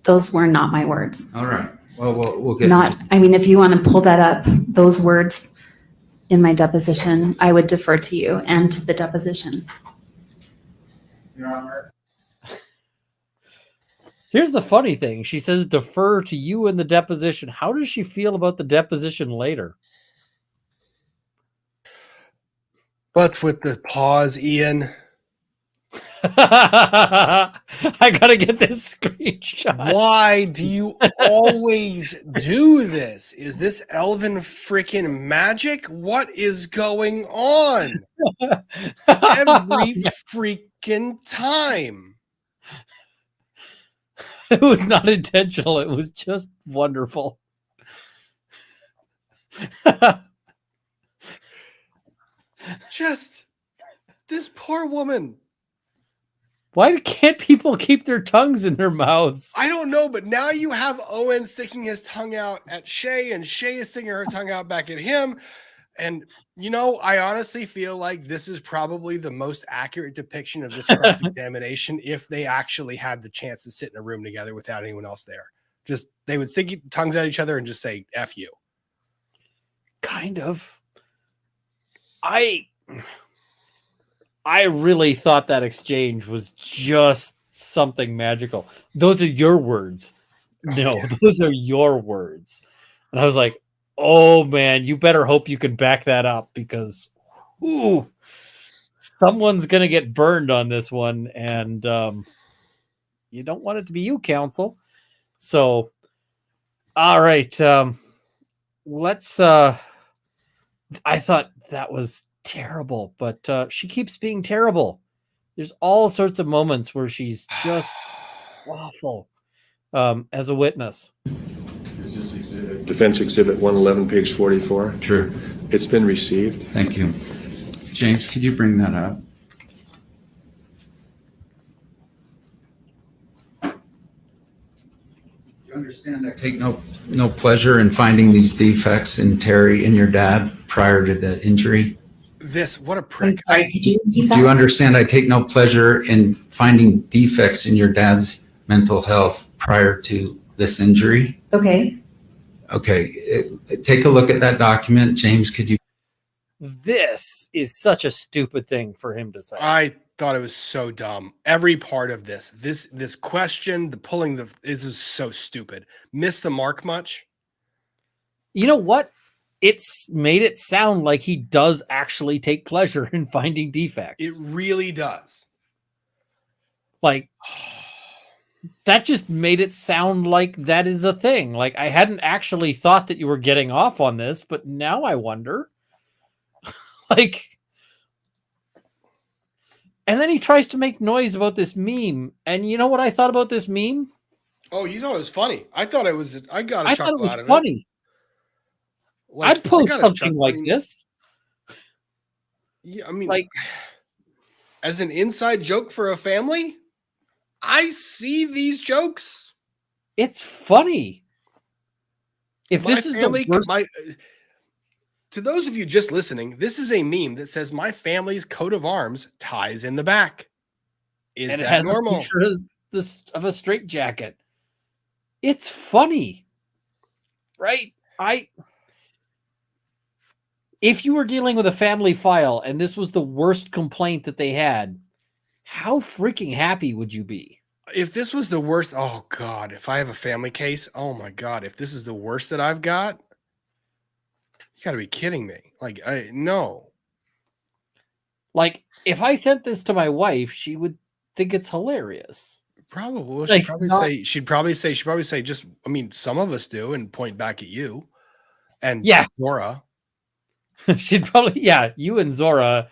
Those were not my words. All right. Well, we'll get I mean, if you want to pull that up, those words in my deposition, I would defer to you and to the deposition. Your Honor. Here's the funny thing. She says defer to you in the deposition. How does she feel about the deposition later? What's with the pause, Ian? I gotta get this screenshot. Why do you always do this? Is this elven freaking magic? What is going on? Every freaking time. It was not intentional. It was just wonderful. Just this poor woman. Why can't people keep their tongues in their mouths? I don't know, but now you have Owen sticking his tongue out at Shea, and Shea is sticking her tongue out back at him. And, you know, I honestly feel like this is probably the most accurate depiction of this cross-examination if they actually had the chance to sit in a room together without anyone else there. Just, they would stick tongues at each other and just say, F you. Kind of. I really thought that exchange was just something magical. Those are your words. No, those are your words. And I was like, oh man, you better hope you can back that up because someone's going to get burned on this one. And you don't want it to be you, counsel. So, all right. Let's, I thought that was terrible, but she keeps being terrible. There's all sorts of moments where she's just awful as a witness. Defense Exhibit 111, page 44. True. It's been received. Thank you. James, could you bring that up? You understand I take no pleasure in finding these defects in Terry and your dad prior to the injury? What a prick. Sorry, could you repeat Do you that? understand I take no pleasure in finding defects in your dad's mental health prior to this injury? Okay. Okay, take a look at that document. James, could you? This is such a stupid thing for him to say. I thought it was so dumb. Every part of this question, this is so stupid. Missed the mark much? You know what? It's made it sound like he does actually take pleasure in finding defects. It really does. Like, that just made it sound like that is a thing. Like, I hadn't actually thought that you were getting off on this, but now I wonder. Like, and then he tries to make noise about this meme. And you know what I thought about this meme? Oh, you thought it was funny. I got a I thought it chuckle was out of funny. Like, I'd post got a something chuckle. like I mean, this. Yeah, I mean, Like, as an inside joke for a family, I see these jokes. it's funny. If My this is family, the worst, to those of you just listening, this is a meme that says my family's coat of arms ties in the back. Is and it that has normal? a picture of a straitjacket. It's funny. right? If you were dealing with a family file and this was the worst complaint that they had, how freaking happy would you be? If this was the worst, oh God, if I have a family case, oh my God, if this is the worst that I've got, you gotta be kidding me. Like, no. Like, if I sent this to my wife, she would think it's hilarious. Probably. Well, Like, she'd probably say, just, I mean, some of us do, and point back at you and Yeah. Laura. She'd probably, yeah, you and Zora,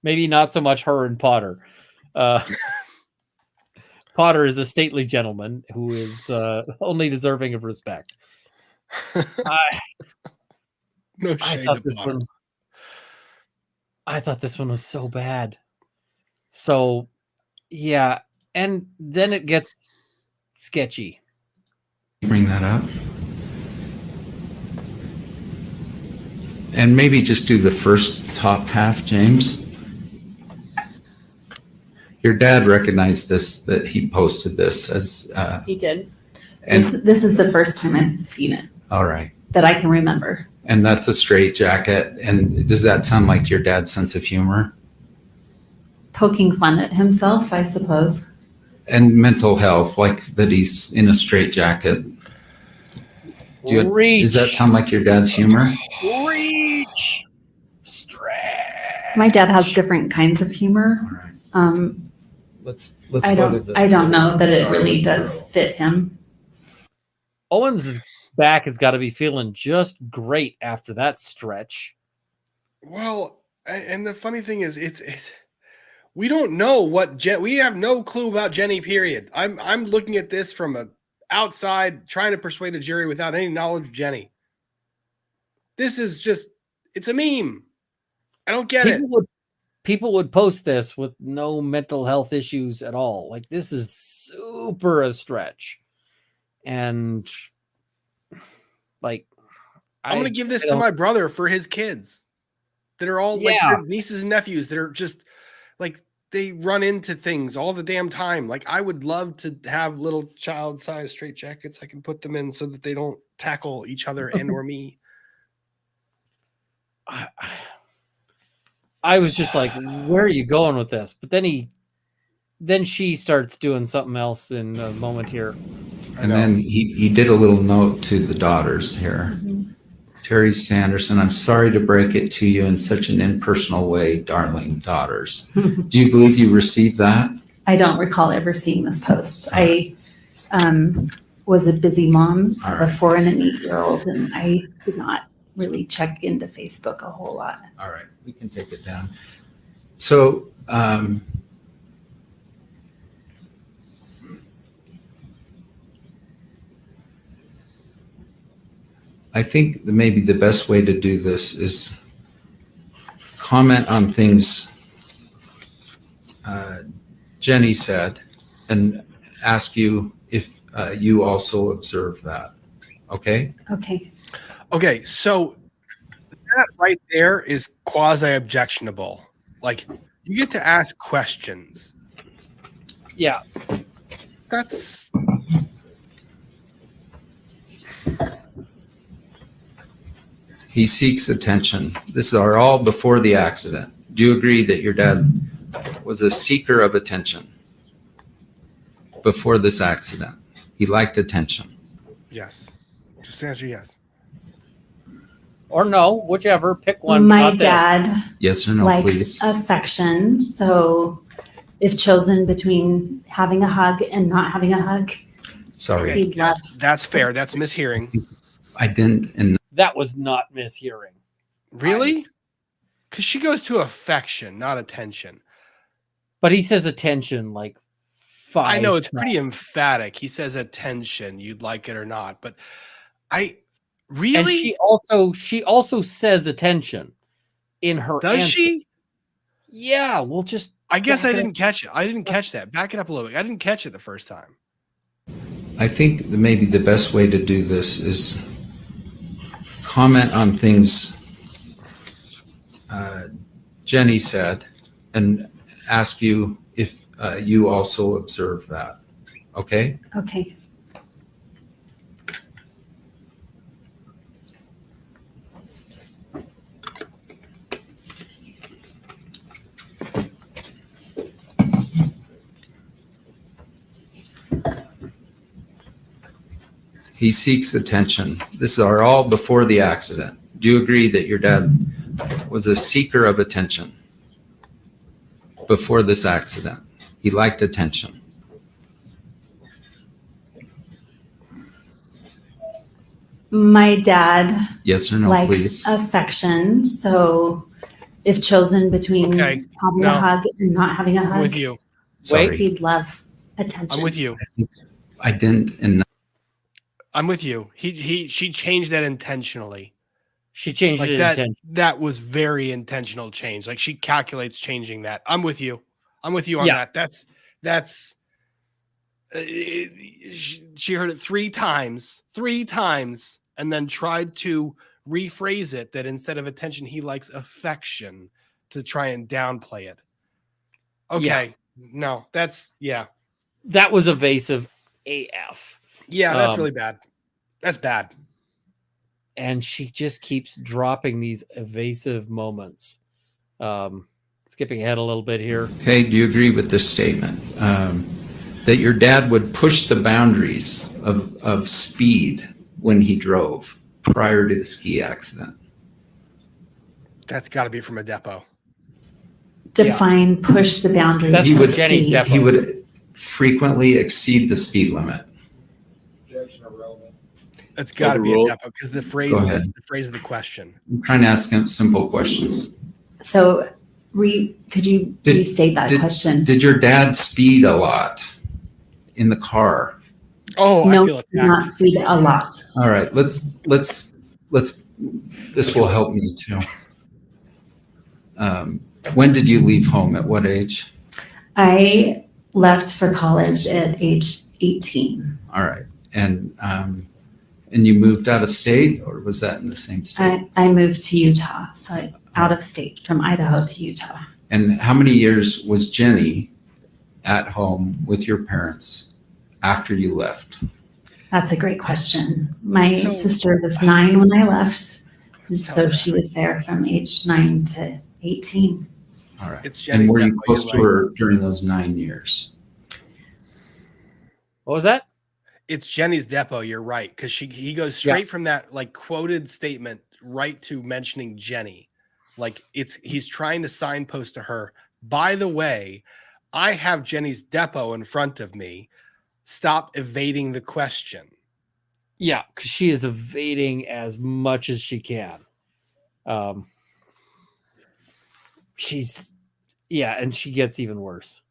maybe not so much her and Potter. Potter is a stately gentleman who is only deserving of respect. No shade to Potter. I thought this one was so bad. So, yeah, and then it gets sketchy. Bring that up. And maybe just do the first top half, James. Your dad recognized this, that he posted this as. He did. And This is the first time I've seen it all right. that I can remember. And that's a straight jacket. And does that sound like your dad's sense of humor? Poking fun at himself, I suppose. And mental health, like that he's in a straight jacket. Does that sound like your dad's humor? Reach. Stretch. My dad has different kinds of humor. All right. Let's I go to the. don't. I don't know that it really does fit him. Owens' back has got to be feeling just great after that stretch. Well, and the funny thing is, it's we don't know what we have no clue about Jenny. Period. I'm looking at this from a outside, trying to persuade a jury without any knowledge of Jenny. This is just, it's a meme. I don't get it. People would post this with no mental health issues at all. Like, this is super a stretch. And like, I'm going to give this to my brother for his kids that are all like their nieces and nephews that are just like, they run into things all the damn time. Like, I would love to have little child-sized straight jackets I can put them in so that they don't tackle each other and or me. I was just like, where are you going with this? But then she starts doing something else in a moment here. And then he did a little note to the daughters here. Mm-hmm. Terry Sanderson, I'm sorry to break it to you in such an impersonal way, darling daughters. Do you believe you received that? I don't recall ever seeing this post. I was a busy mom of a 4 and an 8-year-old, and I did not really check into Facebook a whole lot. All right, we can take it down. So, I think maybe the best way to do this is comment on things Jenny said and ask you if you also observe that. Okay? Okay. Okay, so that right there is quasi-objectionable. Like, you get to ask questions. Yeah. That's... He seeks attention. This are all before the accident. Do you agree that your dad was a seeker of attention before this accident? He liked attention. Yes. Just answer yes. Or no, whichever. Pick one. My dad Yes or no, likes please. affection. So if chosen between having a hug and not having a hug, Sorry. Okay, that's fair. That's mishearing. I didn't. And That was not mishearing. Really? Because she goes to affection, not attention. But he says attention like 5 I know it's times. pretty emphatic. He says attention, you'd like it or not. But really? And she also says attention in her Does answer. she? Yeah, we'll just I guess I didn't catch it. I didn't catch that. Back it up a little bit. I didn't catch it the first time. I think maybe the best way to do this is comment on things Jenny said and ask you if you also observe that. Okay? okay. He seeks attention. This are all before the accident. Do you agree that your dad was a seeker of attention before this accident? He liked attention. My dad Yes or no, likes please? affection. So if chosen between Okay, having no. a hug and not having a I'm hug, with you. Sorry, he'd love attention. I'm with you. I didn't. And I'm with you. She changed that intentionally. She changed Like it that. intentionally. That was very intentional change. Like she calculates changing that. I'm with you. I'm with you on Yeah. that. That's. She heard it three times, and then tried to rephrase it that instead of attention, he likes affection to try and downplay it. Okay. No, that's That was evasive AF. Yeah, that's Um, really bad. That's bad. And she just keeps dropping these evasive moments. Skipping ahead a little bit here. okay, do you agree with this statement? That your dad would push the boundaries of speed when he drove prior to the ski accident? That's got to be from a depot. Define push the boundaries. That's He of would- Jenny's speed. depot. He would frequently exceed the speed limit. It's got to be a Overruled. depot because the phrase Go is ahead. the phrase of the question. I'm trying to ask him simple questions. So could you Did- restate that question? Did your dad speed a lot in the car? Oh, No, I feel not attacked. speed a lot. All right, let's this will help me too. When did you leave home? At what age? I left for college at age 18. All right. And you moved out of state, or was that in the same state? I moved to Utah, so out of state from Idaho to Utah. And how many years was Jenny at home with your parents after you left? That's a great question. My So- sister was 9 when I left, so she was there from age 9 to 18. All right. It's And Jenny's were you depot, close you're to right. her during those 9 years? What was that? It's Jenny's depot. You're right, because he goes straight from that like quoted statement right to mentioning Jenny. Like he's trying to signpost to her. By the way, I have Jenny's depot in front of me. Stop evading the question. Yeah, because she is evading as much as she can. And she gets even worse.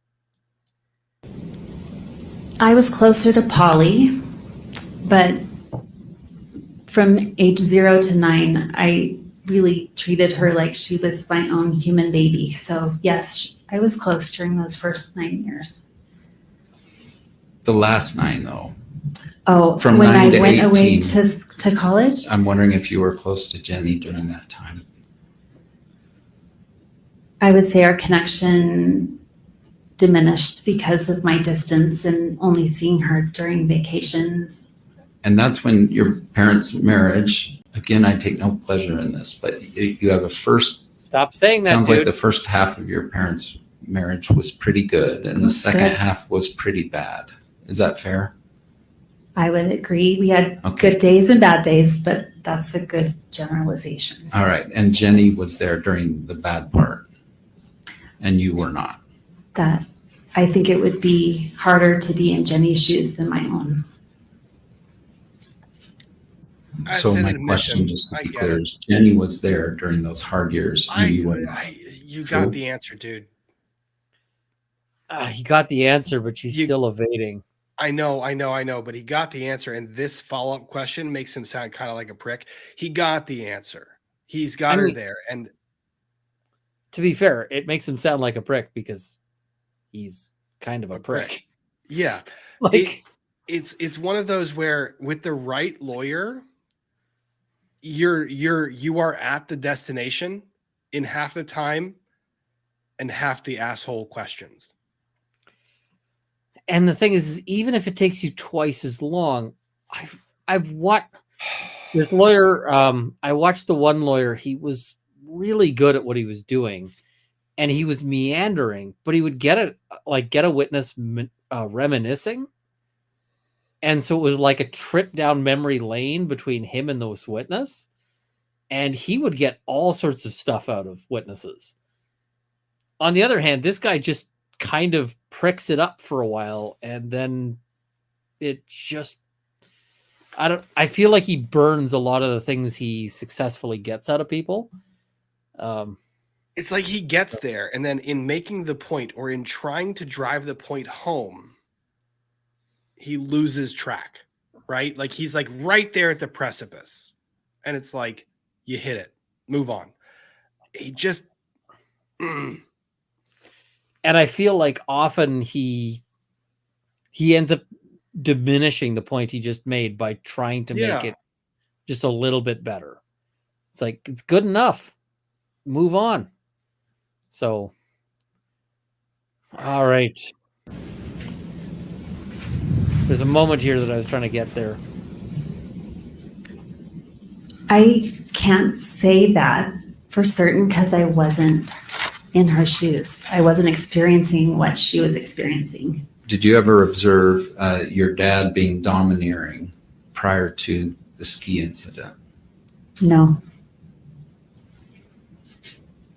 I was closer to Polly, but from age 0 to 9, I really treated her like she was my own human baby. So yes, I was close during those first 9 years. The last 9, though. Oh, From when 9 I to went away 18. to college, I'm wondering if you were close to Jenny during that time. I would say our connection diminished because of my distance and only seeing her during vacations. And that's when your parents' marriage, again, I take no pleasure in this, but you have a first, Stop saying that, sounds dude. like the first half of your parents' marriage was pretty good and the That's second good. half was pretty bad. Is that fair? I would agree. We had Okay. good days and bad days, but that's a good generalization. All right. And Jenny was there during the bad part and you were not. That I think it would be harder to be in Jenny's shoes than my own. So It's an my admission. question, just to I be get clear, it. is Jenny was there during those hard years and you were not. You True. got the answer, dude. He got the answer, but she's You- still evading. I know, but he got the answer, and this follow-up question makes him sound kind of like a prick. He got the answer. He's got I her mean- there, and To be fair, it makes him sound like a prick because he's kind of a prick. yeah, Like, it's one of those where with the right lawyer, you are at the destination in half the time and half the asshole questions. and the thing is, even if it takes you twice as long, I've watched this lawyer. I watched the one lawyer. He was really good at what he was doing, and he was meandering, but he would get a witness reminiscing, And so it was like a trip down memory lane between him and those witnesses. And he would get all sorts of stuff out of witnesses. On the other hand, this guy just kind of pricks it up for a while, and then it just, I feel like he burns a lot of the things he successfully gets out of people. It's like he gets there, and then in making the point or in trying to drive the point home, he loses track, right? Like he's like right there at the precipice, and it's like, you hit it, move on. He just, and I feel like often he ends up diminishing the point he just made by trying to make it just a little bit better. It's like, it's good enough, move on. So, all right. There's a moment here that I was trying to get there. I can't say that for certain because I wasn't in her shoes. I wasn't experiencing what she was experiencing. Did you ever observe your dad being domineering prior to the ski incident? No.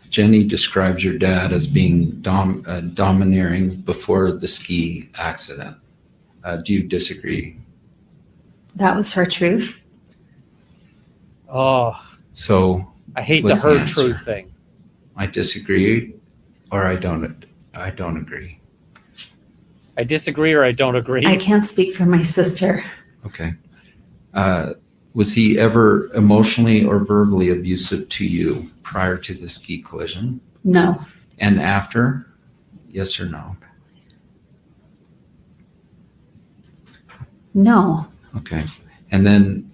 Jenny describes your dad as being domineering before the ski accident. Do you disagree? That was her truth. Oh, so I hate the her truth thing. I disagree, or I don't agree. I disagree, or I don't agree. I can't speak for my sister. Okay. Was he ever emotionally or verbally abusive to you prior to the ski collision? No. And after? Yes or no? No. Okay. And then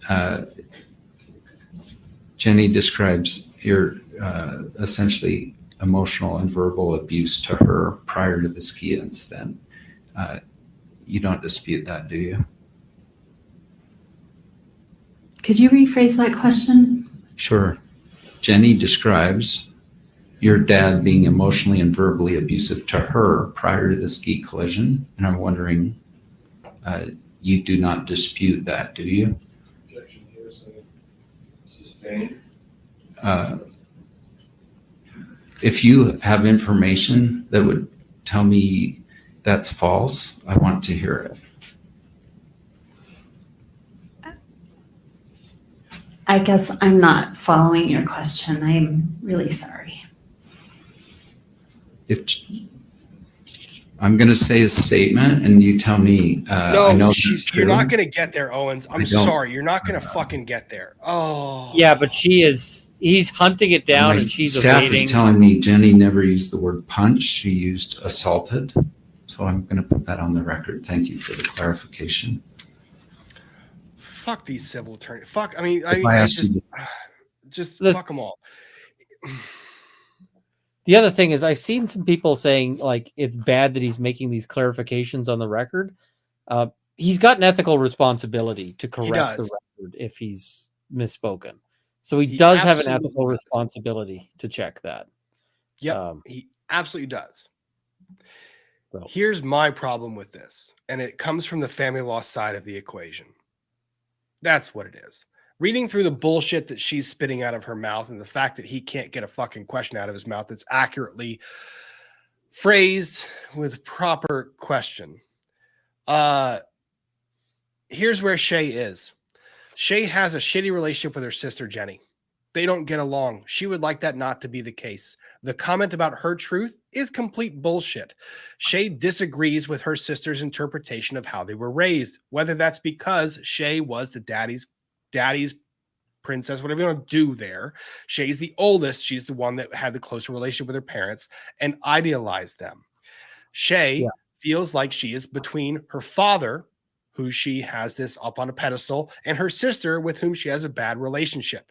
Jenny describes your essentially emotional and verbal abuse to her prior to the ski incident. You don't dispute that, do you? Could you rephrase that question? Sure. Jenny describes your dad being emotionally and verbally abusive to her prior to the ski collision. And I'm wondering, you do not dispute that, do you? Objection here, so sustained. If you have information that would tell me that's false, I want to hear it. I guess I'm not following your question. I'm really sorry. If I'm going to say a statement and you tell me, no, I know that's true. You're not going to get there, Owens. I'm sorry. You're not going to fucking get there. Oh. Yeah, but he's hunting it down, and she's staff evading. is telling me Jenny never used the word punch. She used assaulted. So I'm going to put that on the record. Thank you for the clarification. Fuck these civil attorneys. Fuck. I mean, I just fuck them all. The other thing is, I've seen some people saying like it's bad that he's making these clarifications on the record. He's got an ethical responsibility to correct the record if he's misspoken. So he does have an ethical responsibility to check that. Yep, he absolutely does. So. Here's my problem with this, and it comes from the family law side of the equation. That's what it is. Reading through the bullshit that she's spitting out of her mouth and the fact that he can't get a fucking question out of his mouth that's accurately phrased with proper question. Here's where Shea is. Shea has a shitty relationship with her sister, Jenny. They don't get along. She would like that not to be the case. The comment about her truth is complete bullshit. Shea disagrees with her sister's interpretation of how they were raised, whether that's because Shea was the daddy's princess, whatever you want to do there. Shea's the oldest. She's the one that had the closer relationship with her parents and idealized them. Shea feels like she is between her father, who she has this up on a pedestal, and her sister, with whom she has a bad relationship.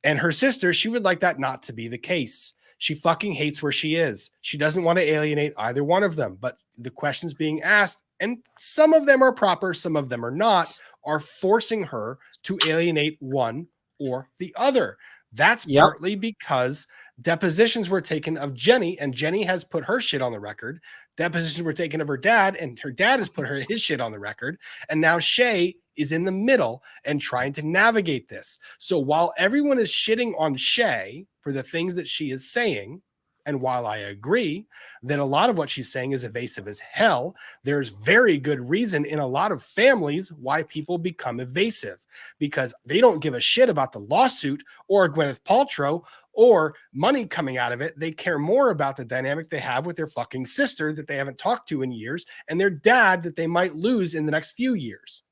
And her sister, she would like that not to be the case. She fucking hates where she is. She doesn't want to alienate either one of them. But the questions being asked, and some of them are proper, some of them are not, are forcing her to alienate one or the other. That's Yep. partly because depositions were taken of Jenny, and Jenny has put her shit on the record. Depositions were taken of her dad, and her dad has put his shit on the record. And now Shea is in the middle and trying to navigate this. So while everyone is shitting on Shea for the things that she is saying, and while I agree that a lot of what she's saying is evasive as hell, there's very good reason in a lot of families why people become evasive, because they don't give a shit about the lawsuit or Gwyneth Paltrow or money coming out of it. They care more about the dynamic they have with their fucking sister that they haven't talked to in years and their dad that they might lose in the next few years.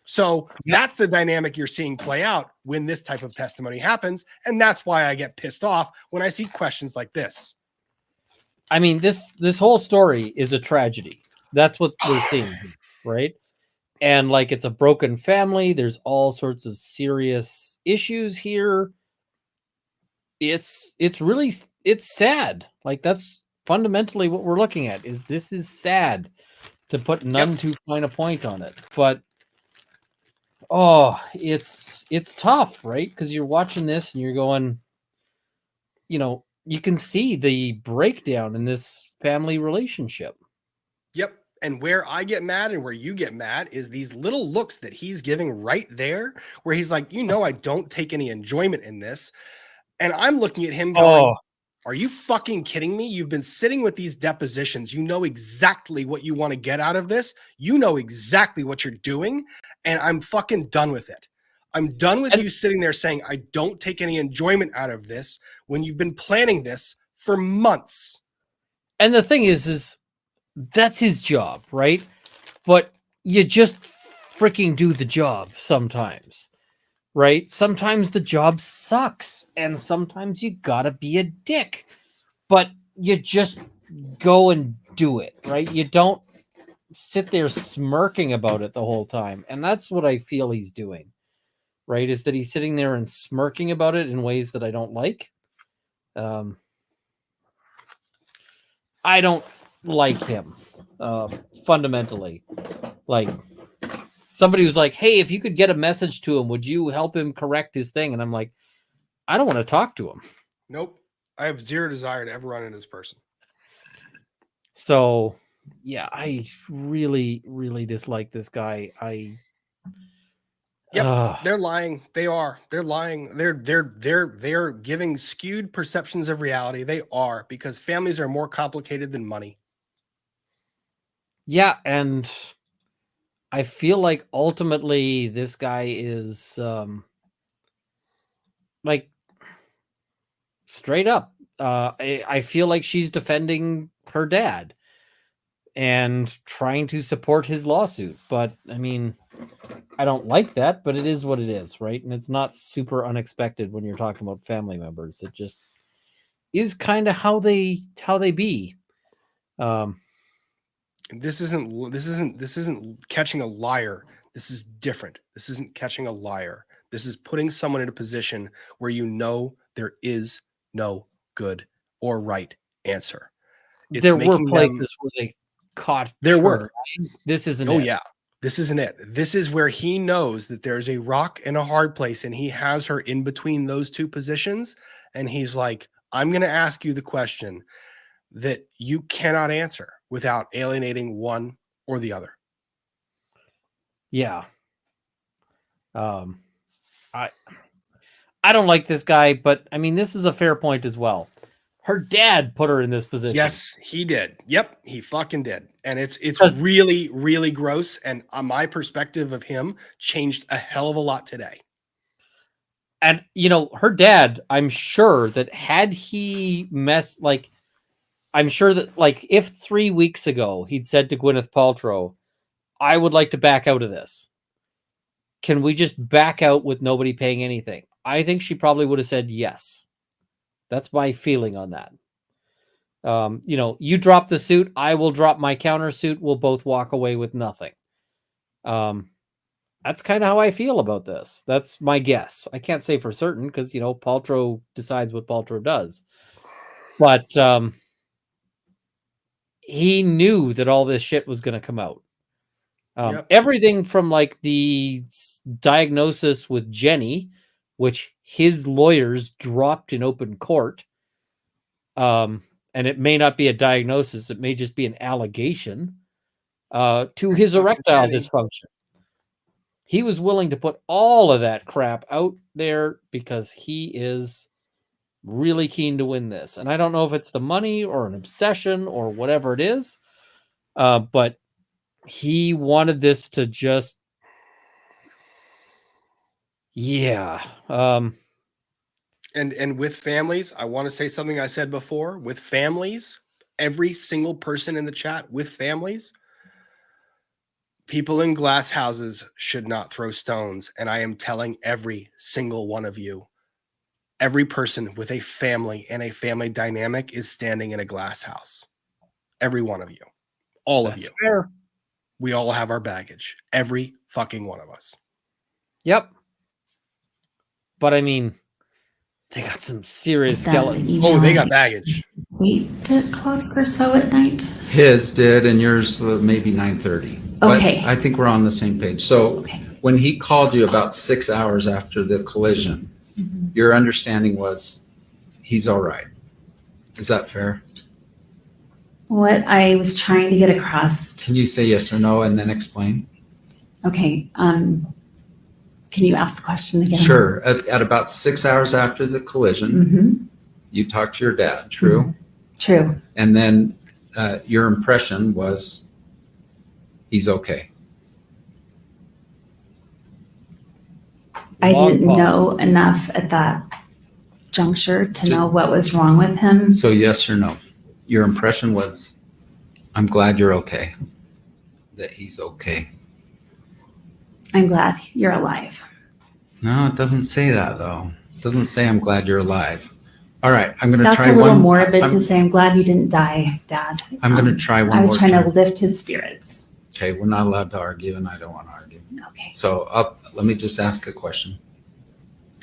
So that's the dynamic you're seeing play out when this type of testimony happens. And that's why I get pissed off when I see questions like this. I mean, this whole story is a tragedy. That's what we're seeing, right? And like, it's a broken family. There's all sorts of serious issues here. It's sad. Like, that's fundamentally what we're looking at. This is sad, to put none too fine a point on it. But it's tough, right? Because you're watching this and you're going, you can see the breakdown in this family relationship. Yep. And where I get mad and where you get mad is these little looks that he's giving right there, where he's like, I don't take any enjoyment in this. And I'm looking at him going, are you fucking kidding me? You've been sitting with these depositions. You know exactly what you want to get out of this. You know exactly what you're doing. And I'm fucking done with it. I'm done with you sitting there saying, I don't take any enjoyment out of this when you've been planning this for months. And the thing is that's his job, right? But you just freaking do the job sometimes, right? Sometimes the job sucks and sometimes you gotta be a dick, but you just go and do it, right? You don't sit there smirking about it the whole time. And that's what I feel he's doing. Right, is that he's sitting there and smirking about it in ways that I don't like. I don't like him fundamentally. Like, somebody was like, hey, if you could get a message to him, would you help him correct his thing? And I'm like, I don't want to talk to him. Nope. I have zero desire to ever run into this person. So, yeah, I really, really dislike this guy. They're lying. They are. They're lying. They're giving skewed perceptions of reality. They are, because families are more complicated than money. Yeah, and I feel like ultimately this guy is like, straight up. I feel like she's defending her dad and trying to support his lawsuit. But I mean, I don't like that, but it is what it is, right? And it's not super unexpected when you're talking about family members. It just is kind of how they be. This isn't catching a liar. This is different. This isn't catching a liar. This is putting someone in a position where there is no good or right answer. There were places where they caught. There were. This isn't. Oh yeah. This isn't it. This is where he knows that there's a rock and a hard place, and he has her in between those two positions. And he's like, I'm going to ask you the question that you cannot answer without alienating one or the other. Yeah. I don't like this guy, but I mean, this is a fair point as well. Her dad put her in this position. Yes, he did. Yep, he fucking did. And it's really, really gross. And my perspective of him changed a hell of a lot today. And, her dad, I'm sure that had he I'm sure that, like, if 3 weeks ago he'd said to Gwyneth Paltrow, I would like to back out of this. Can we just back out with nobody paying anything? I think she probably would have said yes. That's my feeling on that. You drop the suit, I will drop my countersuit. We'll both walk away with nothing. That's kind of how I feel about this. That's my guess. I can't say for certain because, Paltrow decides what Paltrow does. But he knew that all this shit was going to come out. Everything from like the diagnosis with Jenny, which his lawyers dropped in open court. And it may not be a diagnosis, it may just be an allegation to his erectile dysfunction. He was willing to put all of that crap out there because he is really keen to win this. And I don't know if it's the money or an obsession or whatever it is, but he wanted this to just, yeah. And with families, I want to say something I said before. With families, every single person in the chat with families, people in glass houses should not throw stones. And I am telling every single one of you, every person with a family and a family dynamic is standing in a glass house. Every one of you. All of you. Fair. We all have our baggage. Every fucking one of us. Yep. But I mean, they got some serious Is that skeletons. the Oh, they email? got baggage. 8 o'clock or so at night. His did, and yours maybe 9:30. But Okay. I think we're on the same page. So Okay. when he called you about 6 hours after the collision, your understanding was he's all right. Is that fair? What I was trying to get across. Can you say yes or no and then explain? Okay. Can you ask the question again? Sure. At about 6 hours after the collision, Mm-hmm. you talked to your dad, true? True. And then your impression was he's okay. I Long didn't pause. know enough at that juncture to know what was wrong with him. So yes or no? Your impression was, I'm glad you're okay. That he's okay. I'm glad you're alive. No, it doesn't say that though. It doesn't say I'm glad you're alive. All right, I'm going to That's try a little one. morbid I'm, to say, I'm glad you didn't die, Dad. I'm going to try one I was more trying time. to lift his spirits. Okay, we're not allowed to argue, and I don't want to argue. Okay. So let me just ask a question.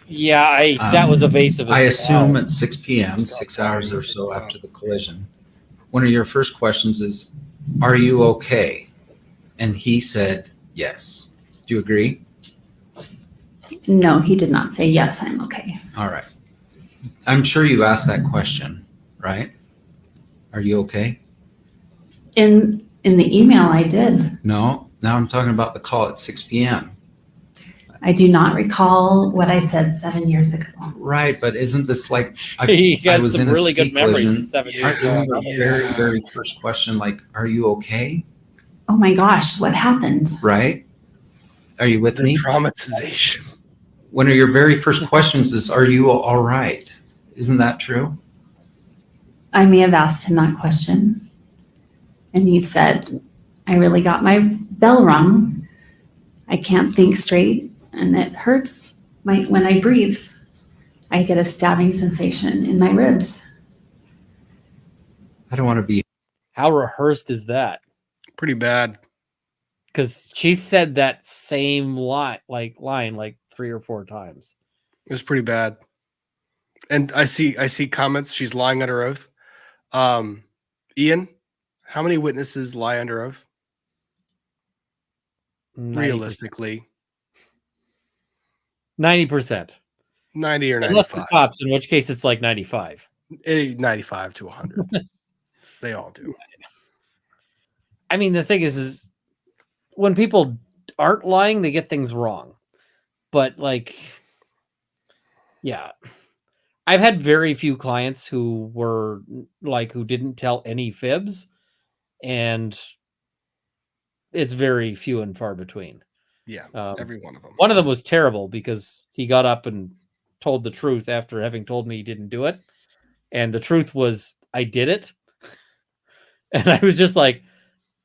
Yeah, that was evasive. I as assume hell. at 6 p.m., 6 hours or so after the collision, one of your first questions is, are you okay? And he said, yes. Do you agree? No, he did not say, yes, I'm okay. All right. I'm sure you asked that question, right? Are you okay? In the email, I did. No. Now I'm talking about the call at 6 p.m. I do not recall what I said 7 years ago. Right, but isn't this like He I has was some in a really ski good memories collision? in 7 years. Isn't the very, very first question like, are you okay? Oh my gosh, what happened? Right? Are you with The me? traumatization. One of your very first questions is, are you all right? Isn't that true? I may have asked him that question. And he said, I really got my bell rung. I can't think straight and it hurts when I breathe. I get a stabbing sensation in my ribs. I don't want to be. How rehearsed is that? Pretty bad. Because she said that same line like 3 or 4 times. It was pretty bad. And I see comments. She's lying under oath. Ian, how many witnesses lie under oath? 90%. Realistically, 90%. 90 or Unless the 95. cops, in which case it's like 95. 95 to 100. They all do. I mean, the thing is when people aren't lying, they get things wrong. But yeah, I've had very few clients who were who didn't tell any fibs, and it's very few and far between. Yeah, every one of them. One of them was terrible because he got up and told the truth after having told me he didn't do it. And the truth was, I did it. And I was just like,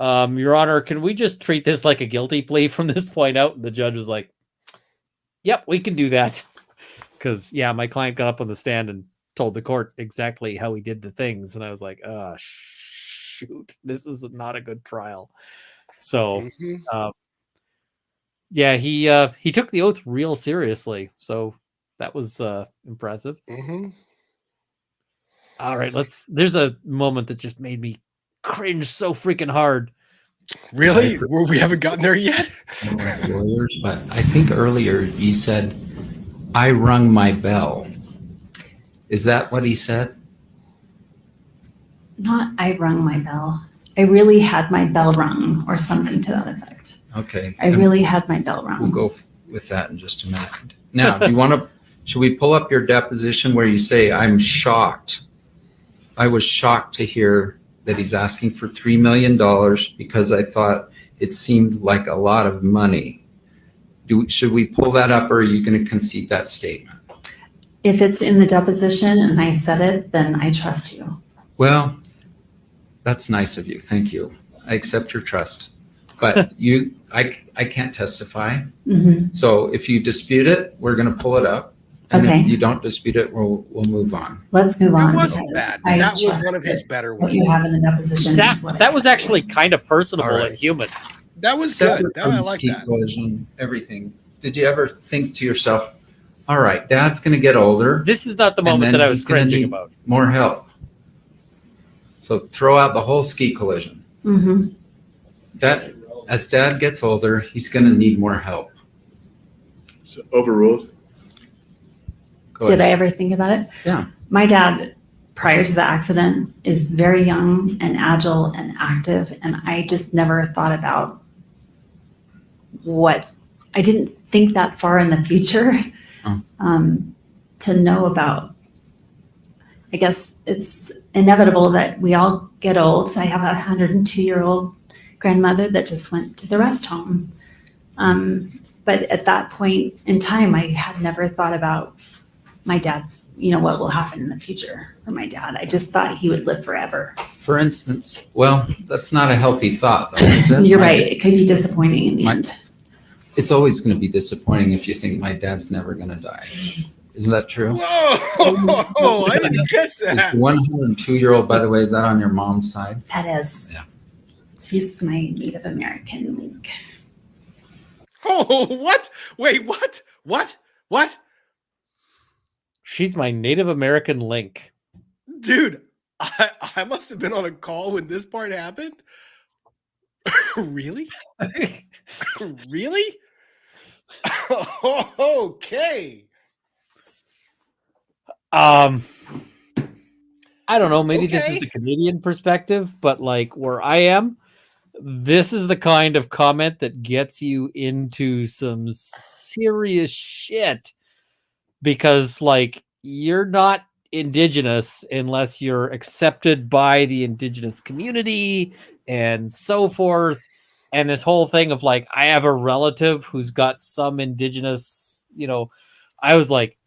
Your Honor, can we just treat this like a guilty plea from this point out? And the judge was like, yep, we can do that. Because, yeah, my client got up on the stand and told the court exactly how he did the things. And I was like, oh, shoot, this is not a good trial. So, yeah, he took the oath real seriously. So that was impressive. All right, there's a moment that just made me cringe so freaking hard. Really? We haven't gotten there yet? Lawyers, but I think earlier you said I rung my bell. Is that what he said? Not I rung my bell. I really had my bell rung or something to that effect. Okay. I really had my bell rung. We'll go with that in just a minute. Now, do you want to, should we pull up your deposition where you say, I'm shocked. I was shocked to hear that he's asking for $3 million because I thought it seemed like a lot of money. Should we pull that up, or are you going to concede that statement? If it's in the deposition and I said it, then I trust you. Well, that's nice of you. Thank you. I accept your trust. But I can't testify. Mm-hmm. So if you dispute it, we're going to pull it up. And Okay. if you don't dispute it, we'll move on. Let's move on. That wasn't because bad. I That was trust one of his that better what you ones. have in the deposition. That, is what I that was said. actually kind of personable All right. and human. That was good. Separate No, from I the like ski that. collision, everything. Did you ever think to yourself, all right, Dad's going to get older, This is not the And moment then that I was he's gonna cringing need- about. more help? So throw out the whole ski collision. Mhm. That as Dad gets older, he's going to need more help. So overruled. Go Did ahead. I ever think about it? Yeah. My dad, prior to the accident, is very young and agile and active. And I just never thought about I didn't think that far in the future Oh. to know about. I guess it's inevitable that we all get old. I have a 102-year-old grandmother that just went to the rest home. But at that point in time, I had never thought about my dad's, what will happen in the future for my dad. I just thought he would live forever. For instance, well, that's not a healthy thought, though, is it? You're right. It could be disappointing in the My- end. It's always going to be disappointing if you think my dad's never going to die. Isn't that true? Whoa! I didn't catch Is the that. 102-year-old, by the way, is that on your mom's side? That is. Yeah. She's my Native American link. Oh, what? Wait, what? What? What? She's my Native American link. Dude, I must have been on a call when this part happened. Really? Really? Okay. I don't know. Maybe this is Okay. the Canadian perspective, but like where I am, this is the kind of comment that gets you into some serious shit because like you're not Indigenous unless you're accepted by the Indigenous community and so forth. And this whole thing of like, I have a relative who's got some Indigenous, I was like,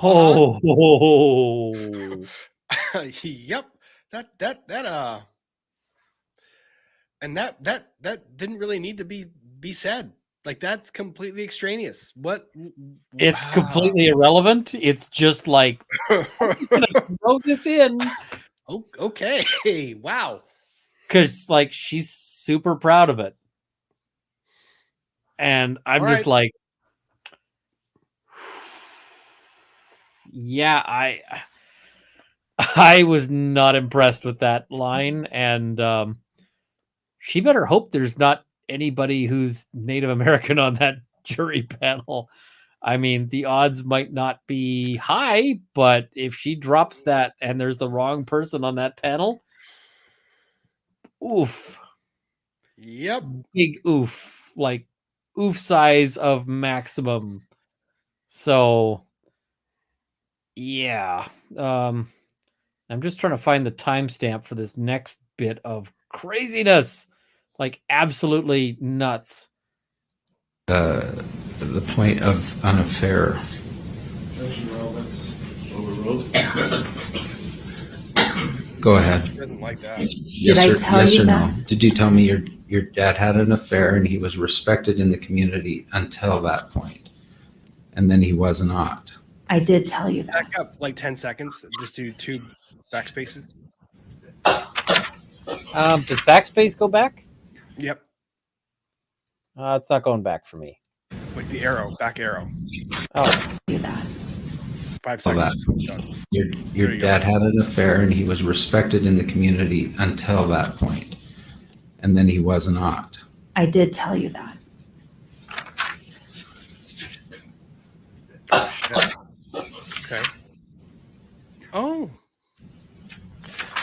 oh, Yep. And that didn't really need to be said. Like that's completely extraneous. What? it's completely irrelevant. It's just like, throw this in Okay. Wow. because like she's super proud of it. And I'm All just right. like, yeah, I was not impressed with that line, and she better hope there's not anybody who's Native American on that jury panel. I mean, the odds might not be high, but if she drops that and there's the wrong person on that panel, oof, Yep. big oof, like oof size of maximum. So yeah, I'm just trying to find the timestamp for this next bit of craziness, like absolutely nuts. The point of an affair. Overruled. Go ahead. She doesn't like that. Yes I or, tell yes you or no? that? Did you tell me your dad had an affair and he was respected in the community until that point, and then he was not? I did tell you that. Back up like 10 seconds. Just do 2 backspaces. Does backspace go back? Yep. It's not going back for me. Like the arrow, back arrow. Oh, Do that. 5 Well, seconds. is what it does. Your There you go. dad had an affair and he was respected in the community until that point, and then he was not. I did tell you that.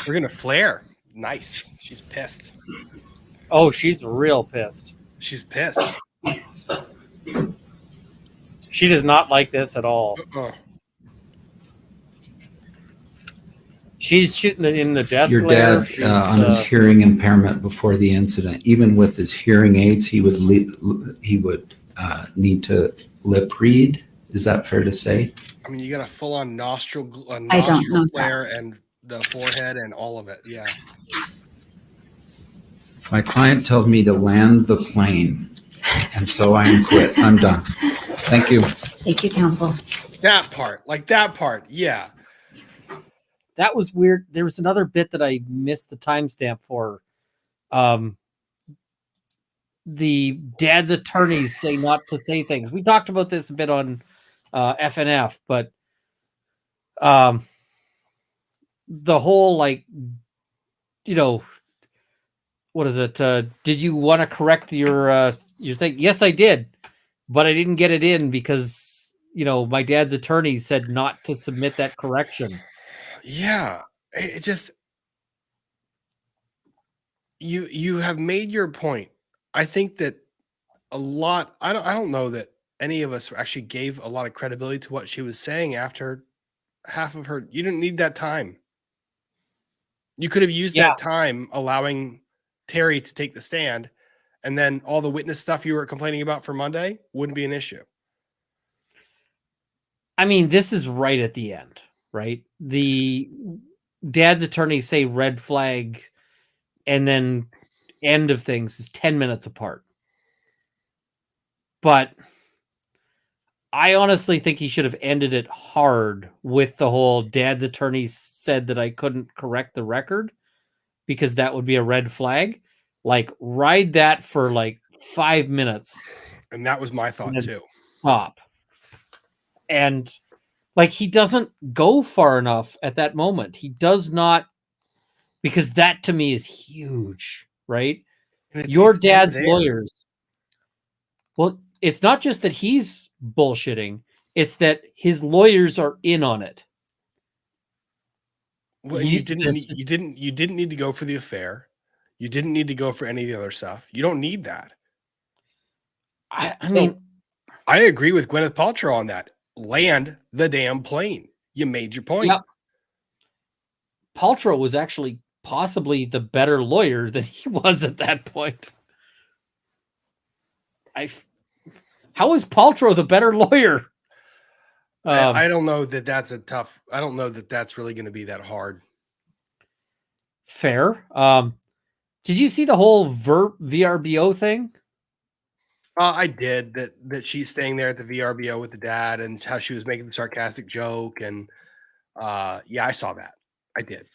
We're gonna flare. Nice. She's pissed. Oh, she's real pissed. She's pissed. She does not like this at all. She's shooting it in the death Your glare. dad, She's, on his hearing impairment before the incident, even with his hearing aids, he would need to lip read. Is that fair to say? I mean, you got a full-on nostril I don't know flare and the forehead and all of it. Yeah. Mm-hmm. My client tells me to land the plane, and so I am quit. I'm done. Thank you. Thank you, counsel. That part. Yeah. that was weird. There was another bit that I missed the timestamp for. The dad's attorneys say not to say things. We talked about this a bit on FNF, but the whole, like, you know, what is it? Did you want to correct your thing? Yes, I did, but I didn't get it in because, you know, my dad's attorney said not to submit that correction. Yeah. It just, you have made your point. I think that a lot, I don't know that any of us actually gave a lot of credibility to what she was saying after half of her. You didn't need that time. You could have used that time allowing Terry to take the stand, and then all the witness stuff you were complaining about for Monday wouldn't be an issue. I mean, this is right at the end, right? The dad's attorneys say red flag, and then end of things is 10 minutes apart. But I honestly think he should have ended it hard with the whole dad's attorneys said that I couldn't correct the record because that would be a red flag. Like, ride that for like 5 minutes. And that was my thought too. Stop. And like, he doesn't go far enough at that moment. He does not, because that to me is huge, right? Your dad's lawyers. Well, it's not just that he's bullshitting, it's that his lawyers are in on it. Well, you didn't need to go for the affair. You didn't need to go for any of the other stuff. You don't need that. I mean, I agree with Gwyneth Paltrow on that. Land the damn plane. You made your point. Yep. Paltrow was actually possibly the better lawyer than he was at that point. How is Paltrow the better lawyer? I don't know that that's I don't know that that's really going to be that hard. Fair. Did you see the whole VRBO thing? I did that she's staying there at the VRBO with the dad and how she was making the sarcastic joke. And yeah, I saw that. I did.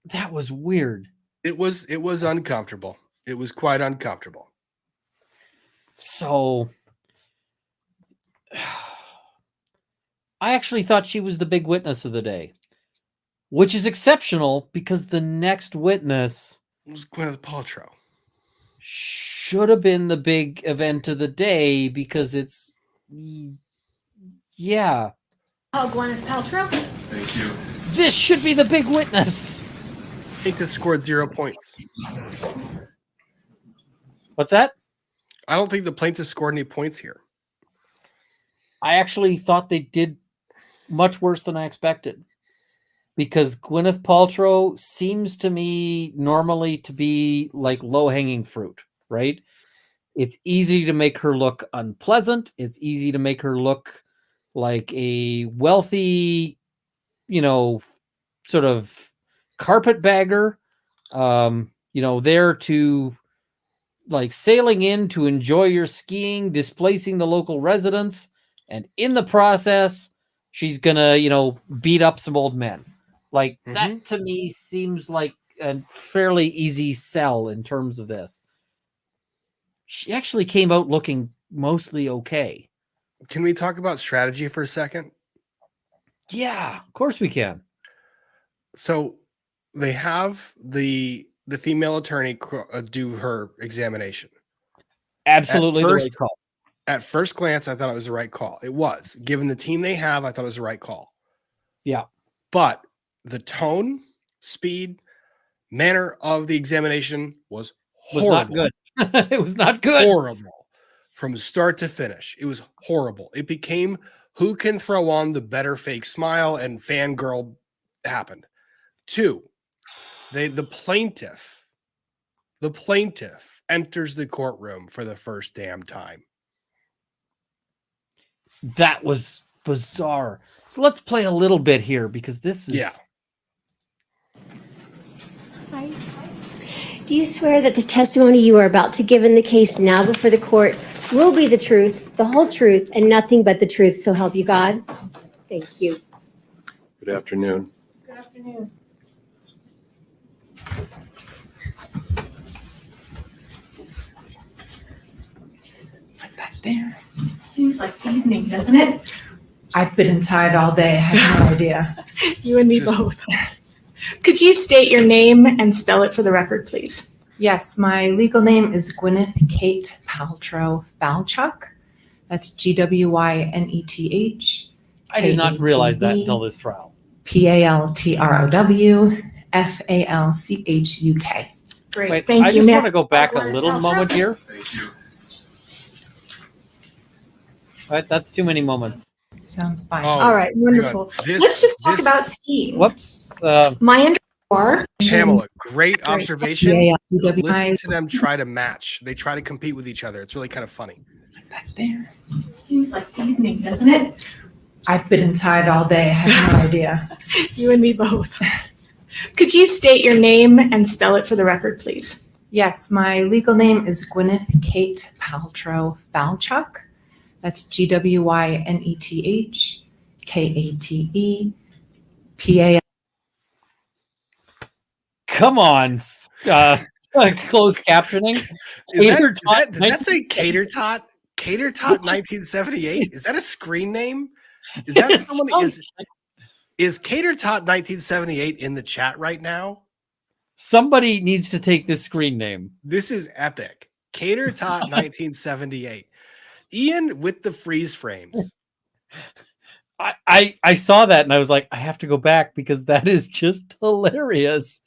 That was weird. It was uncomfortable. It was quite uncomfortable. So I actually thought she was the big witness of the day, which is exceptional because the next witness was Gwyneth Paltrow. Should have been the big event of the day because it's, yeah. Oh, Gwyneth Paltrow? Thank you. This should be the big witness. Plaintiff scored 0 points. What's that? I don't think the plaintiff scored any points here. I actually thought they did much worse than I expected. Because Gwyneth Paltrow seems to me normally to be like low-hanging fruit, right? It's easy to make her look unpleasant. It's easy to make her look like a wealthy, you know, sort of carpetbagger, you know, there to like sailing in to enjoy your skiing, displacing the local residents. And in the process, she's gonna, you know, beat up some old men. Like, that to me seems like a fairly easy sell in terms of this. She actually came out looking mostly okay. Can we talk about strategy for a second? Yeah, of course we can. So they have the female attorney do her examination. Absolutely the right call. At first glance, I thought it was the right call. It was. Given the team they have, I thought it was the right call. Yeah. But the tone, speed, manner of the examination was Was horrible. not good. It was not good. Horrible from start to finish. It was horrible. It became who can throw on the better fake smile, and fangirl happened. 2, the plaintiff enters the courtroom for the first damn time. That was bizarre. So let's play a little bit here because this is. Yeah. Hi. Do you swear that the testimony you are about to give in the case now before the court will be the truth, the whole truth, and nothing but the truth, so help you God? Thank you. Good afternoon. Good afternoon. Put that there. Seems like evening, doesn't it? I've been inside all day. I have no idea. You and me Just- both. Could you state your name and spell it for the record, please? Yes, my legal name is Gwyneth Kate Paltrow Falchuk. That's GWYNETH. I did not realize that until this trial. PALTROW FALCHUK. Great, Wait, thank I you. just May want to go back a Gwyneth little Paltrow? moment here. Thank you. All right, that's too many moments. Sounds fine. Oh, All right, wonderful. This- Let's just talk this- about skiing. Whoops. My underscore. Pamela, great observation. Listen PALTWI. to them try to match. They try to compete with each other. It's really kind of funny. Put that there. Seems like evening, doesn't it? I've been inside all day. I have no idea. You and me both. Could you state your name and spell it for the record, please? Yes, my legal name is Gwyneth Kate Paltrow Falchuk. That's GWYNETH KATE Come on. Closed captioning. Does that say Cater Tot? Cater Tot 1978? Is that a screen name? Is that someone? Is Cater Tot 1978 in the chat right now? Somebody needs to take this screen name. This is epic. Cater Tot 1978. Ian with the freeze frames. I saw that and I was like, I have to go back because that is just hilarious.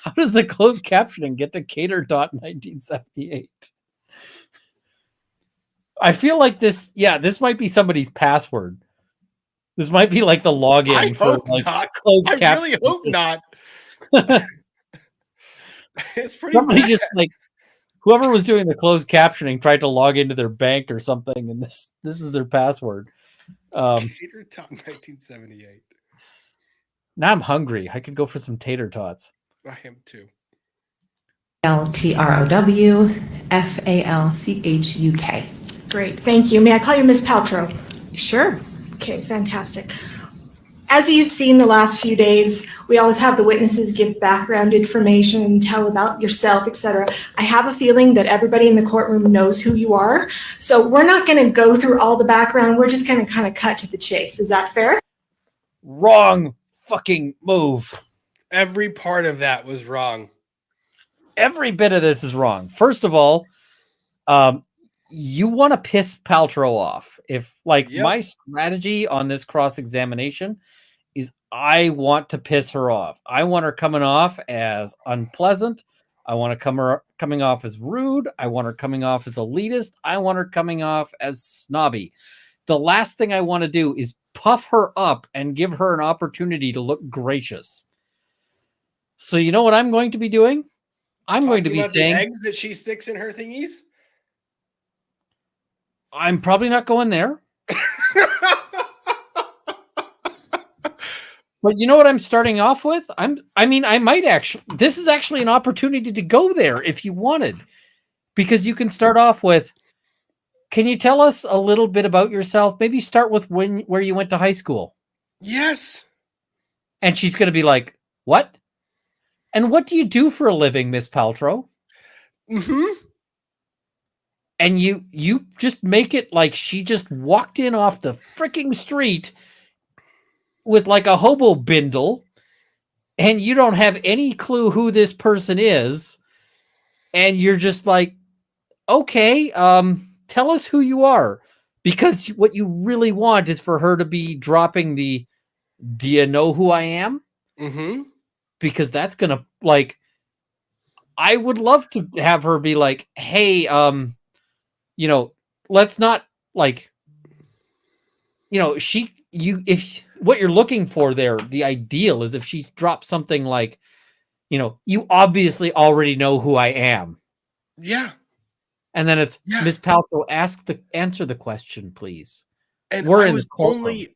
How does the closed captioning get to Cater.1978? I feel like this might be somebody's password. This might be like the login I for hope like not. closed I captioning. really hope not. It's pretty Somebody bad. just like whoever was doing the closed captioning tried to log into their bank or something, and this is their password. Cater Tot 1978. Now I'm hungry. I could go for some tater tots. I am too. LTROW FALCHUK. Great, thank you. May I call you Ms. Paltrow? Sure. Okay, fantastic. As you've seen the last few days, we always have the witnesses give background information, tell about yourself, etc. I have a feeling that everybody in the courtroom knows who you are. So we're not going to go through all the background. We're just going to kind of cut to the chase. Is that fair? Wrong fucking move. Every part of that was wrong. Every bit of this is wrong. First of all, you want to piss Paltrow off. If like my strategy on this cross-examination is I want to piss her off. I want her coming off as unpleasant. I want her coming off as rude. I want her coming off as elitist. I want her coming off as snobby. The last thing I want to do is puff her up and give her an opportunity to look gracious. So you know what I'm going to be doing? I'm going to be saying the eggs that she sticks in her thingies. I'm probably not going there. But you know what I'm starting off with? I might actually, this is actually an opportunity to go there if you wanted, because you can start off with, can you tell us a little bit about yourself? Maybe start with where you went to high school. Yes. And she's going to be like, what? And what do you do for a living, Miss Paltrow? Mm-hmm. And you just make it like she just walked in off the freaking street with like a hobo bindle, and you don't have any clue who this person is, and you're just like, okay, tell us who you are, because what you really want is for her to be dropping the, do you know who I am? Mm-hmm. Because that's gonna, like, I would love to have her be like, hey, you know, let's not like, you know, if what you're looking for there, the ideal is if she drops something like, you know, you obviously already know who I am. Yeah. And then it's Yeah. Miss Paltrow, answer the question, please. And We're I in was the courtroom.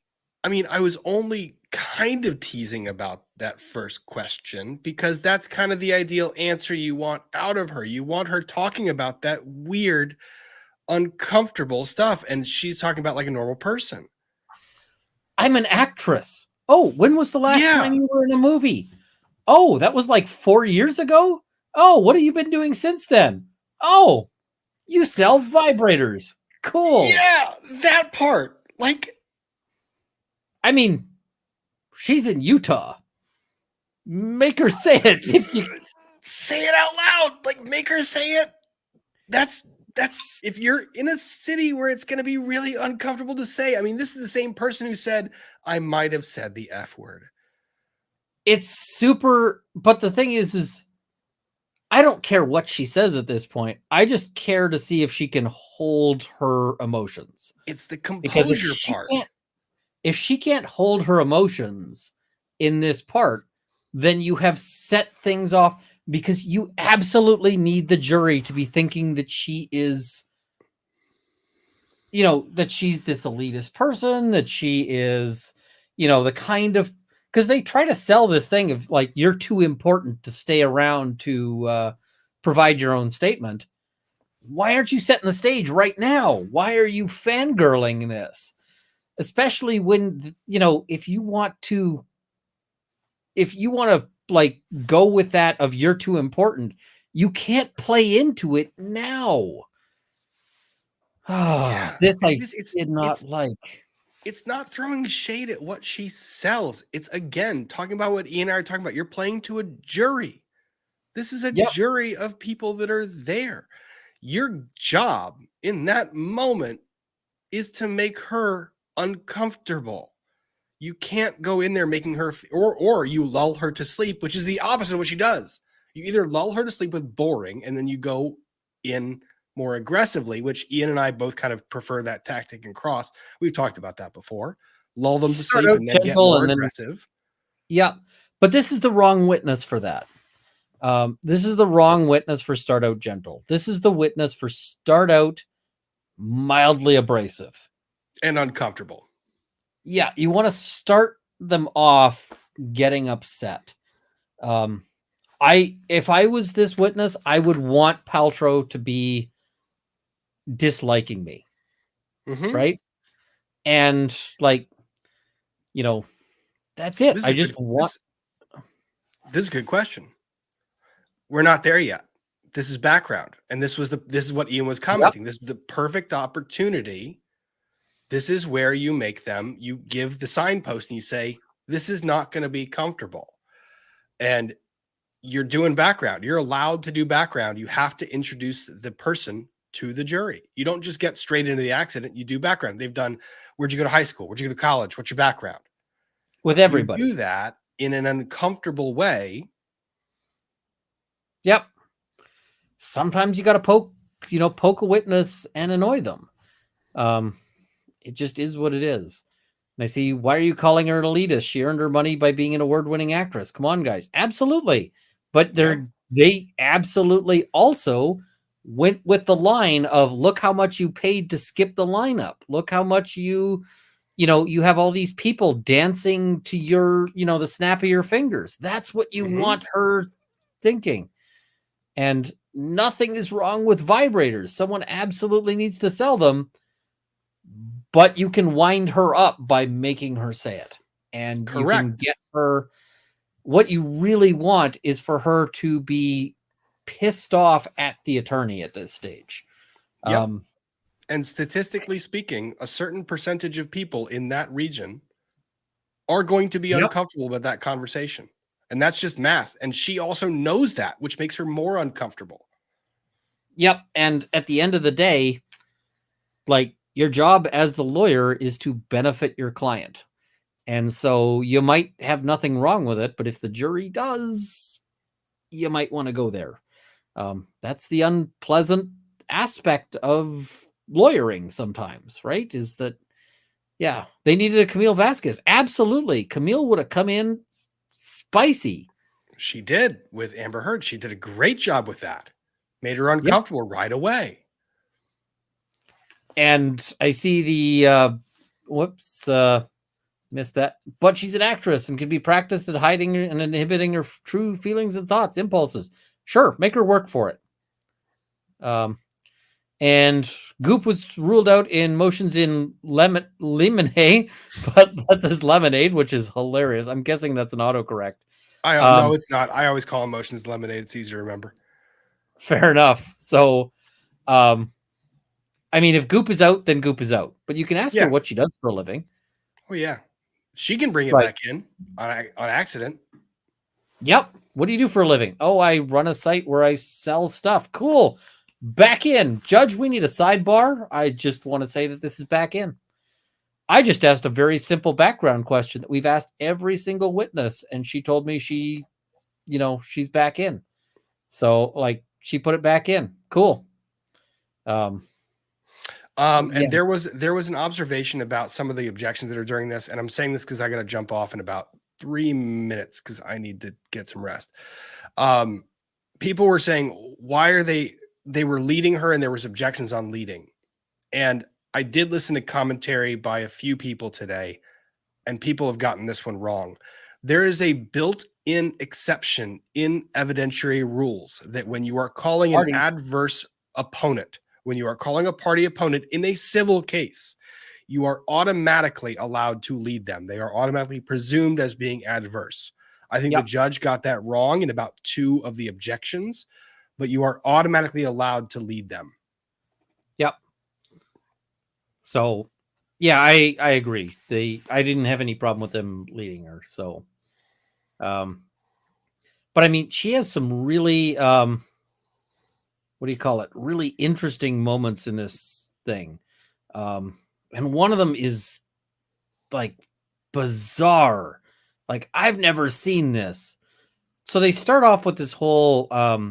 I was only kind of teasing about that first question because that's kind of the ideal answer you want out of her. You want her talking about that weird, uncomfortable stuff. And she's talking about like a normal person. I'm an actress. Oh, when was the last Yeah. time you were in a movie? Oh, that was like 4 years ago? Oh, what have you been doing since then? Oh, you sell vibrators. Cool. Yeah, that part. Like, I mean, she's in Utah. Make her say it. If you say it out loud. Like, make her say it. That's if you're in a city where it's going to be really uncomfortable to say. I mean, this is the same person who said, I might have said the F word. It's super, but the thing is I don't care what she says at this point. I just care to see if she can hold her emotions. It's the Because composure part. if she can't hold her emotions in this part, then you have set things off because you absolutely need the jury to be thinking that she is, you know, that she's this elitist person, that she is, you know, the kind of, because they try to sell this thing of like, you're too important to stay around to provide your own statement. Why aren't you setting the stage right now? Why are you fangirling this? Especially when, you know, if you want to like go with that of you're too important, you can't play into it now. Yeah, This I it's did not like. It's not throwing shade at what she sells. It's again talking about what Ian and I are talking about. You're playing to a jury. This is a jury of people that are there. Your job in that moment is to make her uncomfortable. You can't go in there making her, or you lull her to sleep, which is the opposite of what she does. You either lull her to sleep with boring, and then you go in more aggressively, which Ian and I both kind of prefer that tactic and cross. We've talked about that before. Lull them to sleep and then get more aggressive. Yeah, but this is the wrong witness for that. This is the wrong witness for start out gentle. This is the witness for start out mildly abrasive and uncomfortable. Yeah, you want to start them off getting upset. If I was this witness, I would want Paltrow to be disliking me, right? And like, you know, that's it. I just want. This is a good question. We're not there yet. This is background, and this is what Ian was commenting. Yep. This is the perfect opportunity. This is where you make them. You give the signpost, and you say, "This is not going to be comfortable," and you're doing background. You're allowed to do background. You have to introduce the person to the jury. You don't just get straight into the accident. You do background. They've done, where'd you go to high school? Where'd you go to college? What's your background? With everybody. You do that in an uncomfortable way. Yep. Sometimes you got to poke a witness and annoy them. It just is what it is. And I see, why are you calling her an elitist? She earned her money by being an award-winning actress. Come on, guys. Absolutely. But they absolutely also went with the line of, look how much you paid to skip the lineup. Look how much you have all these people dancing to your, the snap of your fingers. That's what you want her thinking. And nothing is wrong with vibrators. Someone absolutely needs to sell them, but you can wind her up by making her say it. And you can get her. What you really want is for her to be pissed off at the attorney at this stage. Yep. And statistically speaking, a certain percentage of people in that region are going to be uncomfortable with that conversation. And that's just math. And she also knows that, which makes her more uncomfortable. Yep. And at the end of the day, like, your job as the lawyer is to benefit your client. And so you might have nothing wrong with it, but if the jury does, you might want to go there. That's the unpleasant aspect of lawyering sometimes, right? Is that, yeah, they needed a Camille Vasquez. Absolutely. Camille would have come in spicy. She did with Amber Heard. She did a great job with that. Made her uncomfortable right away. And I see the, missed that. But she's an actress and can be practiced at hiding and inhibiting her true feelings and thoughts, impulses. Sure, make her work for it. And Goop was ruled out in motions in lemonade, but that says lemonade, which is hilarious. I'm guessing that's an autocorrect. No, it's not. I always call emotions lemonade. It's easier to remember. Fair enough. So, I mean, if Goop is out, then Goop is out. But you can ask her what she does for a living. Oh, yeah. She can bring it back in on accident. Yep. What do you do for a living? Oh, I run a site where I sell stuff. Cool. Back in. Judge, we need a sidebar. I just want to say that this is back in. I just asked a very simple background question that we've asked every single witness, and she told me she's back in. So, like, she put it back in. Cool. And there was an observation about some of the objections that are during this, and I'm saying this because I got to jump off in about 3 minutes because I need to get some rest. People were saying, why are they were leading her, and there was objections on leading. And I did listen to commentary by a few people today, and people have gotten this one wrong. There is a built-in exception in evidentiary rules that when you are calling an adverse opponent, when you are calling a party opponent in a civil case, you are automatically allowed to lead them. They are automatically presumed as being adverse. I think the judge got that wrong in about 2 of the objections, but you are automatically allowed to lead them. Yep. So, yeah, I agree. I didn't have any problem with them leading her. So, but I mean, she has some really, what do you call it? Really interesting moments in this thing. And one of them is like bizarre. Like, I've never seen this. So they start off with this whole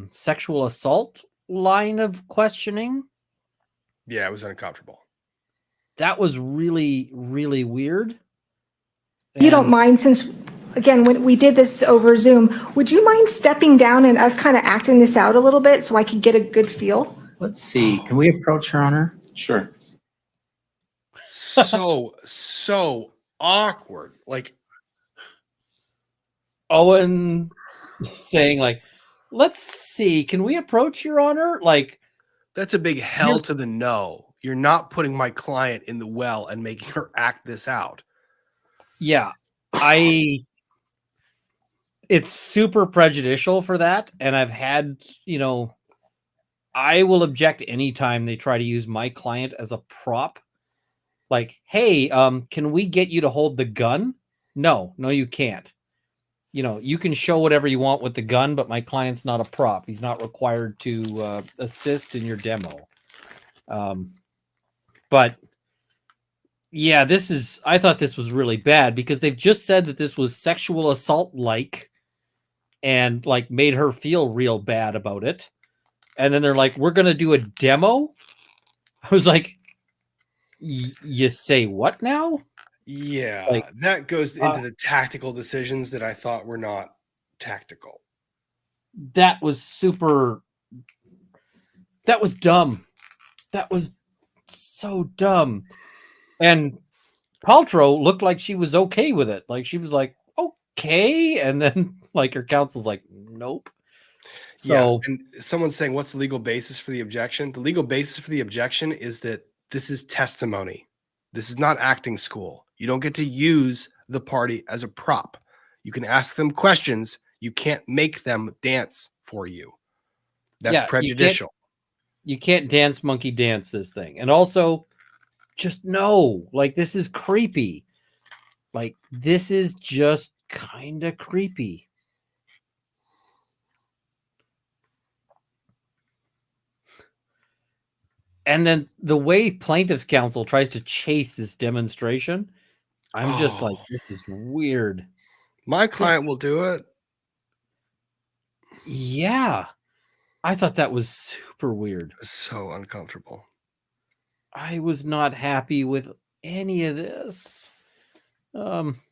sexual assault line of questioning. Yeah, it was uncomfortable. That was really, really weird. You don't mind, since, again, when we did this over Zoom, would you mind stepping down and us kind of acting this out a little bit so I could get a good feel? Let's see. Can we approach Her Honor? Sure. So awkward. Like, Owen saying, like, let's see, can we approach Your Honor? Like, that's a big hell to the no. You're not putting my client in the well and making her act this out. Yeah, it's super prejudicial for that. And I've had, I will object anytime they try to use my client as a prop. Like, hey, can we get you to hold the gun? No, you can't. You can show whatever you want with the gun, but my client's not a prop. He's not required to assist in your demo. But yeah, I thought this was really bad because they've just said that this was sexual assault and like made her feel real bad about it. And then they're like, we're going to do a demo. I was like, you say what now? Yeah, like, that goes into the tactical decisions that I thought were not tactical. That was dumb. That was so dumb. And Paltrow looked like she was okay with it. Like, she was like, okay. And then like her counsel's like, nope. So, and someone's saying, what's the legal basis for the objection? The legal basis for the objection is that this is testimony. This is not acting school. You don't get to use the party as a prop. You can ask them questions. You can't make them dance for you. That's prejudicial. You can't dance monkey dance this thing. And also, just no, like, this is creepy. Like, this is just kind of creepy. And then the way plaintiff's counsel tries to chase this demonstration, I'm just like, this is weird. My client will do it. Yeah. I thought that was super weird. So uncomfortable. I was not happy with any of this. It's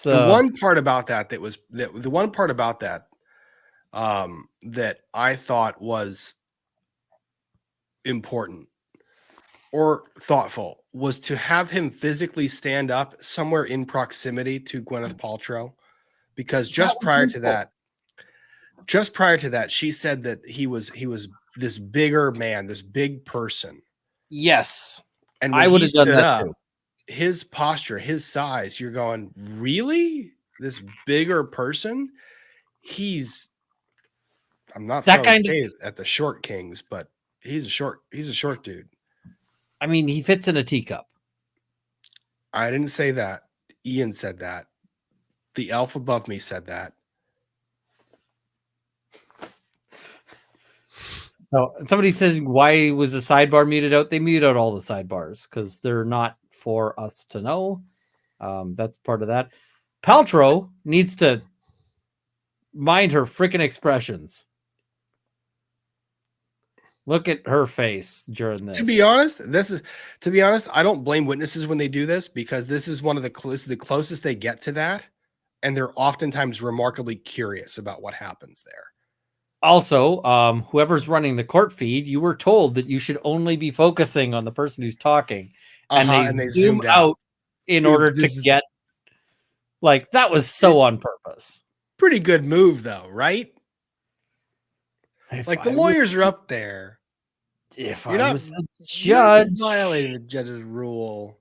The one part about that that I thought was important or thoughtful was to have him physically stand up somewhere in proximity to Gwyneth Paltrow, because just prior to that, she said that he was this bigger man, this big person. Yes. And I when would he have done stood that up, too. his posture, his size, you're going, really? This bigger person? I'm not That throwing kind of- shade at the short kings, but he's a short dude. I mean, he fits in a teacup. I didn't say that. Ian said that. The elf above me said that. So somebody says, why was the sidebar muted out? They mute out all the sidebars because they're not for us to know. That's part of that. Paltrow needs to mind her freaking expressions. Look at her face during this. To be honest, I don't blame witnesses when they do this, because this is one of the closest they get to that, and they're oftentimes remarkably curious about what happens there. Also, whoever's running the court feed, you were told that you should only be focusing on the person who's talking, and they zoom zoomed out in order to get, like, that was so on purpose. Pretty good move, though, right? Like, the lawyers are up there. If You're I not was the judge, violating the judge's rule.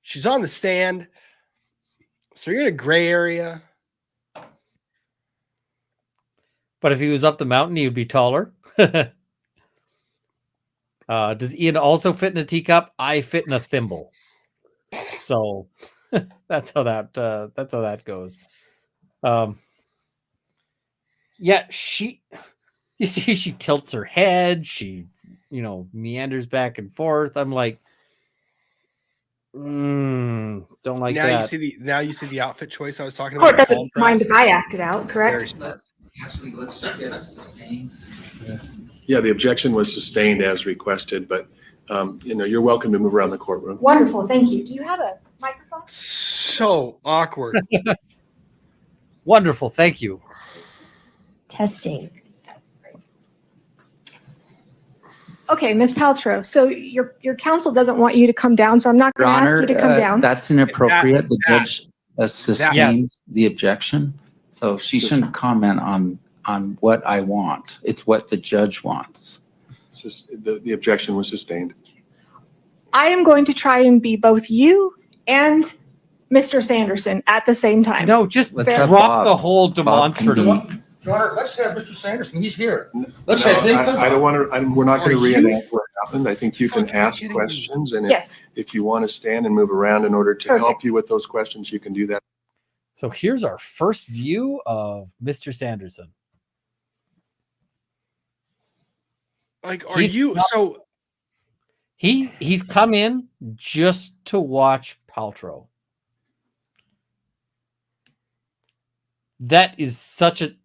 She's on the stand, so you're in a gray area. But if he was up the mountain, he would be taller. Does Ian also fit in a teacup? I fit in a thimble. So that's how that goes. Yeah, you see, she tilts her head. She, meanders back and forth. I'm like, don't like now that. You see the outfit choice I was talking Court about. doesn't mind if I act it out, correct? Let's just get us sustained. Yeah, the objection was sustained as requested, but you're welcome to move around the courtroom. Wonderful, thank you. Do you have a microphone? So awkward. Wonderful, thank you. Testing. Okay, Ms. Paltrow, so your counsel doesn't want you to come down, so I'm not Your going to ask Honor, you to come down. that's inappropriate. The judge has sustained Yes. the objection, so she shouldn't comment on what I want. It's what the judge wants. The objection was sustained. I am going to try and be both you and Mr. Sanderson at the same time. No, just Let's have drop Bob. the whole Bob can demonstrative. be- Your Honor, let's have Mr. Sanderson. He's here. No, Let's have him. I don't want to, we're not going to Are you reenact what happened. I think you can fucking ask kidding me? questions, and Yes, if you want to stand and move around in order to help Perfect. you with those questions, you can do that. So here's our first view of Mr. Sanderson. Like, are He's you not- so? He's come in just to watch Paltrow. That is such a...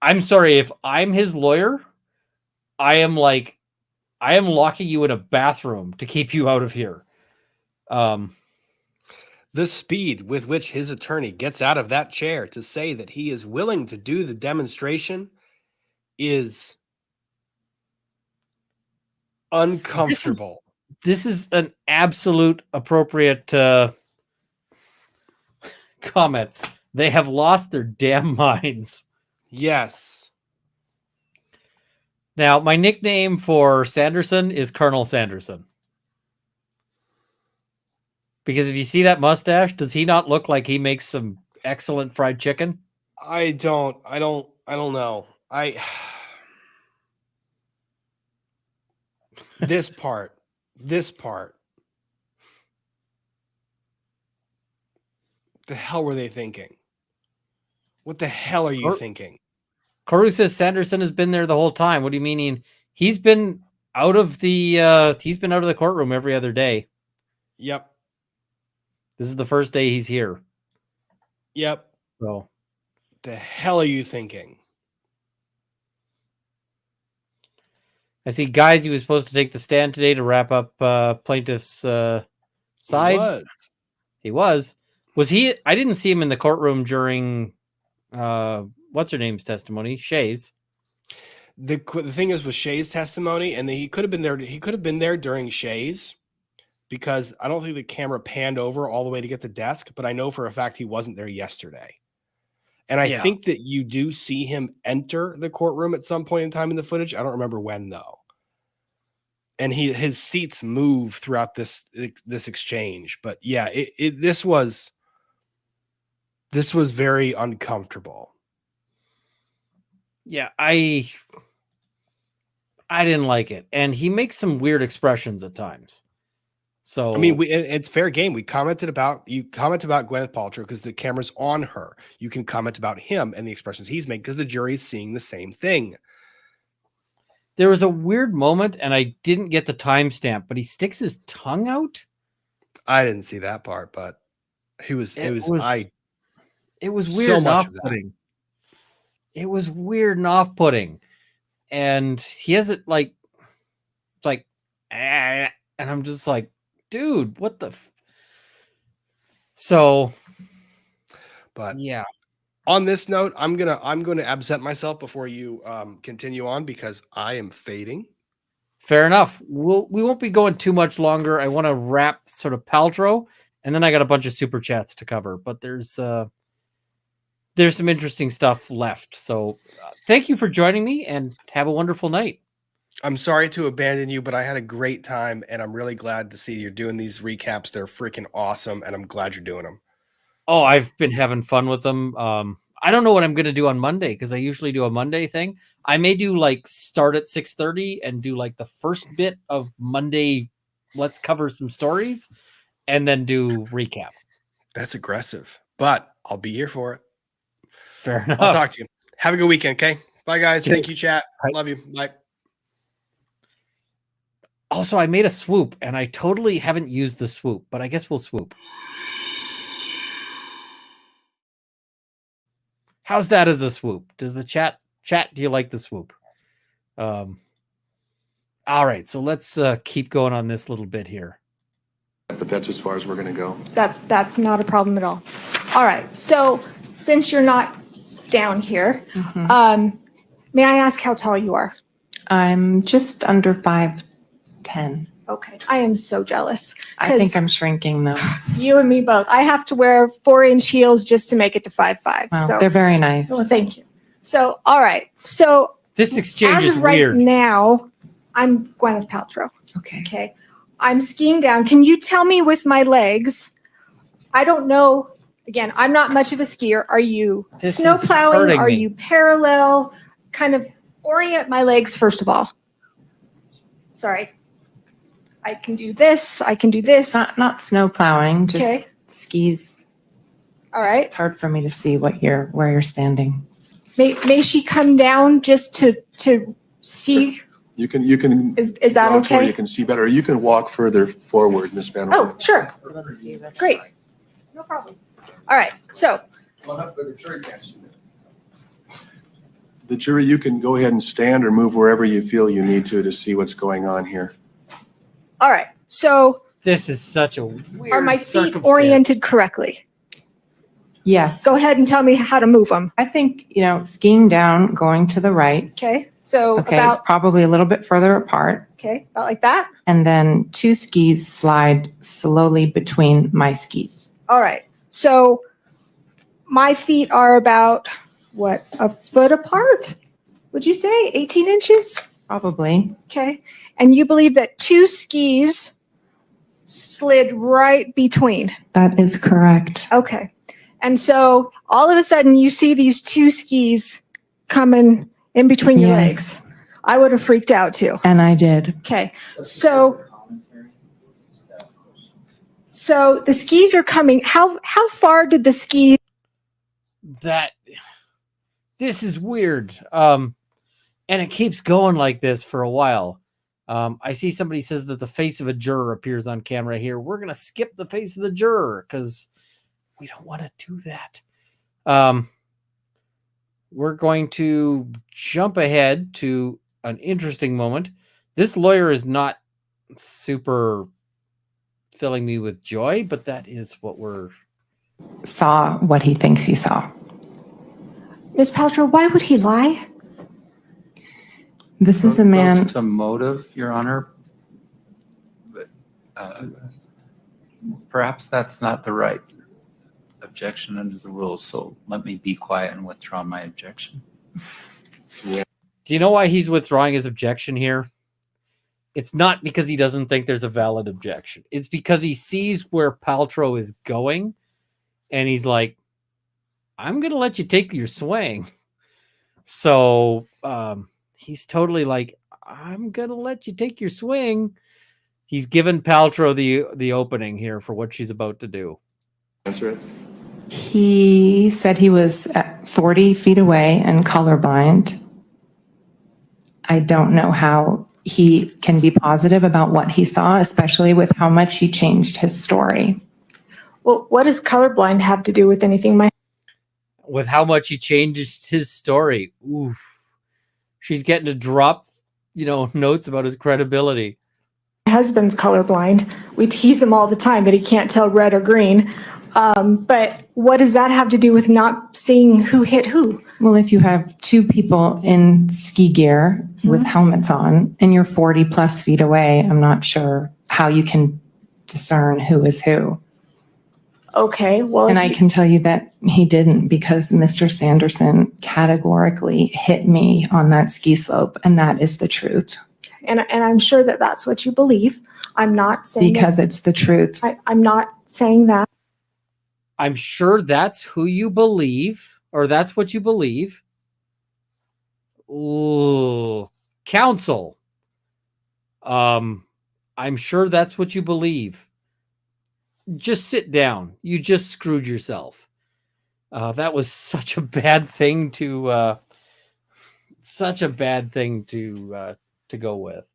I'm sorry, if I'm his lawyer, I am locking you in a bathroom to keep you out of here. The speed with which his attorney gets out of that chair to say that he is willing to do the demonstration is uncomfortable. This is an absolute appropriate comment. They have lost their damn minds. Yes. Now, my nickname for Sanderson is Colonel Sanderson. Because if you see that mustache, does he not look like he makes some excellent fried chicken? I don't know. This part. The hell were they thinking? What the hell are you thinking? Koru says Sanderson has been there the whole time. What do you mean? He's been out of the courtroom every other day. Yep. This is the first day he's here. Yep. So The hell are you thinking? I see guys, he was supposed to take the stand today to wrap up plaintiff's side. He was. Was he? I didn't see him in the courtroom during what's her name's testimony, Shea's. The thing is with Shea's testimony, and he could have been there. He could have been there during Shea's, because I don't think the camera panned over all the way to get the desk. But I know for a fact he wasn't there yesterday. And I think that you do see him enter the courtroom at some point in time in the footage. I don't remember when though. And his seats move throughout this exchange. But yeah, this was very uncomfortable. Yeah, I didn't like it, and he makes some weird expressions at times. So I mean, it's fair game. You comment about Gwyneth Paltrow because the camera's on her. You can comment about him and the expressions he's making because the jury is seeing the same thing. There was a weird moment, and I didn't get the timestamp, but he sticks his tongue out. I didn't see that part, but it was It was weird so and much of that. off-putting. It was weird and off-putting, and he has it like, and I'm just like, dude, what the? But yeah. On this note, I'm gonna absent myself before you continue on because I am fading. Fair enough. We won't be going too much longer. I want to wrap sort of Paltrow, and then I got a bunch of super chats to cover. But there's some interesting stuff left. So thank you for joining me, and have a wonderful night. I'm sorry to abandon you, but I had a great time, and I'm really glad to see you're doing these recaps. They're freaking awesome, and I'm glad you're doing them. Oh, I've been having fun with them. I don't know what I'm going to do on Monday because I usually do a Monday thing. I may do like start at 6:30 and do like the first bit of Monday. Let's cover some stories and then do recap. That's aggressive, but I'll be here for it. Fair enough. I'll talk to you. Have a good weekend. Okay. Bye guys. Cheers. Thank you, chat. Love you. Bye. Also, I made a swoop and I totally haven't used the swoop, but I guess we'll swoop. How's that as a swoop? Does the chat, do you like the swoop? All right, so let's keep going on this little bit here. But that's as far as we're going to go. That's not a problem at all. All right. So since you're not down here, may I ask how tall you are? I'm just under 5'10". Okay. I am so jealous. I think I'm shrinking though. You and me both. I have to wear 4-inch heels just to make it to 5'5". Wow, So they're very nice. well, thank you. So, all right. So this exchange as is of right weird. now, I'm Gwyneth Paltrow. Okay. Okay. I'm skiing down. Can you tell me with my legs? I don't know. Again, I'm not much of a skier. Are you This snow is plowing? hurting Are me. you parallel? Kind of orient my legs first of all. Sorry. I can do this. I can do this. Not snow plowing, just Okay. skis. All right. It's hard for me to see where you're standing. May she come down just to see? You can. Is that walk to where okay? you can see better. Or you can walk further forward, Miss Van. Oh, sure. Great. No problem. All right. So The jury, you can go ahead and stand or move wherever you feel you need to see what's going on here. all right. So This is such a weird are my feet circumstance. oriented correctly? Yes. Go ahead and tell me how to move them. I think, skiing down, going to the right. Okay. So Okay. about Probably a little bit further apart. about like that. And then 2 skis slide slowly between my skis. All right. So my feet are about what, a foot apart? Would you say 18 inches? Probably. Okay. And you believe that 2 skis slid right between. That is correct. Okay. And so all of a sudden you see these 2 skis coming in between your legs. I would have freaked out too. And I did. Okay. So the skis are coming. How far did the skis? This is weird. And it keeps going like this for a while. I see somebody says that the face of a juror appears on camera here. We're going to skip the face of the juror because we don't want to do that. We're going to jump ahead to an interesting moment. This lawyer is not super filling me with joy, but that is what we're... Saw what he thinks he saw. Ms. Paltrow, why would he lie? This is a man. Goes to motive, Your Honor. But, perhaps that's not the right objection under the rules, so let me be quiet and withdraw my objection. Do you know why he's withdrawing his objection here? It's not because he doesn't think there's a valid objection. It's because he sees where Paltrow is going, and he's like, I'm going to let you take your swing. So he's totally like, I'm going to let you take your swing. He's given Paltrow the opening here for what she's about to do. Answer it. He said he was at 40 feet away and colorblind. I don't know how he can be positive about what he saw, especially with how much he changed his story. Well, what does colorblind have to do with anything? With how much he changed his story. Oof. She's getting to drop, notes about his credibility. My husband's colorblind. We tease him all the time that he can't tell red or green. But what does that have to do with not seeing who hit who? Well, if you have two people in ski gear with helmets on and you're 40 plus feet away, I'm not sure how you can discern who is who. Okay, well. And I can tell you that he didn't, because Mr. Sanderson categorically hit me on that ski slope, and that is the truth. And I'm sure that that's what you believe. I'm not saying because it's the truth. I'm not saying that. I'm sure that's who you believe, or that's what you believe. Ooh, counsel. I'm sure that's what you believe. Just sit down. You just screwed yourself. That was such a bad thing to go with.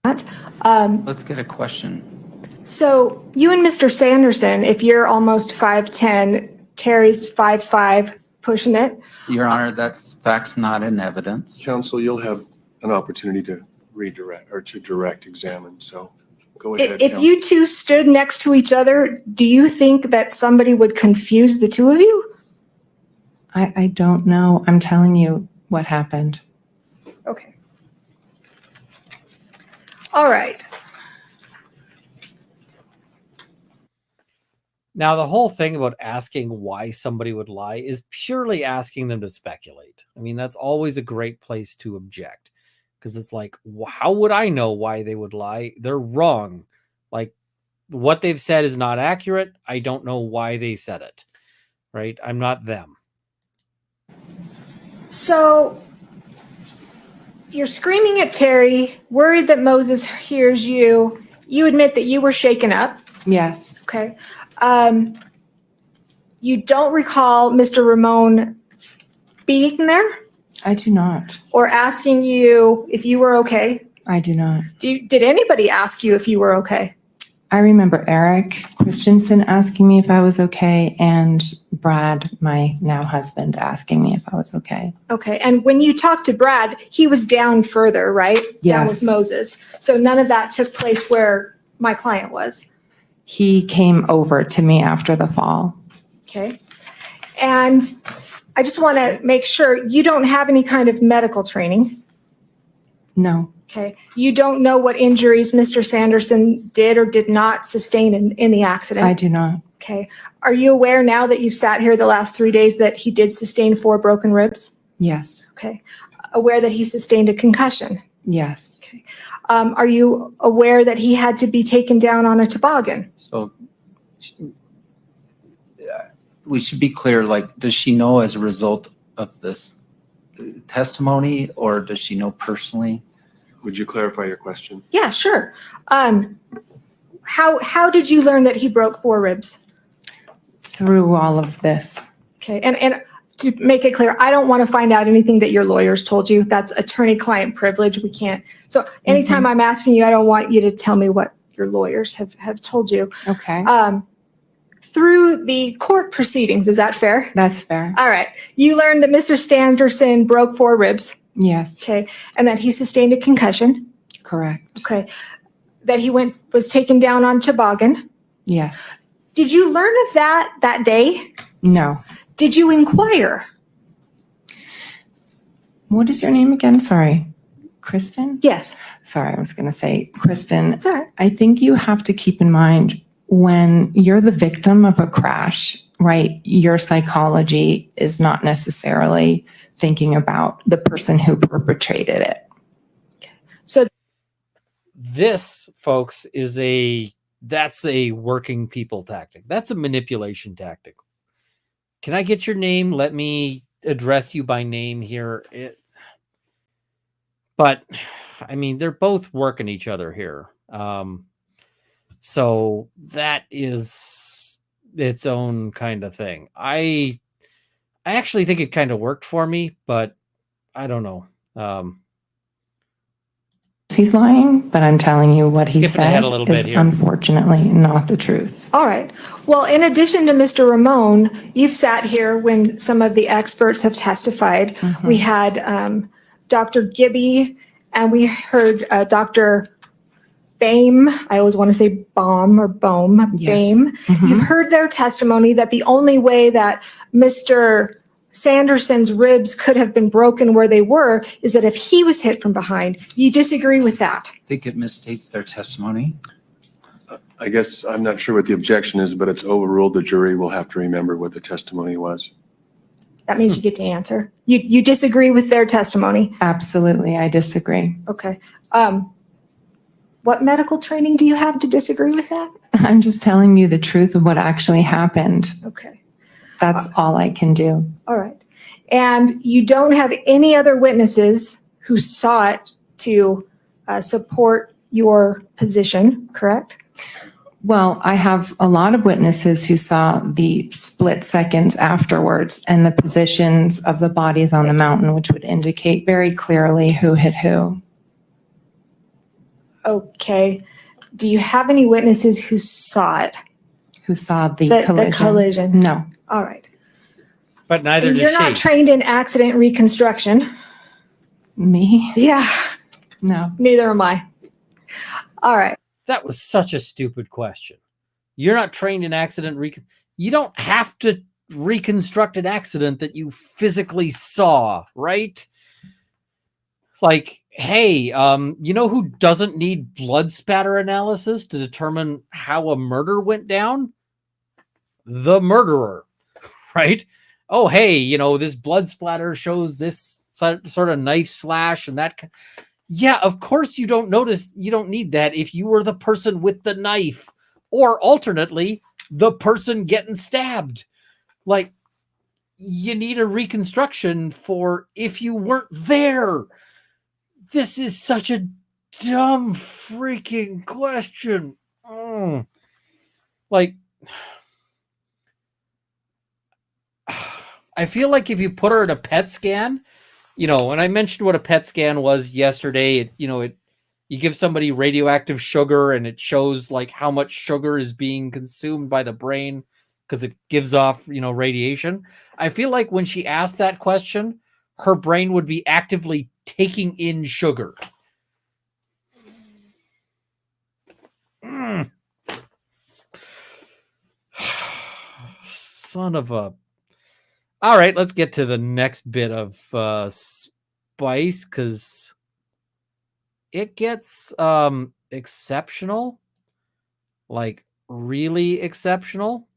Let's get a question. So you and Mr. Sanderson, if you're almost 5'10", Terry's 5'5", pushing it. Your Honor, that's facts not in evidence. Counsel, you'll have an opportunity to redirect or to direct examine, so go ahead. If you two stood next to each other, do you think that somebody would confuse the two of you? I don't know. I'm telling you what happened. Okay. All right. Now, the whole thing about asking why somebody would lie is purely asking them to speculate. I mean, that's always a great place to object, because it's like, how would I know why they would lie? They're wrong. Like, what they've said is not accurate. I don't know why they said it, right? I'm not them. So you're screaming at Terry, worried that Moses hears you. You admit that you were shaken up. Yes. Okay. You don't recall Mr. Ramon being there? I do not. Or asking you if you were okay? I do not. Did anybody ask you if you were okay? I remember Eric Christensen asking me if I was okay, and Brad, my now husband, asking me if I was okay. Okay. And when you talked to Brad, he was down further, right? Yes. Down with Moses. So none of that took place where my client was. He came over to me after the fall. Okay. And I just want to make sure you don't have any kind of medical training. No. Okay. You don't know what injuries Mr. Sanderson did or did not sustain in the accident? I do not. Okay. Are you aware now that you've sat here the last 3 days that he did sustain 4 broken ribs? Yes. Okay. Aware that he sustained a concussion? Yes. Okay. Are you aware that he had to be taken down on a toboggan? So we should be clear, like, does she know as a result of this testimony, or does she know personally? Would you clarify your question? Yeah, sure. How did you learn that he broke 4 ribs? Through all of this. Okay. And to make it clear, I don't want to find out anything that your lawyers told you. That's attorney-client privilege. We can't. So anytime I'm asking you, I don't want you to tell me what your lawyers have told you. Okay. through the court proceedings. Is that fair? That's fair. All right. You learned that Mr. Sanderson broke 4 ribs. Yes. Okay. And that he sustained a concussion. Correct. Okay. That he was taken down on toboggan. Yes. Did you learn of that day? No. Did you inquire? What is your name again? Sorry. Kristen? Yes. Sorry, I was going to say Kristen. It's all right. I think you have to keep in mind when you're the victim of a crash, right? Your psychology is not necessarily thinking about the person who perpetrated it. So This, folks, that's a working people tactic. That's a manipulation tactic. Can I get your name? Let me address you by name here. But I mean, they're both working each other here. So that is its own kind of thing. I actually think it kind of worked for me, but I don't know. He's lying, but I'm telling you what he Skipping ahead said a little bit is here. unfortunately not the truth. all right. Well, in addition to Mr. Ramon, you've sat here when some of the experts have testified. Mhm. We had Dr. Gibby, and we heard Dr. Boehm. I always want to say Baum or Boehm. Yes. Boehm. Mhm. You've heard their testimony that the only way that Mr. Sanderson's ribs could have been broken where they were is that if he was hit from behind. You disagree with that? I think it misstates their testimony. I guess I'm not sure what the objection is, but it's overruled. The jury will have to remember what the testimony was. That means you get to answer. You disagree with their testimony? Absolutely, I disagree. Okay. What medical training do you have to disagree with that? I'm just telling you the truth of what actually happened. Okay. That's all I can do. All right. And you don't have any other witnesses who saw it to support your position, correct? Well, I have a lot of witnesses who saw the split seconds afterwards and the positions of the bodies on the mountain, which would indicate very clearly who hit who. Okay. Do you have any witnesses who saw it? Who saw the collision? The collision? No. All right. But neither And does you're not she. trained in accident reconstruction. Me? Yeah, No. neither am I. All right. That was such a stupid question. You're not trained in accident you don't have to reconstruct an accident that you physically saw, right? Like, hey, you know who doesn't need blood spatter analysis to determine how a murder went down? The murderer, right? Oh, hey, you know, this blood splatter shows this sort of knife slash and that. Yeah, of course you don't need that if you were the person with the knife, or alternately, the person getting stabbed. Like, you need a reconstruction for if you weren't there. This is such a dumb freaking question. Like, I feel like if you put her in a PET scan, you know, and I mentioned what a PET scan was yesterday, you give somebody radioactive sugar and it shows like how much sugar is being consumed by the brain because it gives off, radiation. I feel like when she asked that question, her brain would be actively taking in sugar. Son of a... All right, let's get to the next bit of spice because it gets exceptional, like really exceptional,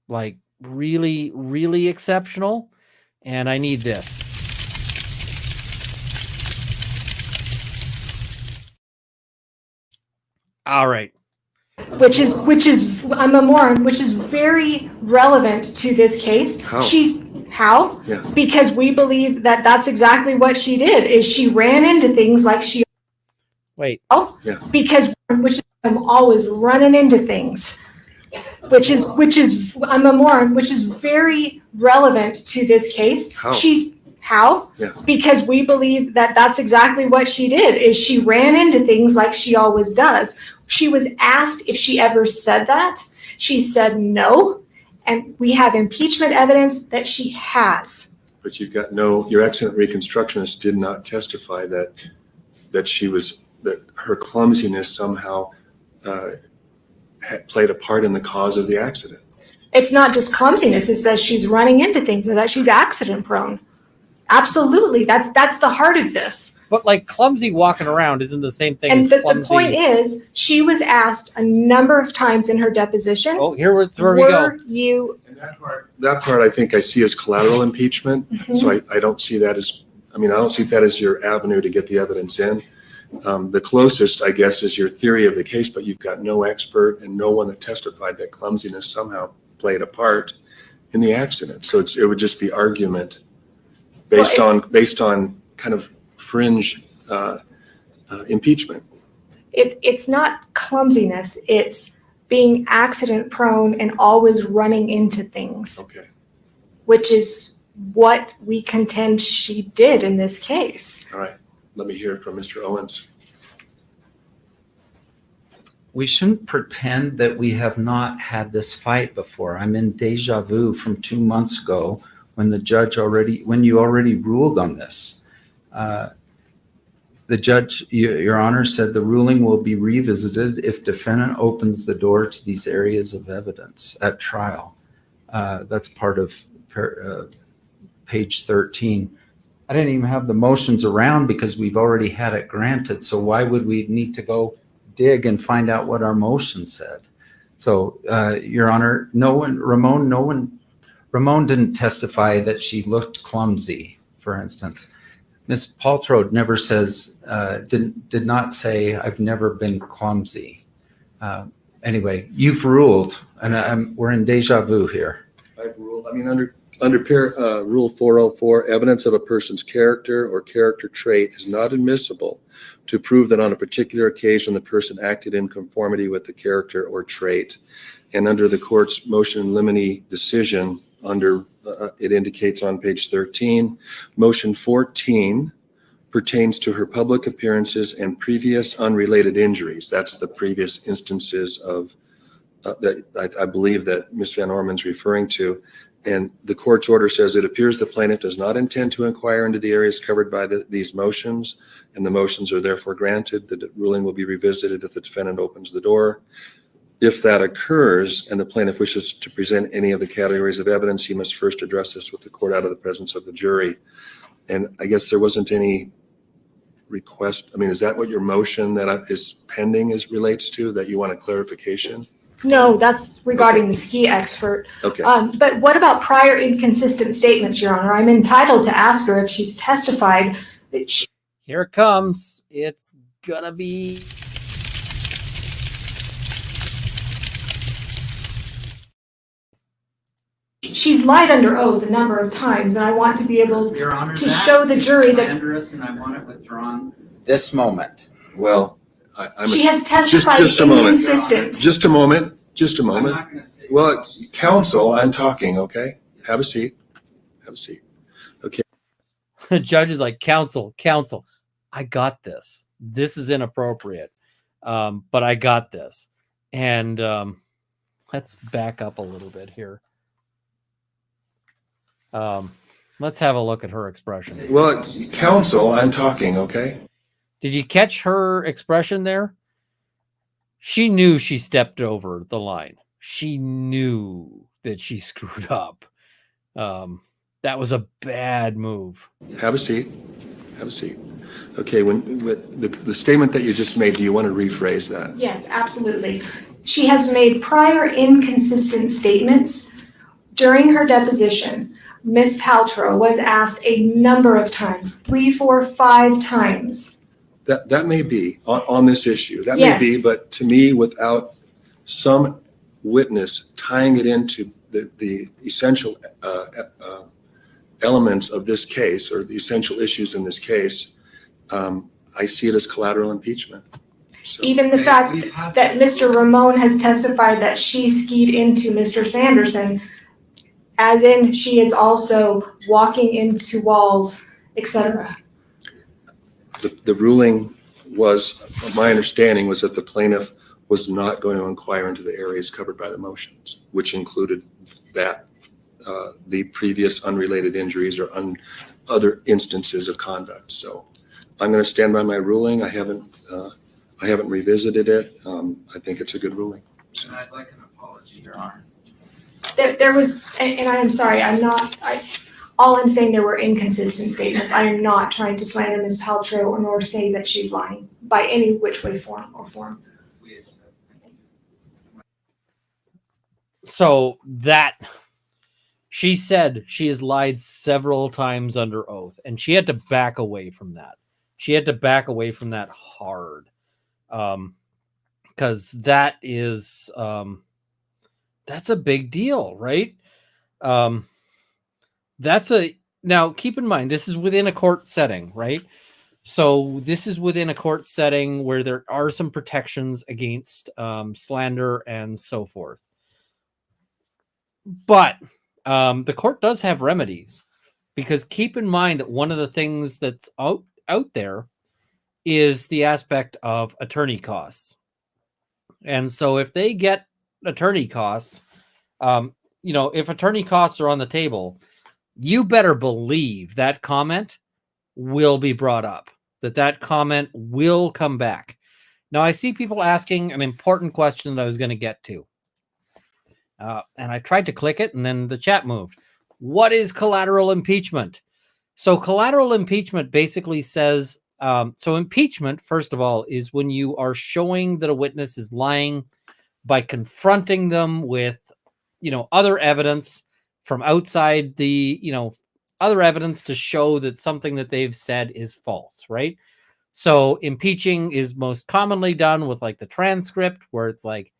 like really, really exceptional, and I need this. All right. Which is I'm a moron, which is very relevant to this case. How? How? Yeah. Because we believe that that's exactly what she did. Is she ran into things like she. Wait. Oh. Yeah. Because I'm always running into things. Which is I'm a moron, which is very relevant to this case. How? How? Yeah. Because we believe that that's exactly what she did. Is she ran into things like she always does. She was asked if she ever said that. She said no, and we have impeachment evidence that she has. But you've got your accident reconstructionist did not testify that her clumsiness somehow played a part in the cause of the accident. It's not just clumsiness. It says she's running into things and that she's accident prone. Absolutely. That's the heart of this. But like clumsy walking around isn't the same thing And as the clumsy. point is, she was asked a number of times in her deposition. Oh, here's where we go. That part I think I see as collateral impeachment. Mm-hmm. So I don't see that as, I don't see that as your avenue to get the evidence in. The closest, I guess, is your theory of the case, but you've got no expert and no one that testified that clumsiness somehow played a part in the accident. So it would just be argument based on kind of fringe impeachment. It's not clumsiness. It's being accident prone and always running into things. Okay. Which is what we contend she did in this case. All right. Let me hear from Mr. Owens. We shouldn't pretend that we have not had this fight before. I'm in deja vu from 2 months ago when when you already ruled on this. The judge, Your Honor, said the ruling will be revisited if defendant opens the door to these areas of evidence at trial. That's part of page 13. I didn't even have the motions around because we've already had it granted. So why would we need to go dig and find out what our motion said? So, Your Honor, Ramon didn't testify that she looked clumsy, for instance. Ms. Paltrow never says, did not say, I've never been clumsy. Anyway, you've ruled, and we're in deja vu here. I've ruled, under Rule 404, evidence of a person's character or character trait is not admissible to prove that on a particular occasion the person acted in conformity with the character or trait. And under the court's motion in limine decision, it indicates on page 13, motion 14 pertains to her public appearances and previous unrelated injuries. That's the previous instances of that I believe that Ms. Van Orman's referring to. And the court's order says it appears the plaintiff does not intend to inquire into the areas covered by these motions, and the motions are therefore granted. The ruling will be revisited if the defendant opens the door. If that occurs and the plaintiff wishes to present any of the categories of evidence, he must first address this with the court out of the presence of the jury. And I guess there wasn't any request. Is that what your motion that is pending relates to, that you want a clarification? No, that's regarding the ski expert. Okay. But what about prior inconsistent statements, Your Honor? I'm entitled to ask her if she's testified that she... Here it comes. It's gonna be... She's lied under oath a number of times, and I want to be able Your Honor, to show the jury that... slanderous, and I want it withdrawn this moment. Well, she has testified inconsistent. Just a moment. I'm not gonna sit Well, counsel, I'm talking, okay? Have a seat. Okay. The judge is like, counsel, I got this. This is inappropriate. But I got this. And let's back up a little bit here. Let's have a look at her expression. Well, counsel, I'm talking, okay? Did you catch her expression there? She knew she stepped over the line. She knew that she screwed up. That was a bad move. Have a seat. Okay, with the statement that you just made, do you want to rephrase that? Yes, absolutely. She has made prior inconsistent statements. During her deposition, Ms. Paltrow was asked a number of times, 3, 4, 5 times. That may be on this issue. That Yes. may be, but to me, without some witness tying it into the essential elements of this case, or the essential issues in this case, I see it as collateral impeachment. So, Even the fact that Mr. Ramon has testified that she skied into Mr. Sanderson, as in she is also walking into walls, etc. the ruling was, my understanding was that the plaintiff was not going to inquire into the areas covered by the motions, which included that the previous unrelated injuries or other instances of conduct. So I'm going to stand by my ruling. I haven't revisited it. I think it's a good ruling. And I'd like an apology, Your Honor. There was, and I am sorry, all I'm saying, there were inconsistent statements. I am not trying to slander Ms. Paltrow nor say that she's lying by any which way, form. We accept. Thank you. So that she said she has lied several times under oath, and she had to back away from that. She had to back away from that hard. Because that is that's a big deal, right? Now keep in mind, this is within a court setting, right? So this is within a court setting where there are some protections against slander and so forth. But the court does have remedies, because keep in mind that one of the things that's out there is the aspect of attorney costs. And so if they get attorney costs, if attorney costs are on the table, you better believe that comment will be brought up, that comment will come back. Now, I see people asking an important question that I was going to get to. And I tried to click it, and then the chat moved. What is collateral impeachment? So collateral impeachment basically says, so impeachment, first of all, is when you are showing that a witness is lying by confronting them with, other evidence from outside the, other evidence to show that something that they've said is false, right? So impeaching is most commonly done with like the transcript, where it's like,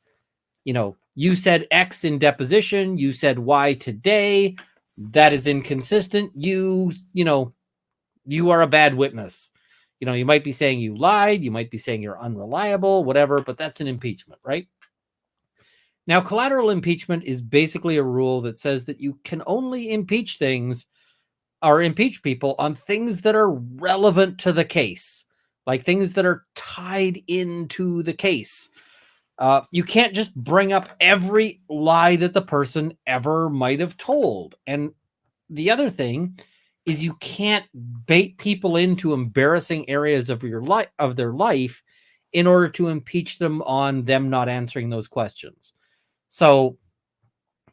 you said X in deposition, you said Y today, that is inconsistent. You are a bad witness. You might be saying you lied, you might be saying you're unreliable, whatever, but that's an impeachment, right? Now, collateral impeachment is basically a rule that says that you can only impeach things or impeach people on things that are relevant to the case, like things that are tied into the case. You can't just bring up every lie that the person ever might have told. And the other thing is you can't bait people into embarrassing areas of their life in order to impeach them on them not answering those questions. So,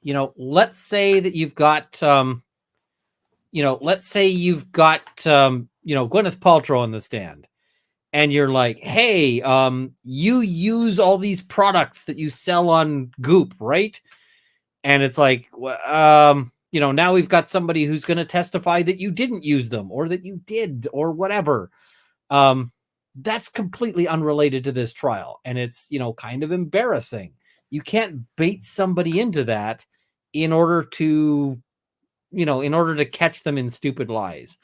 let's say that you've got, Gwyneth Paltrow on the stand, and you're like, hey, you use all these products that you sell on Goop, right? And it's like, now we've got somebody who's going to testify that you didn't use them, or that you did, or whatever. That's completely unrelated to this trial. And it's, kind of embarrassing. You can't bait somebody into that in order to catch them in stupid lies.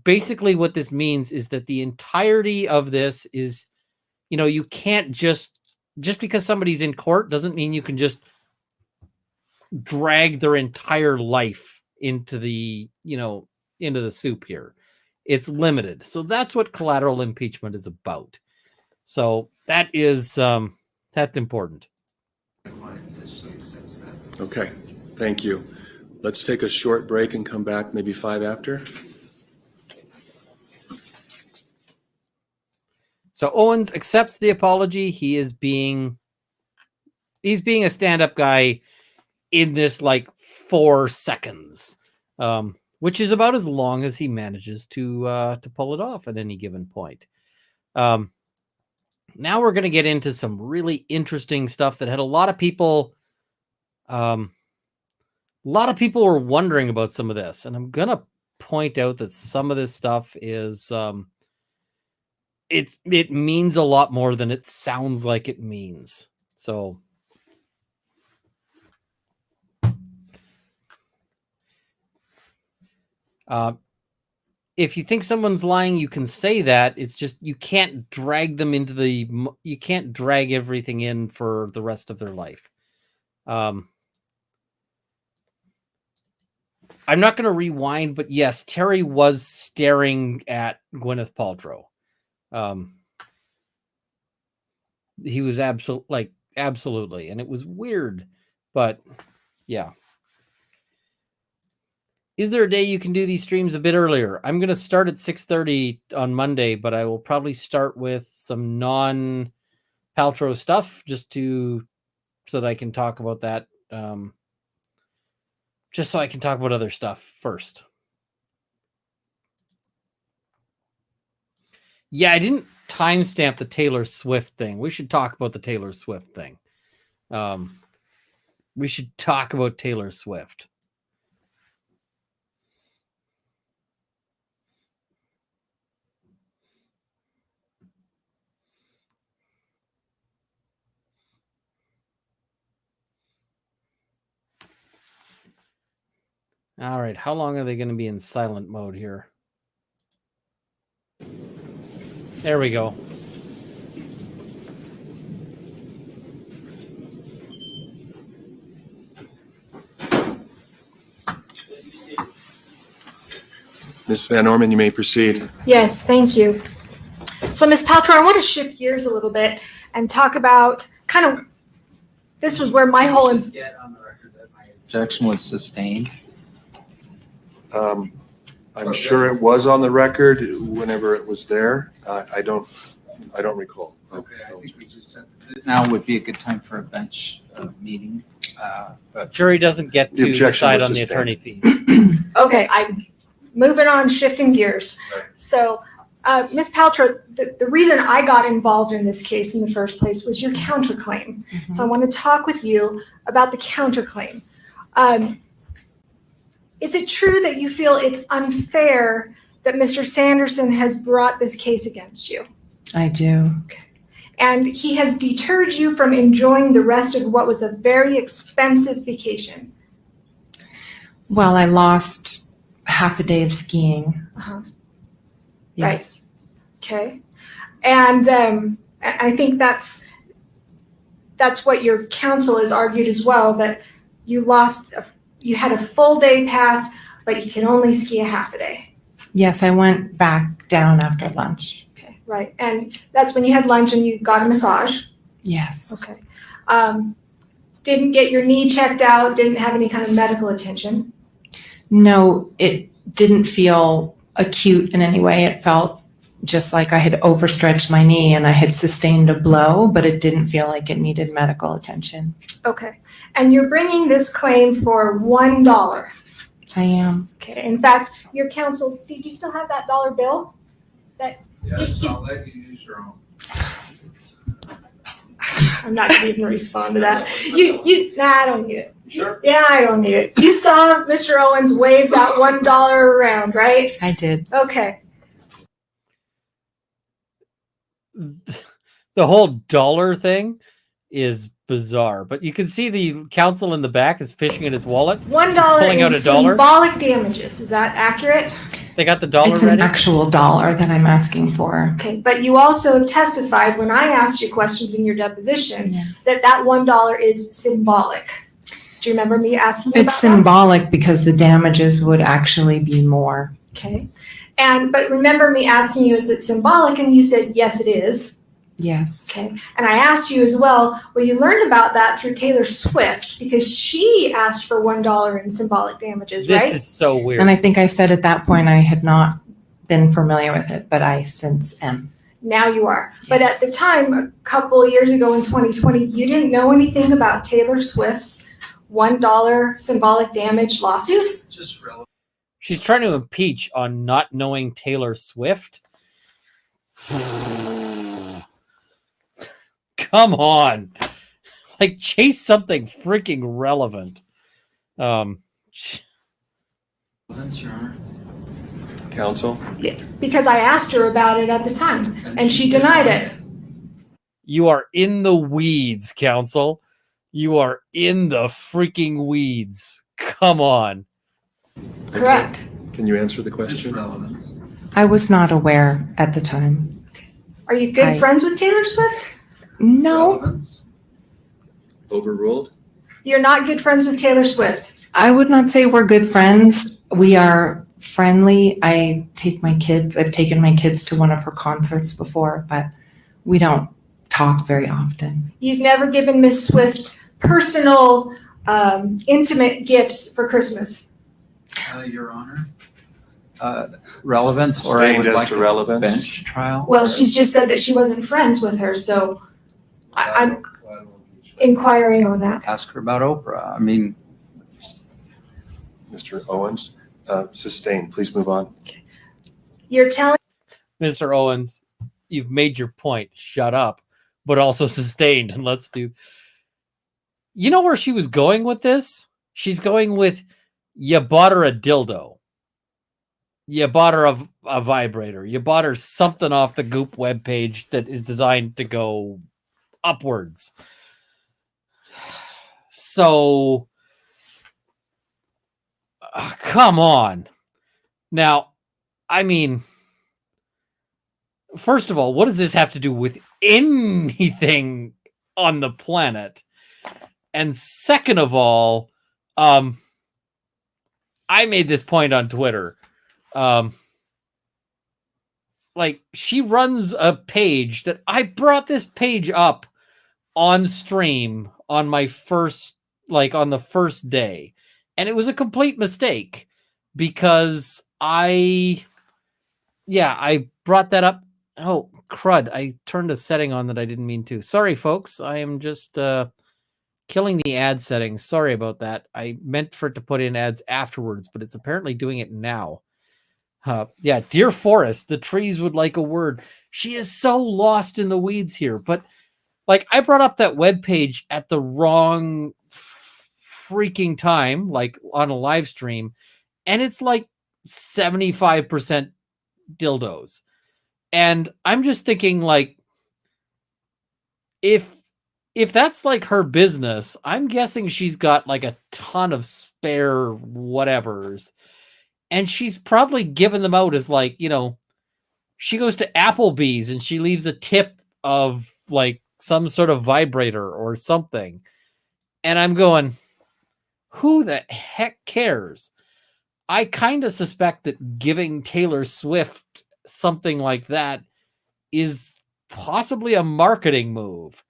Basically what this means is that the entirety of this is, you can't just because somebody's in court doesn't mean you can just drag their entire life into the soup here. It's limited. So that's what collateral impeachment is about. So that is, that's important. Okay, thank you. Let's take a short break and come back maybe 5 after. So Owens accepts the apology. He's being a stand-up guy in this like 4 seconds, which is about as long as he manages to pull it off at any given point. Now we're going to get into some really interesting stuff that had a lot of people were wondering about some of this, and I'm going to point out that some of this stuff is it means a lot more than it sounds like it means. So if you think someone's lying, you can say that. It's just you can't drag them into you can't drag everything in for the rest of their life. I'm not going to rewind, but yes, Terry was staring at Gwyneth Paltrow. He was absolutely, and it was weird, but yeah. Is there a day you can do these streams a bit earlier? I'm going to start at 6:30 on Monday, but I will probably start with some non-Paltrow stuff so that I can talk about that. Just so I can talk about other stuff first. Yeah, I didn't timestamp the Taylor Swift thing. We should talk about the Taylor Swift thing. We should talk about Taylor Swift. All right, how long are they going to be in silent mode here? There we go. Ms. Van Orman, you may proceed. Yes, thank you. So, Ms. Paltrow, I want to shift gears a little bit and talk about this was where my whole... Get on the record that my objection was sustained. I'm sure it was on the record whenever it was there. I don't recall. Okay, I think we just said that now would be a good time for a bench meeting. But Jury doesn't get The to objection decide was on the sustained. attorney fees. Okay, I'm moving on, shifting gears. So, Ms. Paltrow, the reason I got involved in this case in the first place was your counterclaim. So I want to talk with you about the counterclaim. Is it true that you feel it's unfair that Mr. Sanderson has brought this case against you? I do. And he has deterred you from enjoying the rest of what was a very expensive vacation? Well, I lost half a day of skiing. Yes. Right. Okay. And I think that's what your counsel has argued as well, that you you had a full day pass, but you can only ski a half a day. Yes, I went back down after lunch. Okay, right. And that's when you had lunch and you got a massage. Yes. Okay. Didn't get your knee checked out, didn't have any kind of medical attention. No, it didn't feel acute in any way. It felt just like I had overstretched my knee and I had sustained a blow, but it didn't feel like it needed medical attention. Okay. And you're bringing this claim for $1. I am. Okay. In fact, your counsel, Steve, do you still have that dollar bill? Yes, I'll let you use your own. I'm not going to even respond to that. Nah, I don't need it. Sure. Yeah, I don't need it. You saw Mr. Owens wave that $1 around, right? I did. Okay. The whole dollar thing is bizarre, but you can see the counsel in the back is fishing in his wallet. $1 pulling in out a dollar. symbolic damages. Is that accurate? They got the dollar It's ready. an actual dollar that I'm asking for. Okay, but you also have testified when I asked you questions in your deposition Yes. that $1 is symbolic. Do you remember me asking you It's about symbolic because the damages would actually be more. that? Okay. But remember me asking you, is it symbolic? And you said, yes, it is. Yes. Okay. And I asked you as well, you learned about that through Taylor Swift because she asked for $1 in symbolic damages, This right? is so weird. And I think I said at that point I had not been familiar with it, but I since am. Now you are. But at the time, a couple of years ago in 2020, you didn't know anything about Taylor Swift's $1 symbolic damage lawsuit? Just relevant. She's trying to impeach on not knowing Taylor Swift. Come on. Like, chase something freaking relevant. That's your honor. Counsel? Yeah, because I asked her about it at the time, and she denied it. You are in the weeds, counsel. You are in the freaking weeds. Come on. Correct. Can you answer the Just question? relevance. I was not aware at the time. Are you good friends with Taylor Swift? No, Relevance. Overruled? You're not good friends with Taylor Swift. I would not say we're good friends. We are friendly. I've taken my kids to one of her concerts before, but we don't talk very often. You've never given Miss Swift personal, intimate gifts for Christmas. Your Honor, relevance, or I Sustained would as like to a relevance. bench trial. Well, she's just said that she wasn't friends with her, so I'm inquiring on that. Ask her about Oprah. I mean, Mr. Owens, sustained. Please move on. You're telling Mr. Owens, you've made your point. Shut up. But also sustained. And let's do. You know where she was going with this? She's going with, you bought her a dildo. You bought her a vibrator. You bought her something off the Goop webpage that is designed to go upwards. So, come on. Now, I mean, first of all, what does this have to do with anything on the planet? And second of all, I made this point on Twitter. Like, she runs a page that I brought this page up on stream on my first, on the first day. And it was a complete mistake because I brought that up. Oh, crud. I turned a setting on that I didn't mean to. Sorry, folks. I am just killing the ad settings. Sorry about that. I meant for it to put in ads afterwards, but it's apparently doing it now. Yeah, Dear Forest, the trees would like a word. She is so lost in the weeds here. But, I brought up that webpage at the wrong freaking time, on a live stream, and it's 75% dildos. And I'm just thinking, if that's her business, I'm guessing she's got a ton of spare whatevers. And she's probably given them out as she goes to Applebee's and she leaves a tip of some sort of vibrator or something. And I'm going, who the heck cares? I kind of suspect that giving Taylor Swift something like that is possibly a marketing move.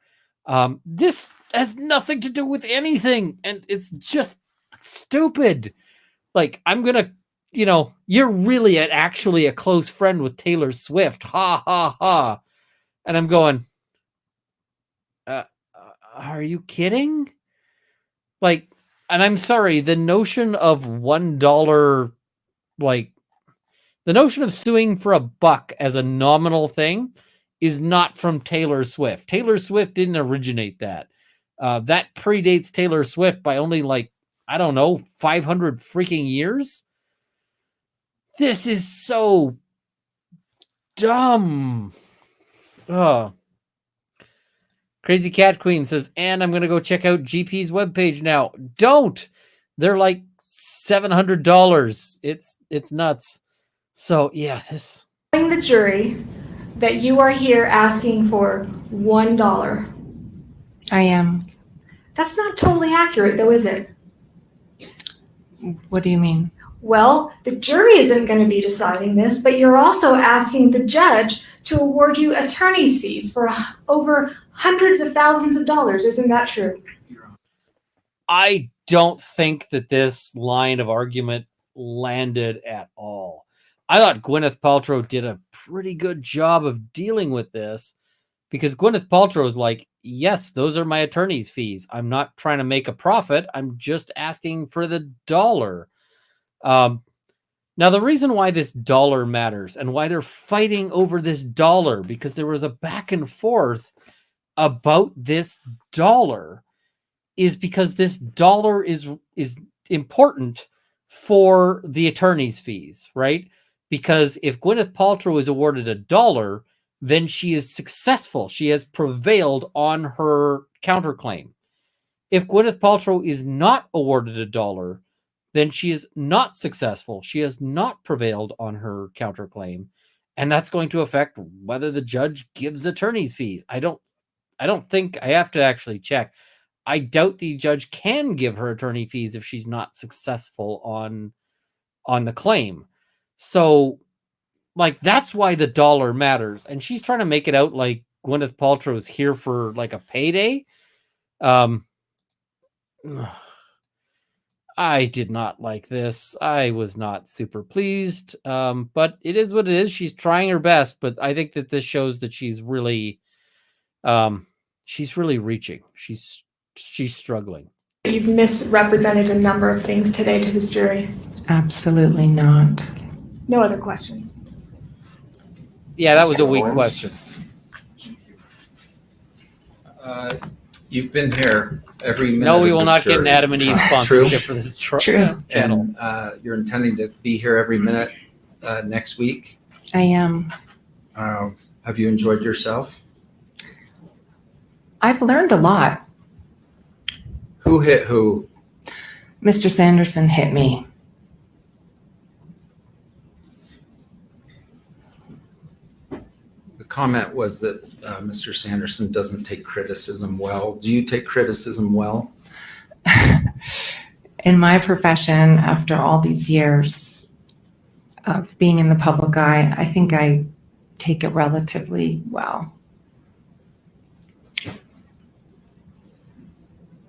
This has nothing to do with anything, and it's just stupid. I'm going to, you're really actually a close friend with Taylor Swift. Ha, ha, ha. And I'm going, are you kidding? And I'm sorry, the notion of $1, the notion of suing for $1 as a nominal thing is not from Taylor Swift. Taylor Swift didn't originate that. That predates Taylor Swift by only 500 freaking years. This is so dumb. Crazy Cat Queen says, and I'm going to go check out GP's webpage now. Don't. They're $700. It's nuts. So, yeah, this. telling the jury that you are here asking for $1. I am. That's not totally accurate, though, is it? What do you mean? Well, the jury isn't going to be deciding this, but you're also asking the judge to award you attorney's fees for over hundreds of thousands of dollars. Isn't that true? I don't think that this line of argument landed at all. I thought Gwyneth Paltrow did a pretty good job of dealing with this because Gwyneth Paltrow is yes, those are my attorney's fees. I'm not trying to make a profit. I'm just asking for the dollar. Now, the reason why this dollar matters and why they're fighting over this dollar, because there was a back and forth about this dollar, is because this dollar is important for the attorney's fees, right? Because if Gwyneth Paltrow is awarded $1, then she is successful. She has prevailed on her counterclaim. If Gwyneth Paltrow is not awarded $1, then she is not successful. She has not prevailed on her counterclaim, and that's going to affect whether the judge gives attorney's fees. I don't think, I have to actually check. I doubt the judge can give her attorney fees if she's not successful on the claim. So, that's why the dollar matters. And she's trying to make it out Gwyneth Paltrow is here for like a payday. I did not like this. I was not super pleased. But it is what it is. She's trying her best, but I think that this shows that she's really reaching. She's struggling. You've misrepresented a number of things today to this jury. Absolutely not. No other questions. Yeah, that was a weak Owens? question. You've been here every minute. No, we of will this not get an jury. Adam and Eve sponsorship for this True. channel. And you're intending to be here every minute next week. I am. Have you enjoyed yourself? I've learned a lot. Who hit who? Mr. Sanderson hit me. The comment was that Mr. Sanderson doesn't take criticism well. Do you take criticism well? In my profession, after all these years of being in the public eye, I think I take it relatively well.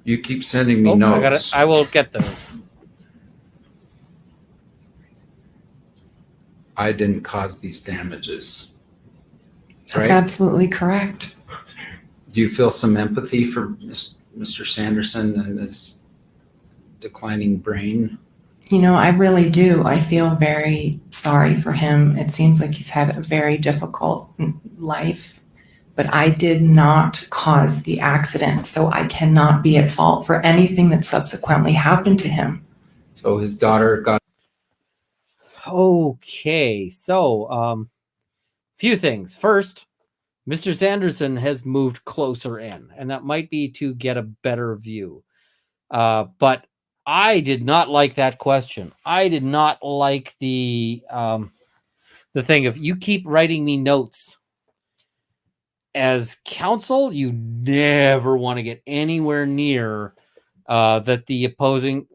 You keep sending me notes. I will get those. I didn't cause these damages. That's Right? absolutely correct. Do you feel some empathy for Mr. Sanderson and his declining brain? You know, I really do. I feel very sorry for him. It seems like he's had a very difficult life, but I did not cause the accident, so I cannot be at fault for anything that subsequently happened to him. So his daughter got. Okay, so few things. First, Mr. Sanderson has moved closer in, and that might be to get a better view. But I did not like that question. I did not like the thing of you keep writing me notes. As counsel, you never want to get anywhere near that the opposing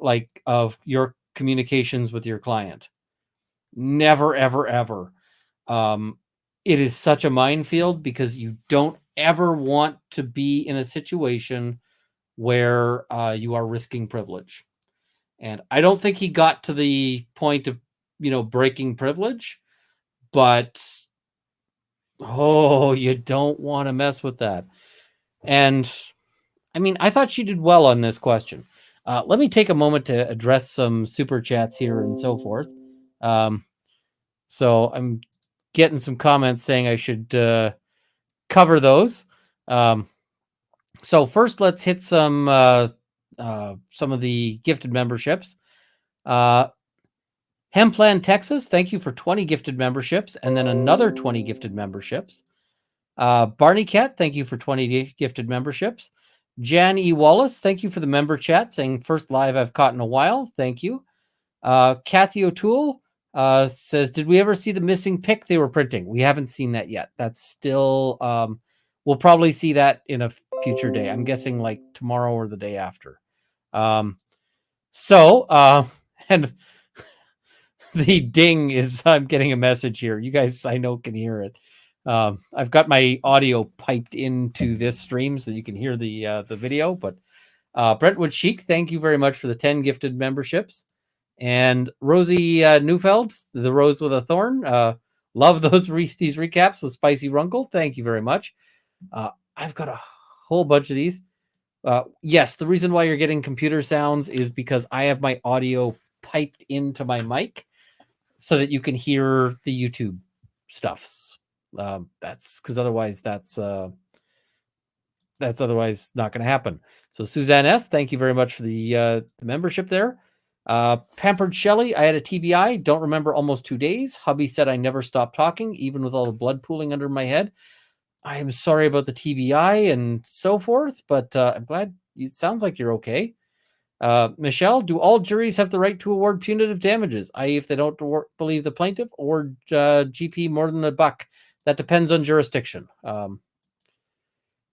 of your communications with your client. Never, ever, ever. It is such a minefield because you don't ever want to be in a situation where you are risking privilege. And I don't think he got to the point of, breaking privilege, but you don't want to mess with that. And I mean, I thought she did well on this question. Let me take a moment to address some super chats here and so forth. So I'm getting some comments saying I should cover those. So first, let's hit some of the gifted memberships. Hemplan, Texas, thank you for 20 gifted memberships, and then another 20 gifted memberships. Barney Cat, thank you for 20 gifted memberships. Jan E. Wallace, thank you for the member chat, saying first live I've caught in a while. Thank you. Kathy O'Toole says, did we ever see the missing pic they were printing? We haven't seen that yet. That's still, we'll probably see that in a future day. I'm guessing like tomorrow or the day after. And the ding is, I'm getting a message here. You guys, I know, can hear it. I've got my audio piped into this stream so you can hear the video, but Brentwood Chic, thank you very much for the 10 gifted memberships. And Rosie Neufeld, the Rose with a Thorn, love these recaps with Spicy Runkle. Thank you very much. I've got a whole bunch of these. Yes, the reason why you're getting computer sounds is because I have my audio piped into my mic so that you can hear the YouTube stuffs. That's because otherwise that's otherwise not going to happen. So Suzanne S., thank you very much for the membership there. Pampered Shelley, I had a TBI, don't remember almost 2 days. Hubby said I never stopped talking, even with all the blood pooling under my head. I am sorry about the TBI and so forth, but I'm glad it sounds like you're okay. Michelle, do all juries have the right to award punitive damages, i.e. if they don't believe the plaintiff or GP more than $1? That depends on jurisdiction.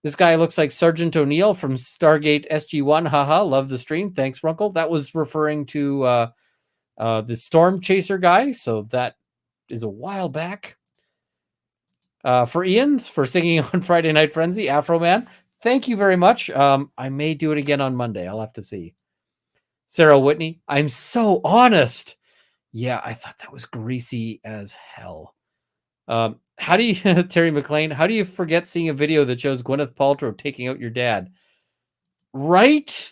This guy looks like Sergeant O'Neill from Stargate SG-1. Haha, love the stream. Thanks, Runkle. That was referring to the Storm Chaser guy, so that is a while back. For Ian, for singing on Friday Night Frenzy, Afro Man, thank you very much. I may do it again on Monday. I'll have to see. Sarah Whitney, I'm so honest. Yeah, I thought that was greasy as hell. How do you, Terry McLean, how do you forget seeing a video that shows Gwyneth Paltrow taking out your dad? Right?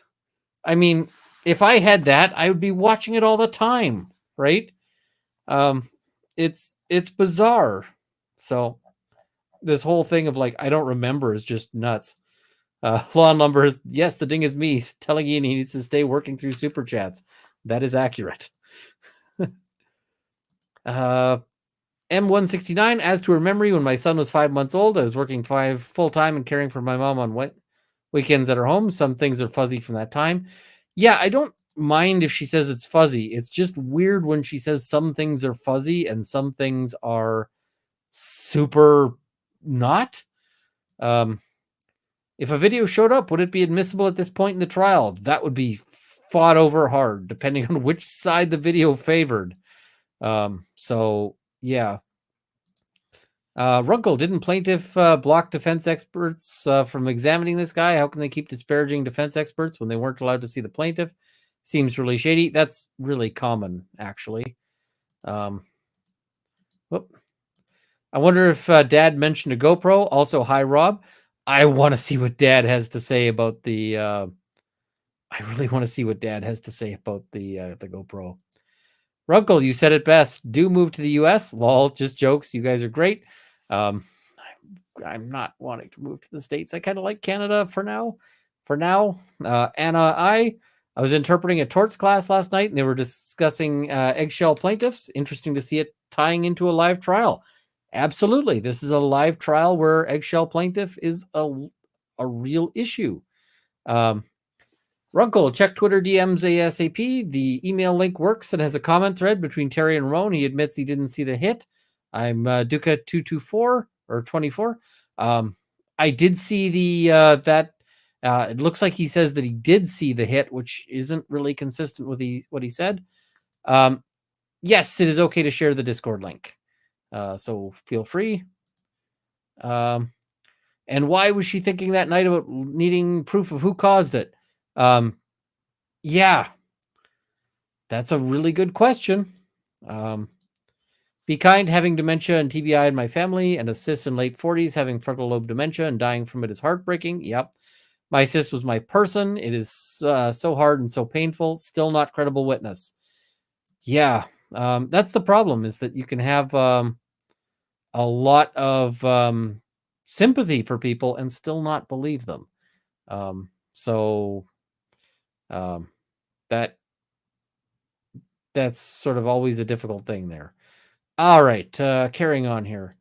I mean, if I had that, I would be watching it all the time, right? It's bizarre. So this whole thing of like, I don't remember is just nuts. Law and Lumber is, yes, the ding is me telling Ian he needs to stay working through super chats. That is accurate. M169, as to her memory, when my son was 5 months old, I was working full time and caring for my mom on weekends at her home. Some things are fuzzy from that time. Yeah, I don't mind if she says it's fuzzy. It's just weird when she says some things are fuzzy and some things are super not. If a video showed up, would it be admissible at this point in the trial? That would be fought over hard, depending on which side the video favored. So, yeah. Runkle, didn't plaintiff block defense experts from examining this guy? How can they keep disparaging defense experts when they weren't allowed to see the plaintiff? Seems really shady. That's really common, actually. I wonder if Dad mentioned a GoPro. Also, hi, Rob. I want to see what Dad has to say about the... I really want to see what Dad has to say about the GoPro. Runkle, you said it best. Do move to the U.S. Lol, just jokes. You guys are great. I'm not wanting to move to the States. I kind of like Canada for now. Anna, I was interpreting a torts class last night, and they were discussing eggshell plaintiffs. Interesting to see it tying into a live trial. Absolutely. This is a live trial where eggshell plaintiff is a real issue. Runkle, check Twitter DMs ASAP. The email link works and has a comment thread between Terry and Roan. He admits he didn't see the hit. I'm Duca224 or 24. I did see the that. It looks like he says that he did see the hit, which isn't really consistent with what he said. Yes, it is okay to share the Discord link. So feel free. And why was she thinking that night about needing proof of who caused it? Yeah, that's a really good question. Be kind, having dementia and TBI in my family, and a cis in late 40s having frontal lobe dementia and dying from it is heartbreaking. Yep. My cis was my person. It is so hard and so painful. Still not credible witness. Yeah, that's the problem, is that you can have a lot of sympathy for people and still not believe them. That's sort of always a difficult thing there. All right, carrying on here.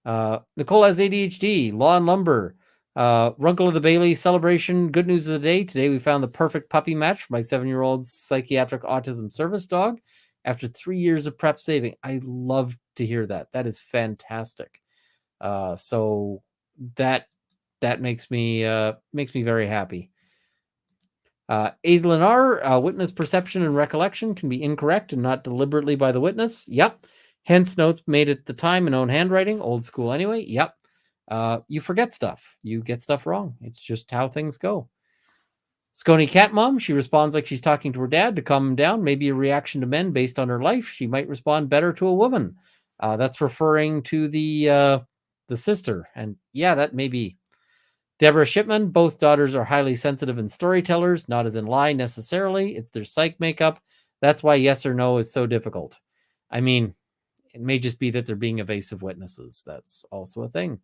Nicole has ADHD. Law and Lumber. Runkle of the Bailey celebration. Good news of the day. Today we found the perfect puppy match for my 7-year-old psychiatric autism service dog after 3 years of prep saving. I love to hear that. That is fantastic. So that makes me very happy. Aislinn R, witness perception and recollection can be incorrect and not deliberately by the witness. Yep. Hence notes made at the time in own handwriting. Old school anyway. Yep. You forget stuff. You get stuff wrong. It's just how things go. Scony Cat Mom, she responds like she's talking to her dad to calm him down. Maybe a reaction to men based on her life. She might respond better to a woman. That's referring to the sister. And yeah, that may be. Deborah Shipman, both daughters are highly sensitive and storytellers, not as in lie necessarily. It's their psych makeup. That's why yes or no is so difficult. I mean, it may just be that they're being evasive witnesses. That's also a thing.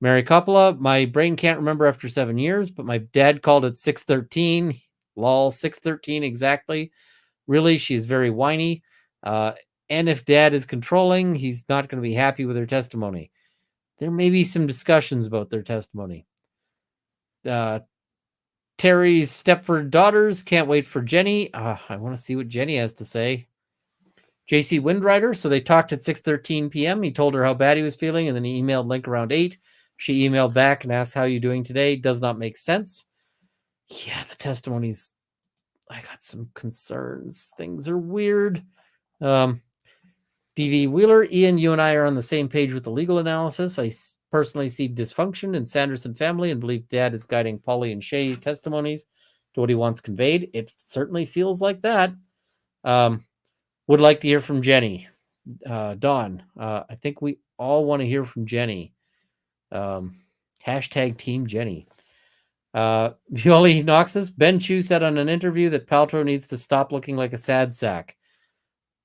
Mary Coppola, my brain can't remember after 7 years, but my dad called it 613. Lol, 613 exactly. Really, she's very whiny. And if dad is controlling, he's not going to be happy with her testimony. There may be some discussions about their testimony. Terry's Stepford daughters can't wait for Jenny. I want to see what Jenny has to say. JC Windrider, so they talked at 6:13 p.m. He told her how bad he was feeling, and then he emailed Link around 8. She emailed back and asked, how are you doing today? Does not make sense. Yeah, the testimonies, I got some concerns. Things are weird. DV Wheeler, Ian, you and I are on the same page with the legal analysis. I personally see dysfunction in Sanderson family and believe Dad is guiding Polly and Shea testimonies to what he wants conveyed. It certainly feels like that. Would like to hear from Jenny. Dawn, I think we all want to hear from Jenny. Hashtag Team Jenny. Violi Noxus, Ben Chu said on an interview that Paltrow needs to stop looking like a sad sack.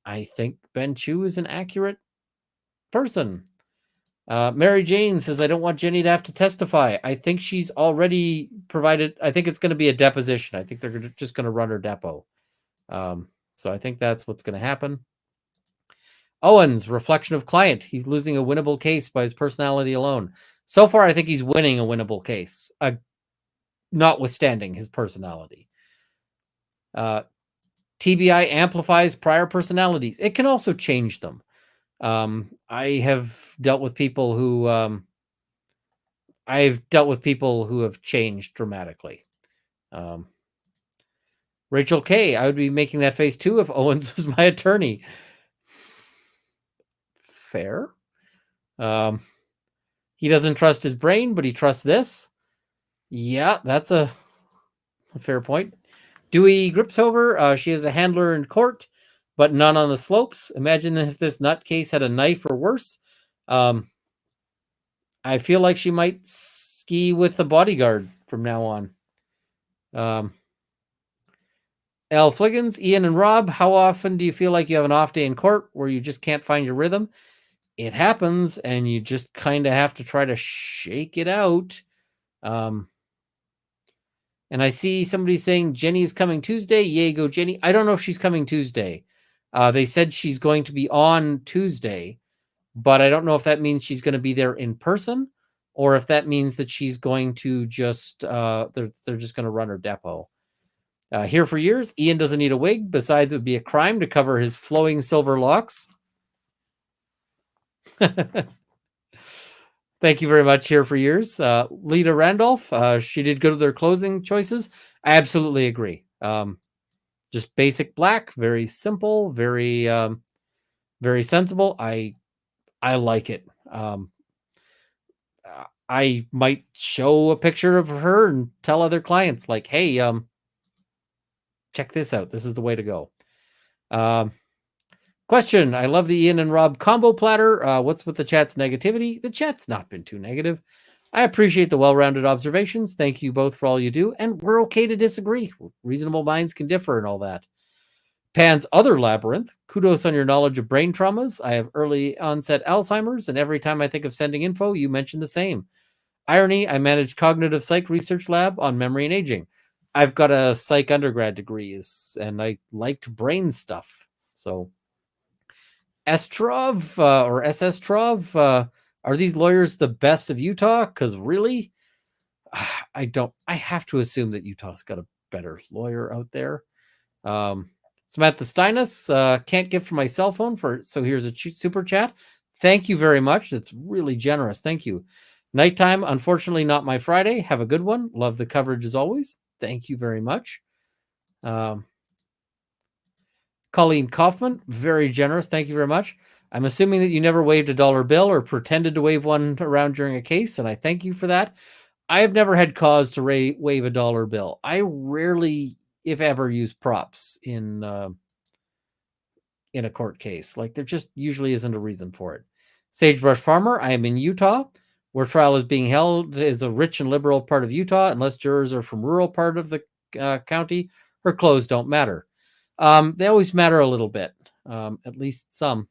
I think Ben Chu is an accurate person. Mary Jane says, I don't want Jenny to have to testify. I think she's already provided. I think it's going to be a deposition. I think they're just going to run her depo. So I think that's what's going to happen. Owens, reflection of client. He's losing a winnable case by his personality alone. So far, I think he's winning a winnable case, notwithstanding his personality. TBI amplifies prior personalities. It can also change them. I have dealt with people who have changed dramatically. Rachel K, I would be making that face too if Owens was my attorney. Fair. He doesn't trust his brain, but he trusts this. Yeah, that's a fair point. Dewey Gripsover, she is a handler in court, but none on the slopes. Imagine if this nutcase had a knife or worse. I feel like she might ski with the bodyguard from now on. L. Fliggins, Ian and Rob, how often do you feel like you have an off day in court where you just can't find your rhythm? It happens, and you just kind of have to try to shake it out. And I see somebody saying Jenny is coming Tuesday. Yay, go Jenny. I don't know if she's coming Tuesday. They said she's going to be on Tuesday, but I don't know if that means she's going to be there in person or if that means that she's going to just, they're just going to run her depo. Here for years, Ian doesn't need a wig. Besides, it would be a crime to cover his flowing silver locks. Thank you very much. Here for years. Lita Randolph, she did good with her clothing choices. I absolutely agree. Just basic black, very simple, very very sensible. I like it. I might show a picture of her and tell other clients like, hey, check this out. This is the way to go. Question. I love the Ian and Rob combo platter. What's with the chat's negativity? The chat's not been too negative. I appreciate the well-rounded observations. Thank you both for all you do. And we're okay to disagree. Reasonable minds can differ and all that. Pan's other labyrinth. Kudos on your knowledge of brain traumas. I have early onset Alzheimer's, and every time I think of sending info, you mention the same. Irony, I manage cognitive psych research lab on memory and aging. I've got a psych undergrad degree, and I liked brain stuff. So Estrov or SStrov, are these lawyers the best of Utah? Because really, I have to assume that Utah's got a better lawyer out there. Samantha Steinus, can't give from my cell phone so here's a super chat. Thank you very much. That's really generous. Thank you. Nighttime, unfortunately not my Friday. Have a good one. Love the coverage as always. Thank you very much. Colleen Kaufman, very generous. Thank you very much. I'm assuming that you never waved a dollar bill or pretended to wave one around during a case, and I thank you for that. I have never had cause to wave a dollar bill. I rarely, if ever, use props in a court case. Like, there just usually isn't a reason for it. Sagebrush Farmer, I am in Utah, where trial is being held is a rich and liberal part of Utah. Unless jurors are from rural part of the county, her clothes don't matter. They always matter a little bit, at least some.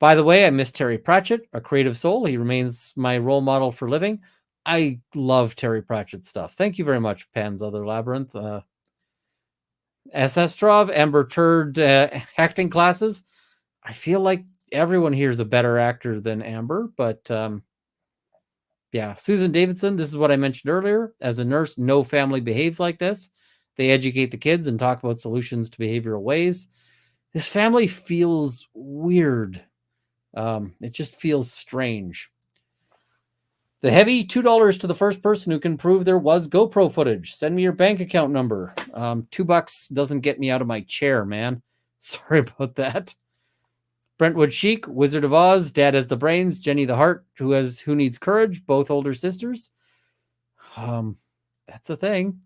By the way, I miss Terry Pratchett, a creative soul. He remains my role model for living. I love Terry Pratchett stuff. Thank you very much, Pan's Other Labyrinth. SStrov, Amber Turd acting classes. I feel like everyone here is a better actor than Amber, but yeah. Susan Davidson, this is what I mentioned earlier. As a nurse, no family behaves like this. They educate the kids and talk about solutions to behavioral ways. This family feels weird. It just feels strange. The heavy, $2 to the first person who can prove there was GoPro footage. Send me your bank account number. $2 doesn't get me out of my chair, man. Sorry about that. Brentwood Chic, Wizard of Oz, Dad has the brains, Jenny the heart, who needs courage, both older sisters. That's a thing.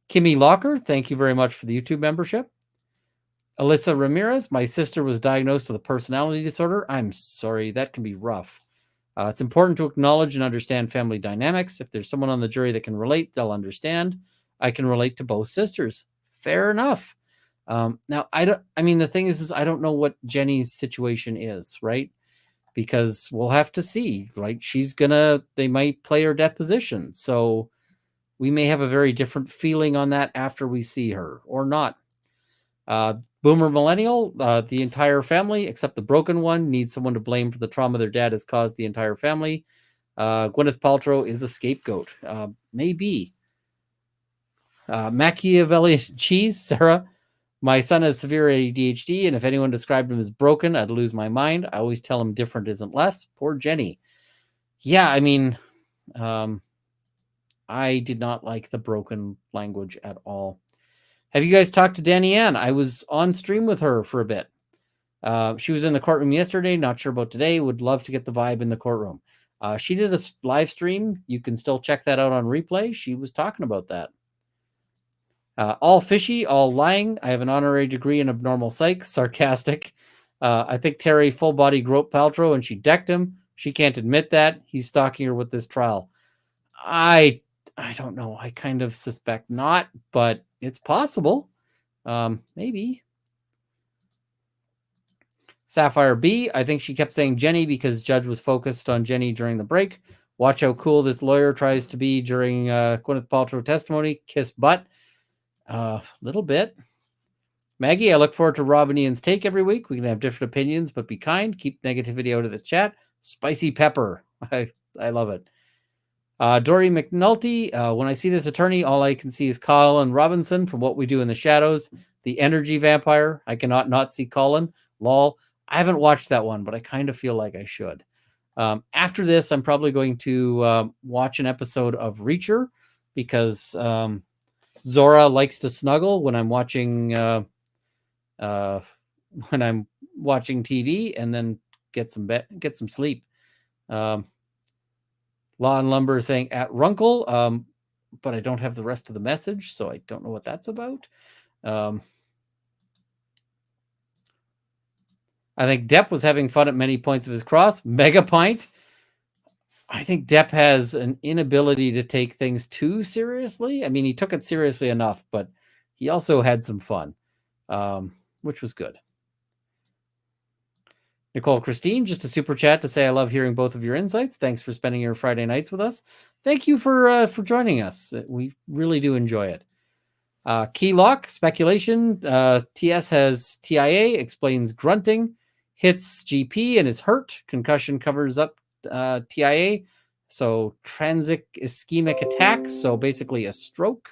Kimmy Locker, thank you very much for the YouTube membership. Alyssa Ramirez, my sister was diagnosed with a personality disorder. I'm sorry, that can be rough. It's important to acknowledge and understand family dynamics. If there's someone on the jury that can relate, they'll understand. I can relate to both sisters. Fair enough. Now, the thing is I don't know what Jenny's situation is, right? Because we'll have to see, right? They might play her deposition. So we may have a very different feeling on that after we see her or not. Boomer Millennial, the entire family, except the broken one, needs someone to blame for the trauma their dad has caused the entire family. Gwyneth Paltrow is a scapegoat. Maybe. Machiavelli Cheese, Sarah. My son has severe ADHD, and if anyone described him as broken, I'd lose my mind. I always tell him different isn't less. Poor Jenny. Yeah, I did not like the broken language at all. Have you guys talked to Danny Ann? I was on stream with her for a bit. She was in the courtroom yesterday. Not sure about today. Would love to get the vibe in the courtroom. She did a live stream. You can still check that out on replay. She was talking about that. All fishy, all lying. I have an honorary degree in abnormal psych. Sarcastic. I think Terry full body groped Paltrow and she decked him. She can't admit that. He's stalking her with this trial. I don't know. I kind of suspect not, but it's possible. Maybe. Sapphire B, I think she kept saying Jenny because Judge was focused on Jenny during the break. Watch how cool this lawyer tries to be during Gwyneth Paltrow testimony. Kiss butt. Little bit. Maggie, I look forward to Rob and Ian's take every week. We can have different opinions, but be kind. Keep negativity out of the chat. Spicy pepper. I love it. Dory McNulty, when I see this attorney, all I can see is Colin Robinson from What We Do in the Shadows, the energy vampire. I cannot not see Colin. Lol. I haven't watched that one, but I kind of feel like I should. After this, I'm probably going to watch an episode of Reacher because Zora likes to snuggle when I'm watching TV, and then get some sleep. Law and Lumber is saying at Runkle, but I don't have the rest of the message, so I don't know what that's about. I think Depp was having fun at many points of his cross. Mega Pint. I think Depp has an inability to take things too seriously. I mean, he took it seriously enough, but he also had some fun, which was good. Nicole Christine, just a super chat to say I love hearing both of your insights. Thanks for spending your Friday nights with us. Thank you for joining us. We really do enjoy it. Keylock, speculation. TS has TIA, explains grunting, hits GP and is hurt. Concussion covers up TIA. So transic ischemic attack. So basically a stroke.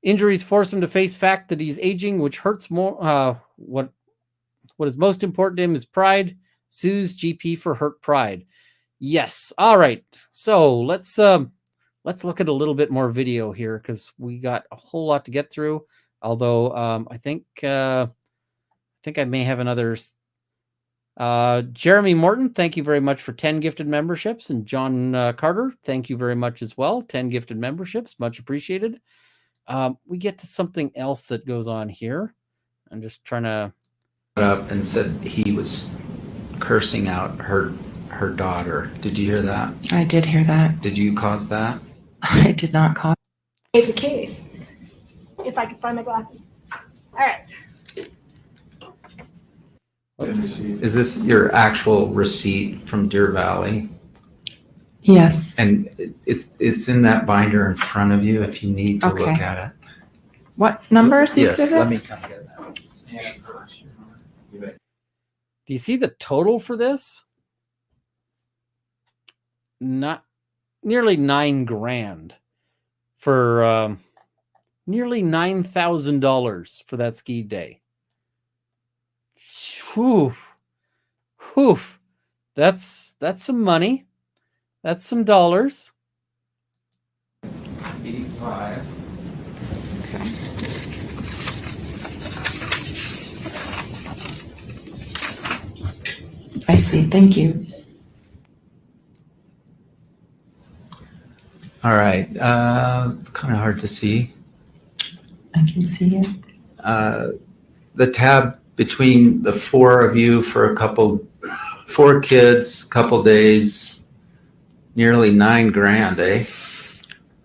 Injuries force him to face fact that he's aging, which hurts more. What is most important to him is pride. Sues GP for hurt pride. Yes. All right. So let's look at a little bit more video here because we got a whole lot to get through. Although I think I may have another. Jeremy Morton, thank you very much for 10 gifted memberships, and John Carter, thank you very much as well. 10 gifted memberships, much appreciated. We get to something else that goes on here. I'm just trying to up and said he was cursing out her daughter. Did you hear that? I did hear that. Did you cause that? I did not cause The case. If I could find my glasses. All right. Oops. Is this your actual receipt from Deer Valley? Yes. And it's in that binder in front of you if you need to look at it. What number is the Yes, exhibit? let me come get that. Do you see the total for this? Not nearly $9,000 for nearly $9,000 for that ski day. Whew. Whew. That's some money. That's some dollars. 85. Okay. I see. Thank you. All right. It's kind of hard to see. I can see it. The tab between the four of you for 4 kids, couple days, nearly $9,000, eh?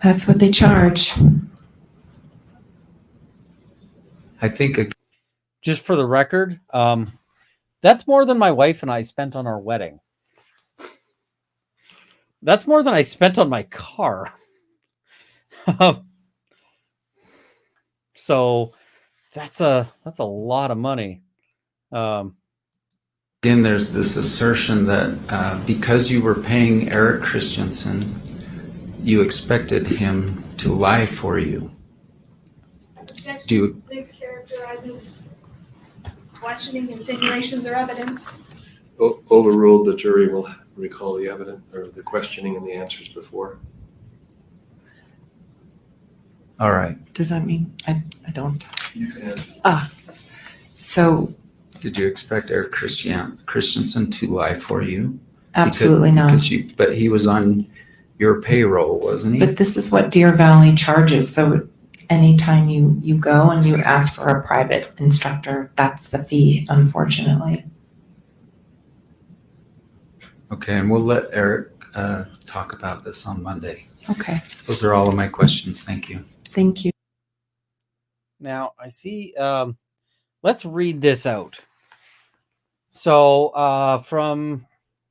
That's what they charge. I think Just for the record, that's more than my wife and I spent on our wedding. That's more than I spent on my car. So that's a lot of money. again, there's this assertion that because you were paying Eric Christensen, you expected him to lie for you. Do you, This characterizes questioning, insinuations, or evidence. Overruled, the jury will recall the evidence or the questioning and the answers before. all right. Does that mean I don't? You can answer. So Did you expect Eric Christensen to lie for you? absolutely not. But he was on your payroll, wasn't he? But this is what Deer Valley charges. So anytime you go and you ask for a private instructor, that's the fee, unfortunately. Okay, and we'll let Eric talk about this on Monday. Okay. Those are all of my questions. Thank you. Thank you. Now I see. Let's read this out. So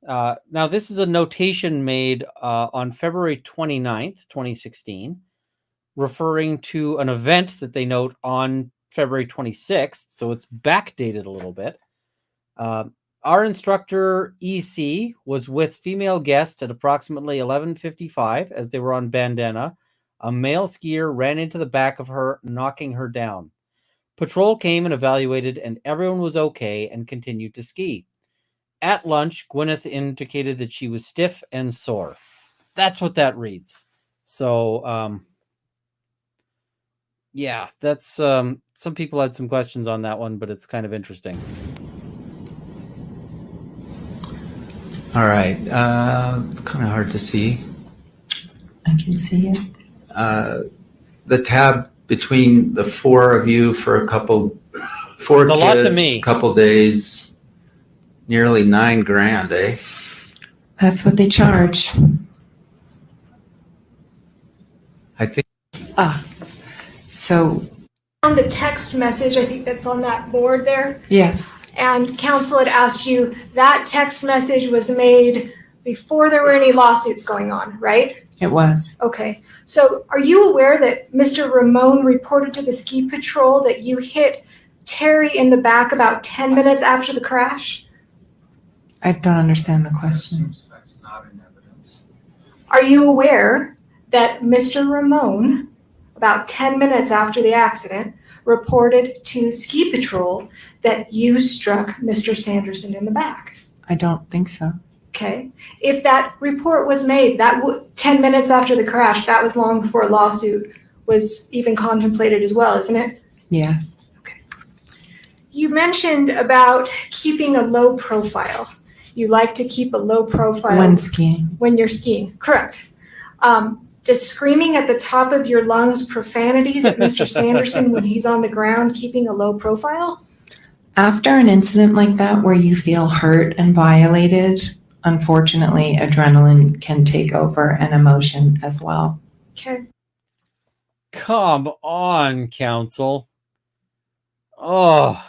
now this is a notation made on February 29th, 2016, referring to an event that they note on February 26th. So it's backdated a little bit. Our instructor EC was with female guest at approximately 11:55 as they were on bandana. A male skier ran into the back of her, knocking her down. Patrol came and evaluated, and everyone was okay and continued to ski. At lunch, Gwyneth indicated that she was stiff and sore. That's what that reads. So, yeah, that's some people had some questions on that one, but it's kind of interesting. All right. It's kind of hard to see. I can see it. The tab between the four of you for 4 It's a kids, lot to me. couple days, nearly $9,000, eh? That's what they charge. I think. So On the text message, I think that's on that board there, yes, and counsel had asked you, that text message was made before there were any lawsuits going on, right? it was. Okay, so are you aware that Mr. Ramon reported to the ski patrol that you hit Terry in the back about 10 minutes after the crash? I don't understand the question. That's not in evidence. Are you aware that Mr. Ramon, about 10 minutes after the accident, reported to ski patrol that you struck Mr. Sanderson in the back? I don't think so. Okay, if that report was made, 10 minutes after the crash, that was long before a lawsuit was even contemplated as well, isn't it? Yes. You mentioned about keeping a low profile. You like to keep a low profile When skiing. when you're skiing, correct. Does screaming at the top of your lungs profanities at Mr. Sanderson when he's on the ground keeping a low profile? After an incident like that where you feel hurt and violated, unfortunately, adrenaline can take over and emotion as well. Okay. Come on, counsel. Oh.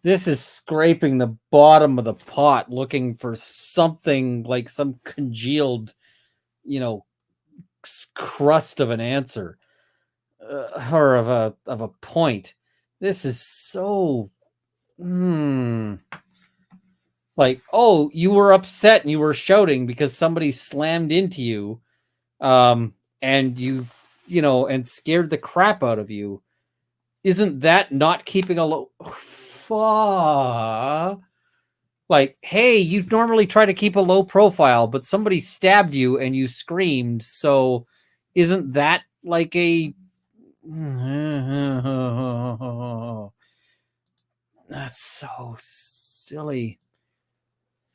This is scraping the bottom of the pot looking for something like some congealed, crust of an answer or of a point. This is so like, oh, you were upset and you were shouting because somebody slammed into you and you and scared the crap out of you. Isn't that not keeping a low like, hey, you normally try to keep a low profile, but somebody stabbed you and you screamed, so isn't that like a That's so silly.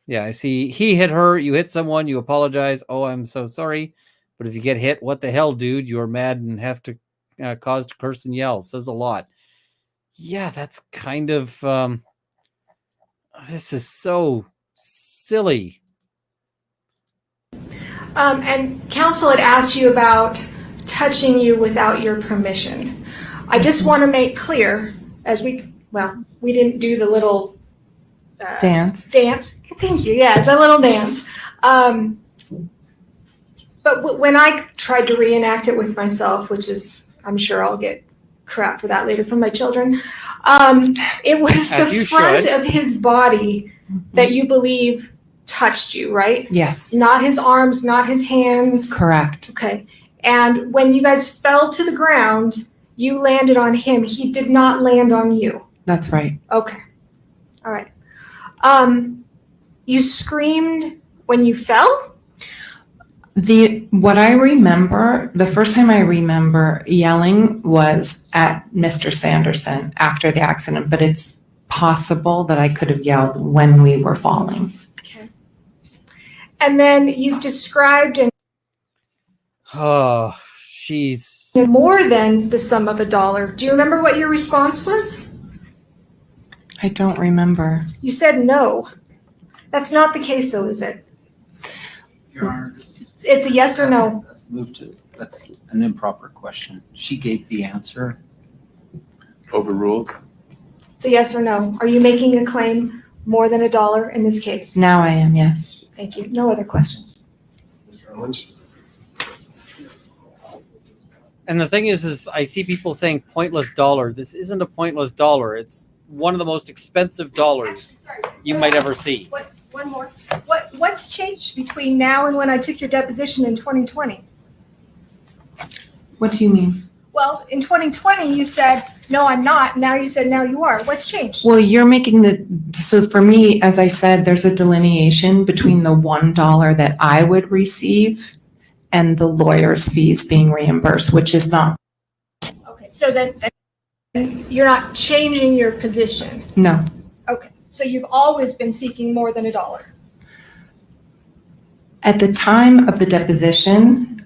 Yeah, I see. He hit her. You hit someone. You apologize. Oh, I'm so sorry. But if you get hit, what the hell, dude? You're mad and have to cause to curse and yell. Says a lot. Yeah, that's kind of. This is so silly. And counsel had asked you about touching you without your permission. I just want to make clear, as we didn't do the little Dance. Thank you. Yeah, the little dance. But when I tried to reenact it with myself, which is, I'm sure I'll get crap for that later from my children, it was the front of his body that you believe touched you, right? Yes. Not his arms, not his hands. Correct. Okay. And when you guys fell to the ground, you landed on him. He did not land on you. That's right. Okay. All right. You screamed when you fell? What I remember, the first time I remember yelling was at Mr. Sanderson after the accident, but it's possible that I could have yelled when we were falling. Okay. And then you've described in Oh, she's more than the sum of $1. Do you remember what your response was? I don't remember. You said no. That's not the case, though, is it? Your Honor, It's a yes or no. That's an improper question. She gave the answer. Overruled. It's a yes or no. Are you making a claim more than $1 in this case? Now I am, yes. Thank you. No other questions. And the thing is I see people saying pointless dollar. This isn't a pointless dollar. It's one of the most expensive dollars you might ever see. One more. What's changed between now and when I took your deposition in 2020? What do you mean? Well, in 2020, you said, no, I'm not. Now you said, now you are. What's changed? Well, you're making so for me, as I said, there's a delineation between the $1 that I would receive and the lawyer's fees being reimbursed, which is not. Okay, so then you're not changing your position. No. Okay, so you've always been seeking more than $1. At the time of the deposition,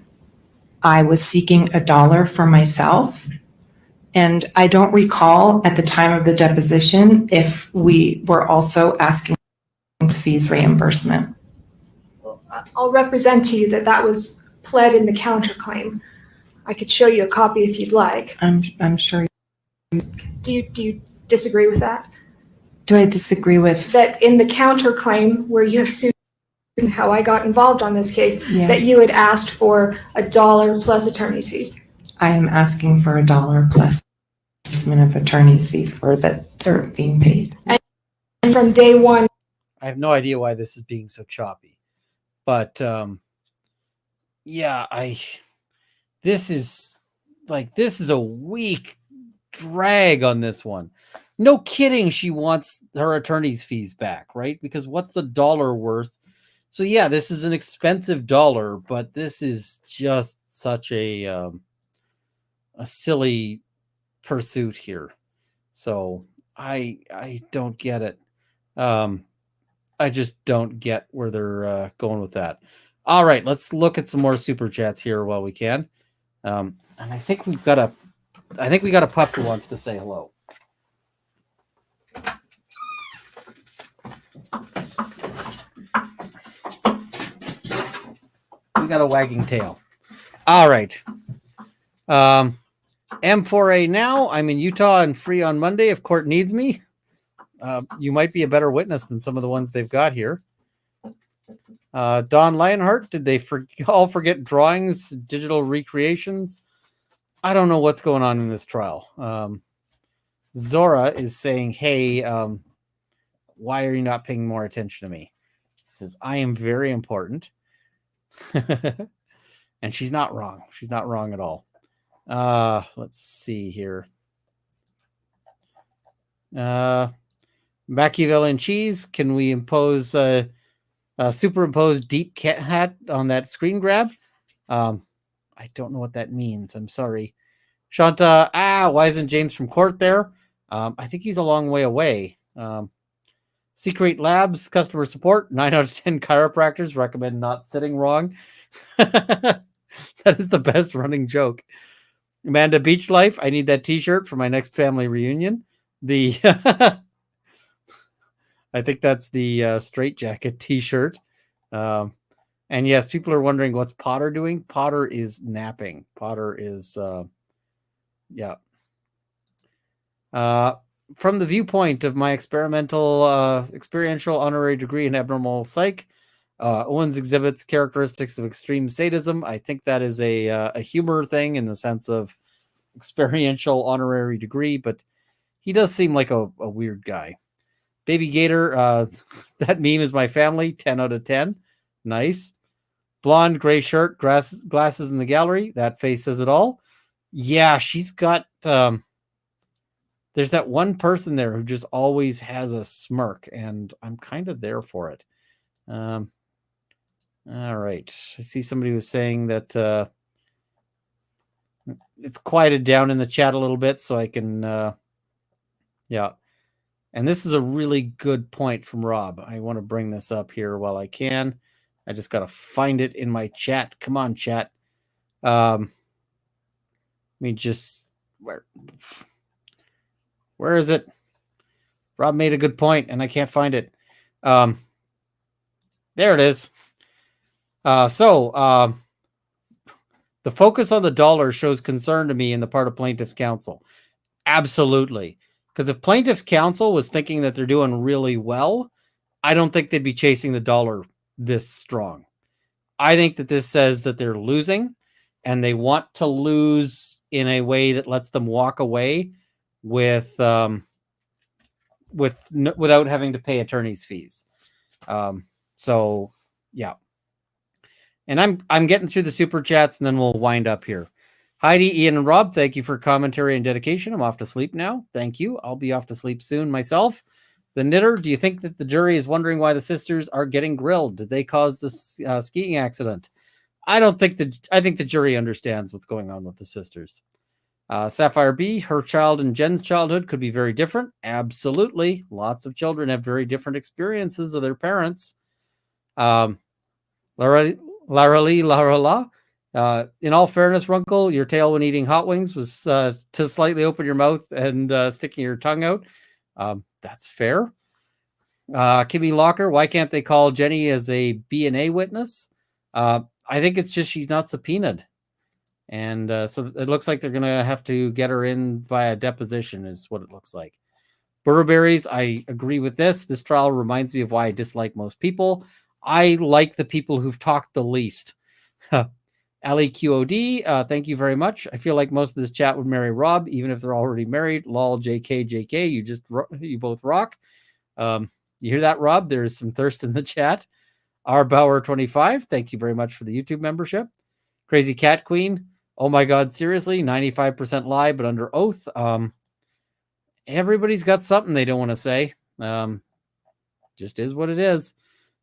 I was seeking $1 for myself. And I don't recall at the time of the deposition if we were also asking fees reimbursement. Well, I'll represent to you that that was pled in the counterclaim. I could show you a copy if you'd like. I'm sure. Do you disagree with that? Do I disagree with That in the counterclaim where you have sued how I got involved on this case, Yes. that you had asked for $1 plus attorney's fees? I am asking for $1 plus of attorney's fees for that they're being paid. And from day one, I have no idea why this is being so choppy. But yeah, this is a weak drag on this one. No kidding, she wants her attorney's fees back, right? Because what's the dollar worth? So yeah, this is an expensive dollar, but this is just such a silly pursuit here. So I don't get it. I just don't get where they're going with that. All right, let's look at some more super chats here while we can. And I think we got a pup who wants to say hello. We got a wagging tail. All right. M4A now. I'm in Utah and free on Monday if court needs me. You might be a better witness than some of the ones they've got here. Don Lionheart, did they all forget drawings, digital recreations? I don't know what's going on in this trial. Zora is saying, hey, why are you not paying more attention to me? She says, I am very important. And she's not wrong. She's not wrong at all. Let's see here. Machiavellian cheese. Can we impose superimpose deep cat hat on that screen grab? I don't know what that means. I'm sorry. Shanta, why isn't James from court there? I think he's a long way away. Secret Labs customer support, 9 out of 10 chiropractors recommend not sitting wrong. That is the best running joke. Amanda Beach Life, I need that t-shirt for my next family reunion. The I think that's the straight jacket t-shirt. And yes, people are wondering what's Potter doing. Potter is napping. Potter is yeah. From the viewpoint of my experiential honorary degree in abnormal psych, Owens exhibits characteristics of extreme sadism. I think that is a humor thing in the sense of experiential honorary degree, but he does seem like a weird guy. Baby Gator, that meme is my family, 10 out of 10. Nice. Blonde, gray shirt, glasses in the gallery. That face says it all. Yeah, she's got... there's that one person there who just always has a smirk, and I'm kind of there for it. All right. I see somebody was saying that it's quieted down in the chat a little bit, so I can... yeah. And this is a really good point from Rob. I want to bring this up here while I can. I just got to find it in my chat. Come on, chat. Let me just... Where is it? Rob made a good point, and I can't find it. There it is. The focus on the dollar shows concern to me in the part of plaintiff's counsel. Absolutely. Because if plaintiff's counsel was thinking that they're doing really well, I don't think they'd be chasing the dollar this strong. I think that this says that they're losing, and they want to lose in a way that lets them walk away without having to pay attorney's fees. So yeah. And I'm getting through the super chats, and then we'll wind up here. Heidi, Ian, and Rob, thank you for commentary and dedication. I'm off to sleep now. Thank you. I'll be off to sleep soon myself. The Knitter, do you think that the jury is wondering why the sisters are getting grilled? Did they cause this skiing accident? I think the jury understands what's going on with the sisters. Sapphire B, her child and Jen's childhood could be very different. Absolutely. Lots of children have very different experiences of their parents. Lara La. In all fairness, Runkle, your tail when eating hot wings was to slightly open your mouth and sticking your tongue out. That's fair. Kimmy Locker, why can't they call Jenny as a B&A witness? I think it's just she's not subpoenaed. And so it looks like they're going to have to get her in via deposition is what it looks like. Burberries, I agree with this. This trial reminds me of why I dislike most people. I like the people who've talked the least. Ali QOD, thank you very much. I feel like most of this chat would marry Rob, even if they're already married. Lol, JK, you both rock. You hear that, Rob? There's some thirst in the chat. R Bauer 25, thank you very much for the YouTube membership. Crazy Cat Queen, oh my God, seriously, 95% lie, but under oath. Everybody's got something they don't want to say. Just is what it is.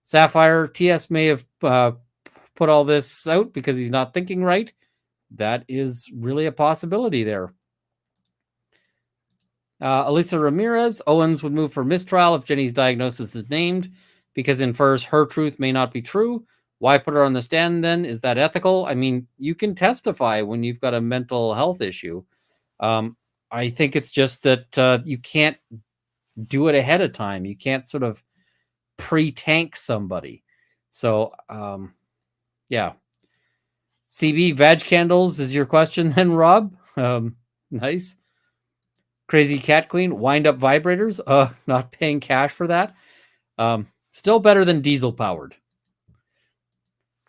Sapphire, TS may have put all this out because he's not thinking right. That is really a possibility there. Elisa Ramirez, Owens would move for mistrial if Jenny's diagnosis is named because infers her truth may not be true. Why put her on the stand then? Is that ethical? I mean, you can testify when you've got a mental health issue. I think it's just that you can't do it ahead of time. You can't sort of pre-tank somebody. So, yeah. CB, vag candles is your question then, Rob? Nice. Crazy Cat Queen, wind up vibrators. Not paying cash for that. Still better than diesel powered.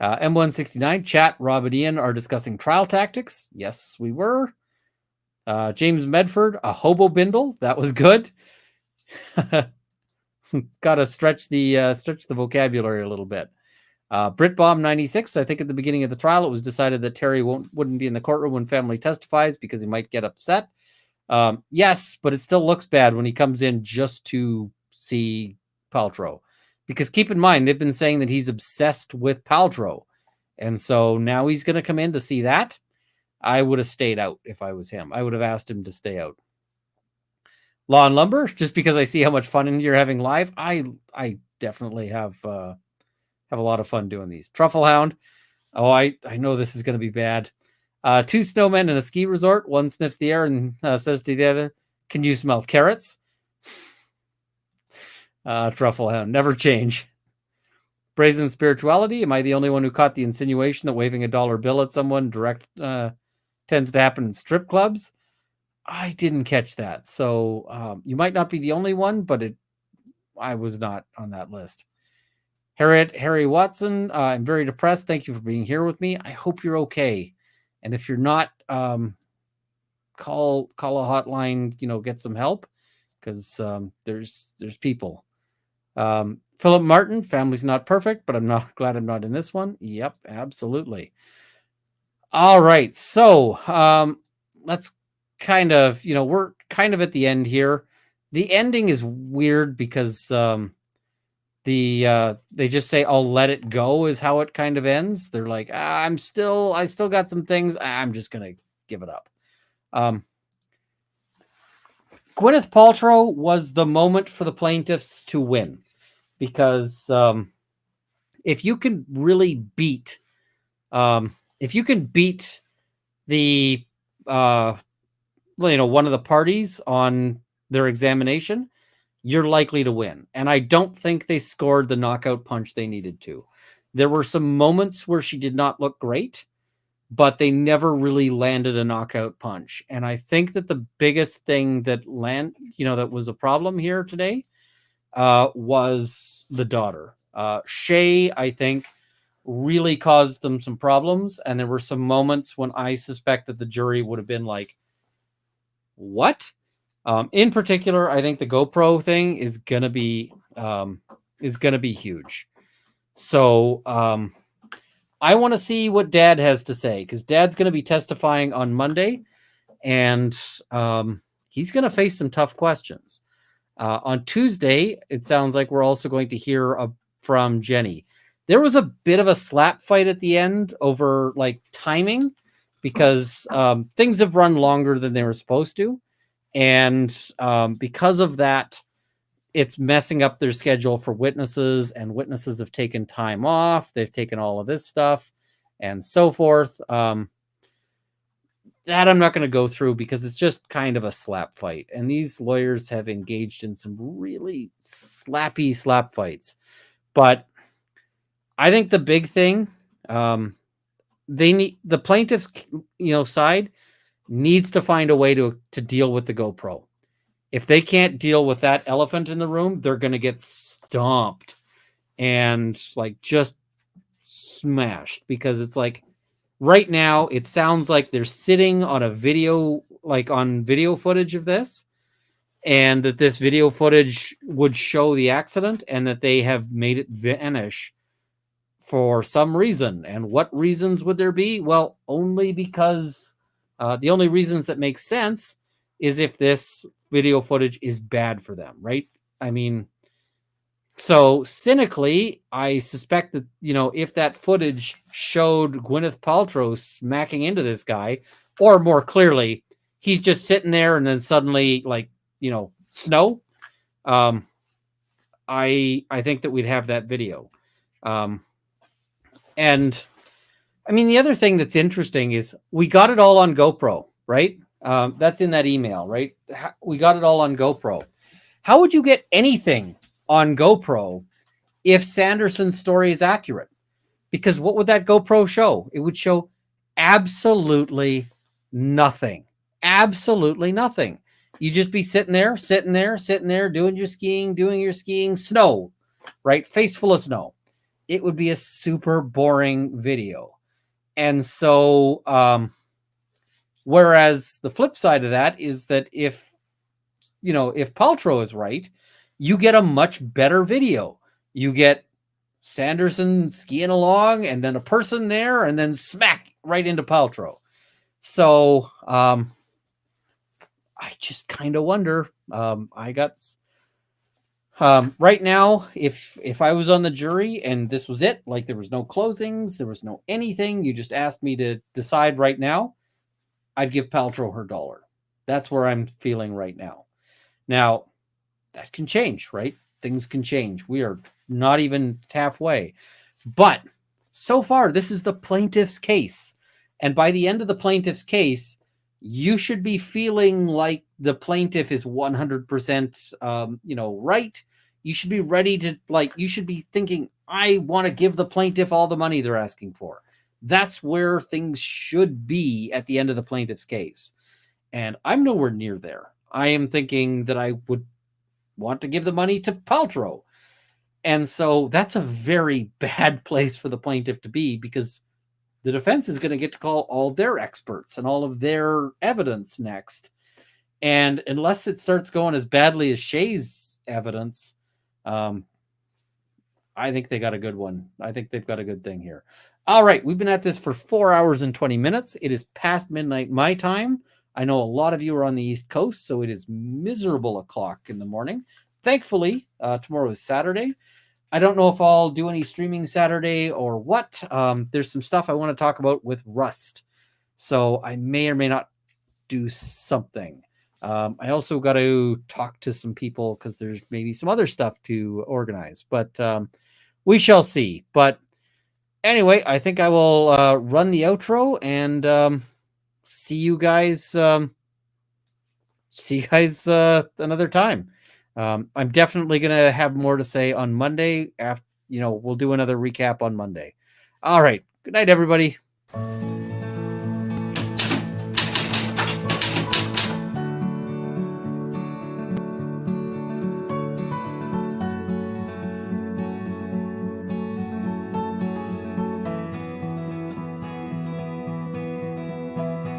M169, chat, Rob and Ian are discussing trial tactics. Yes, we were. James Medford, a hobo bindle. That was good. Got to stretch the vocabulary a little bit. Britbomb 96, I think at the beginning of the trial, it was decided that Terry wouldn't be in the courtroom when family testifies because he might get upset. Yes, but it still looks bad when he comes in just to see Paltrow. Because keep in mind, they've been saying that he's obsessed with Paltrow. And so now he's going to come in to see that. I would have stayed out if I was him. I would have asked him to stay out. Law and Lumber, just because I see how much fun you're having live. I definitely have a lot of fun doing these. Truffle Hound. Oh, I know this is going to be bad. 2 snowmen in a ski resort. One sniffs the air and says to the other, "Can you smell carrots?" Truffle Hound, never change. Brazen Spirituality. Am I the only one who caught the insinuation that waving a dollar bill at someone direct tends to happen in strip clubs? I didn't catch that. So you might not be the only one, but I was not on that list. Harry Watson, I'm very depressed. Thank you for being here with me. I hope you're okay. And if you're not, call a hotline, get some help, because there's people. Philip Martin, family's not perfect, but I'm not glad I'm not in this one. Yep, absolutely. All right. So let's kind of, we're kind of at the end here. The ending is weird because they just say, "I'll let it go," is how it kind of ends. They're like, I still got some things. I'm just going to give it up. Gwyneth Paltrow was the moment for the plaintiffs to win, because if you can really beat, the, one of the parties on their examination, you're likely to win. And I don't think they scored the knockout punch they needed to. There were some moments where she did not look great, but they never really landed a knockout punch. And I think that the biggest thing that that was a problem here today was the daughter. Shea, I think, really caused them some problems. And there were some moments when I suspect that the jury would have been like, what? In particular, I think the GoPro thing is gonna be huge. So I want to see what Dad has to say, because Dad's going to be testifying on Monday, and he's going to face some tough questions. On Tuesday, it sounds like we're also going to hear from Jenny. There was a bit of a slap fight at the end over timing, because things have run longer than they were supposed to. And because of that, it's messing up their schedule for witnesses, and witnesses have taken time off. They've taken all of this stuff and so forth. That I'm not going to go through, because it's just kind of a slap fight. And these lawyers have engaged in some really slappy slap fights. But I think the big thing, they need, the plaintiff's side needs to find a way to deal with the GoPro. If they can't deal with that elephant in the room, they're going to get stomped and just smashed, because it's right now it sounds like they're sitting on a video, on video footage of this, and that this video footage would show the accident, and that they have made it vanish for some reason. And what reasons would there be? Well, only because the only reasons that make sense is if this video footage is bad for them, right? I mean, so cynically, I suspect that, if that footage showed Gwyneth Paltrow smacking into this guy, or more clearly, he's just sitting there and then suddenly, snow, I think that we'd have that video. And I mean, the other thing that's interesting is we got it all on GoPro, right? That's in that email, right? We got it all on GoPro. How would you get anything on GoPro if Sanderson's story is accurate? Because what would that GoPro show? It would show absolutely nothing. Absolutely nothing. You'd just be sitting there, doing your skiing, snow, right? Face full of snow. It would be a super boring video. And so, whereas the flip side of that is that if Paltrow is right, you get a much better video. You get Sanderson skiing along, and then a person there, and then smack right into Paltrow. So I just kind of wonder. Right now, if I was on the jury and this was it, there was no closings, there was no anything, you just asked me to decide right now, I'd give Paltrow her $1. That's where I'm feeling right now. Now, that can change, right? Things can change. We are not even halfway. But so far, this is the plaintiff's case. And by the end of the plaintiff's case, you should be feeling like the plaintiff is 100%, right. You should be ready to, you should be thinking, I want to give the plaintiff all the money they're asking for. That's where things should be at the end of the plaintiff's case. And I'm nowhere near there. I am thinking that I would want to give the money to Paltrow. And so that's a very bad place for the plaintiff to be, because the defense is going to get to call all their experts and all of their evidence next. And unless it starts going as badly as Shea's evidence, I think they got a good one. I think they've got a good thing here. All right. We've been at this for 4 hours and 20 minutes. It is past midnight my time. I know a lot of you are on the East Coast, so it is miserable o'clock in the morning. Thankfully, tomorrow is Saturday. I don't know if I'll do any streaming Saturday or what. There's some stuff I want to talk about with Rust. So I may or may not do something. I also got to talk to some people because there's maybe some other stuff to organize. But we shall see. But anyway, I think I will run the outro and see you guys. Another time. I'm definitely going to have more to say on Monday. We'll do another recap on Monday. All right. Good night, everybody.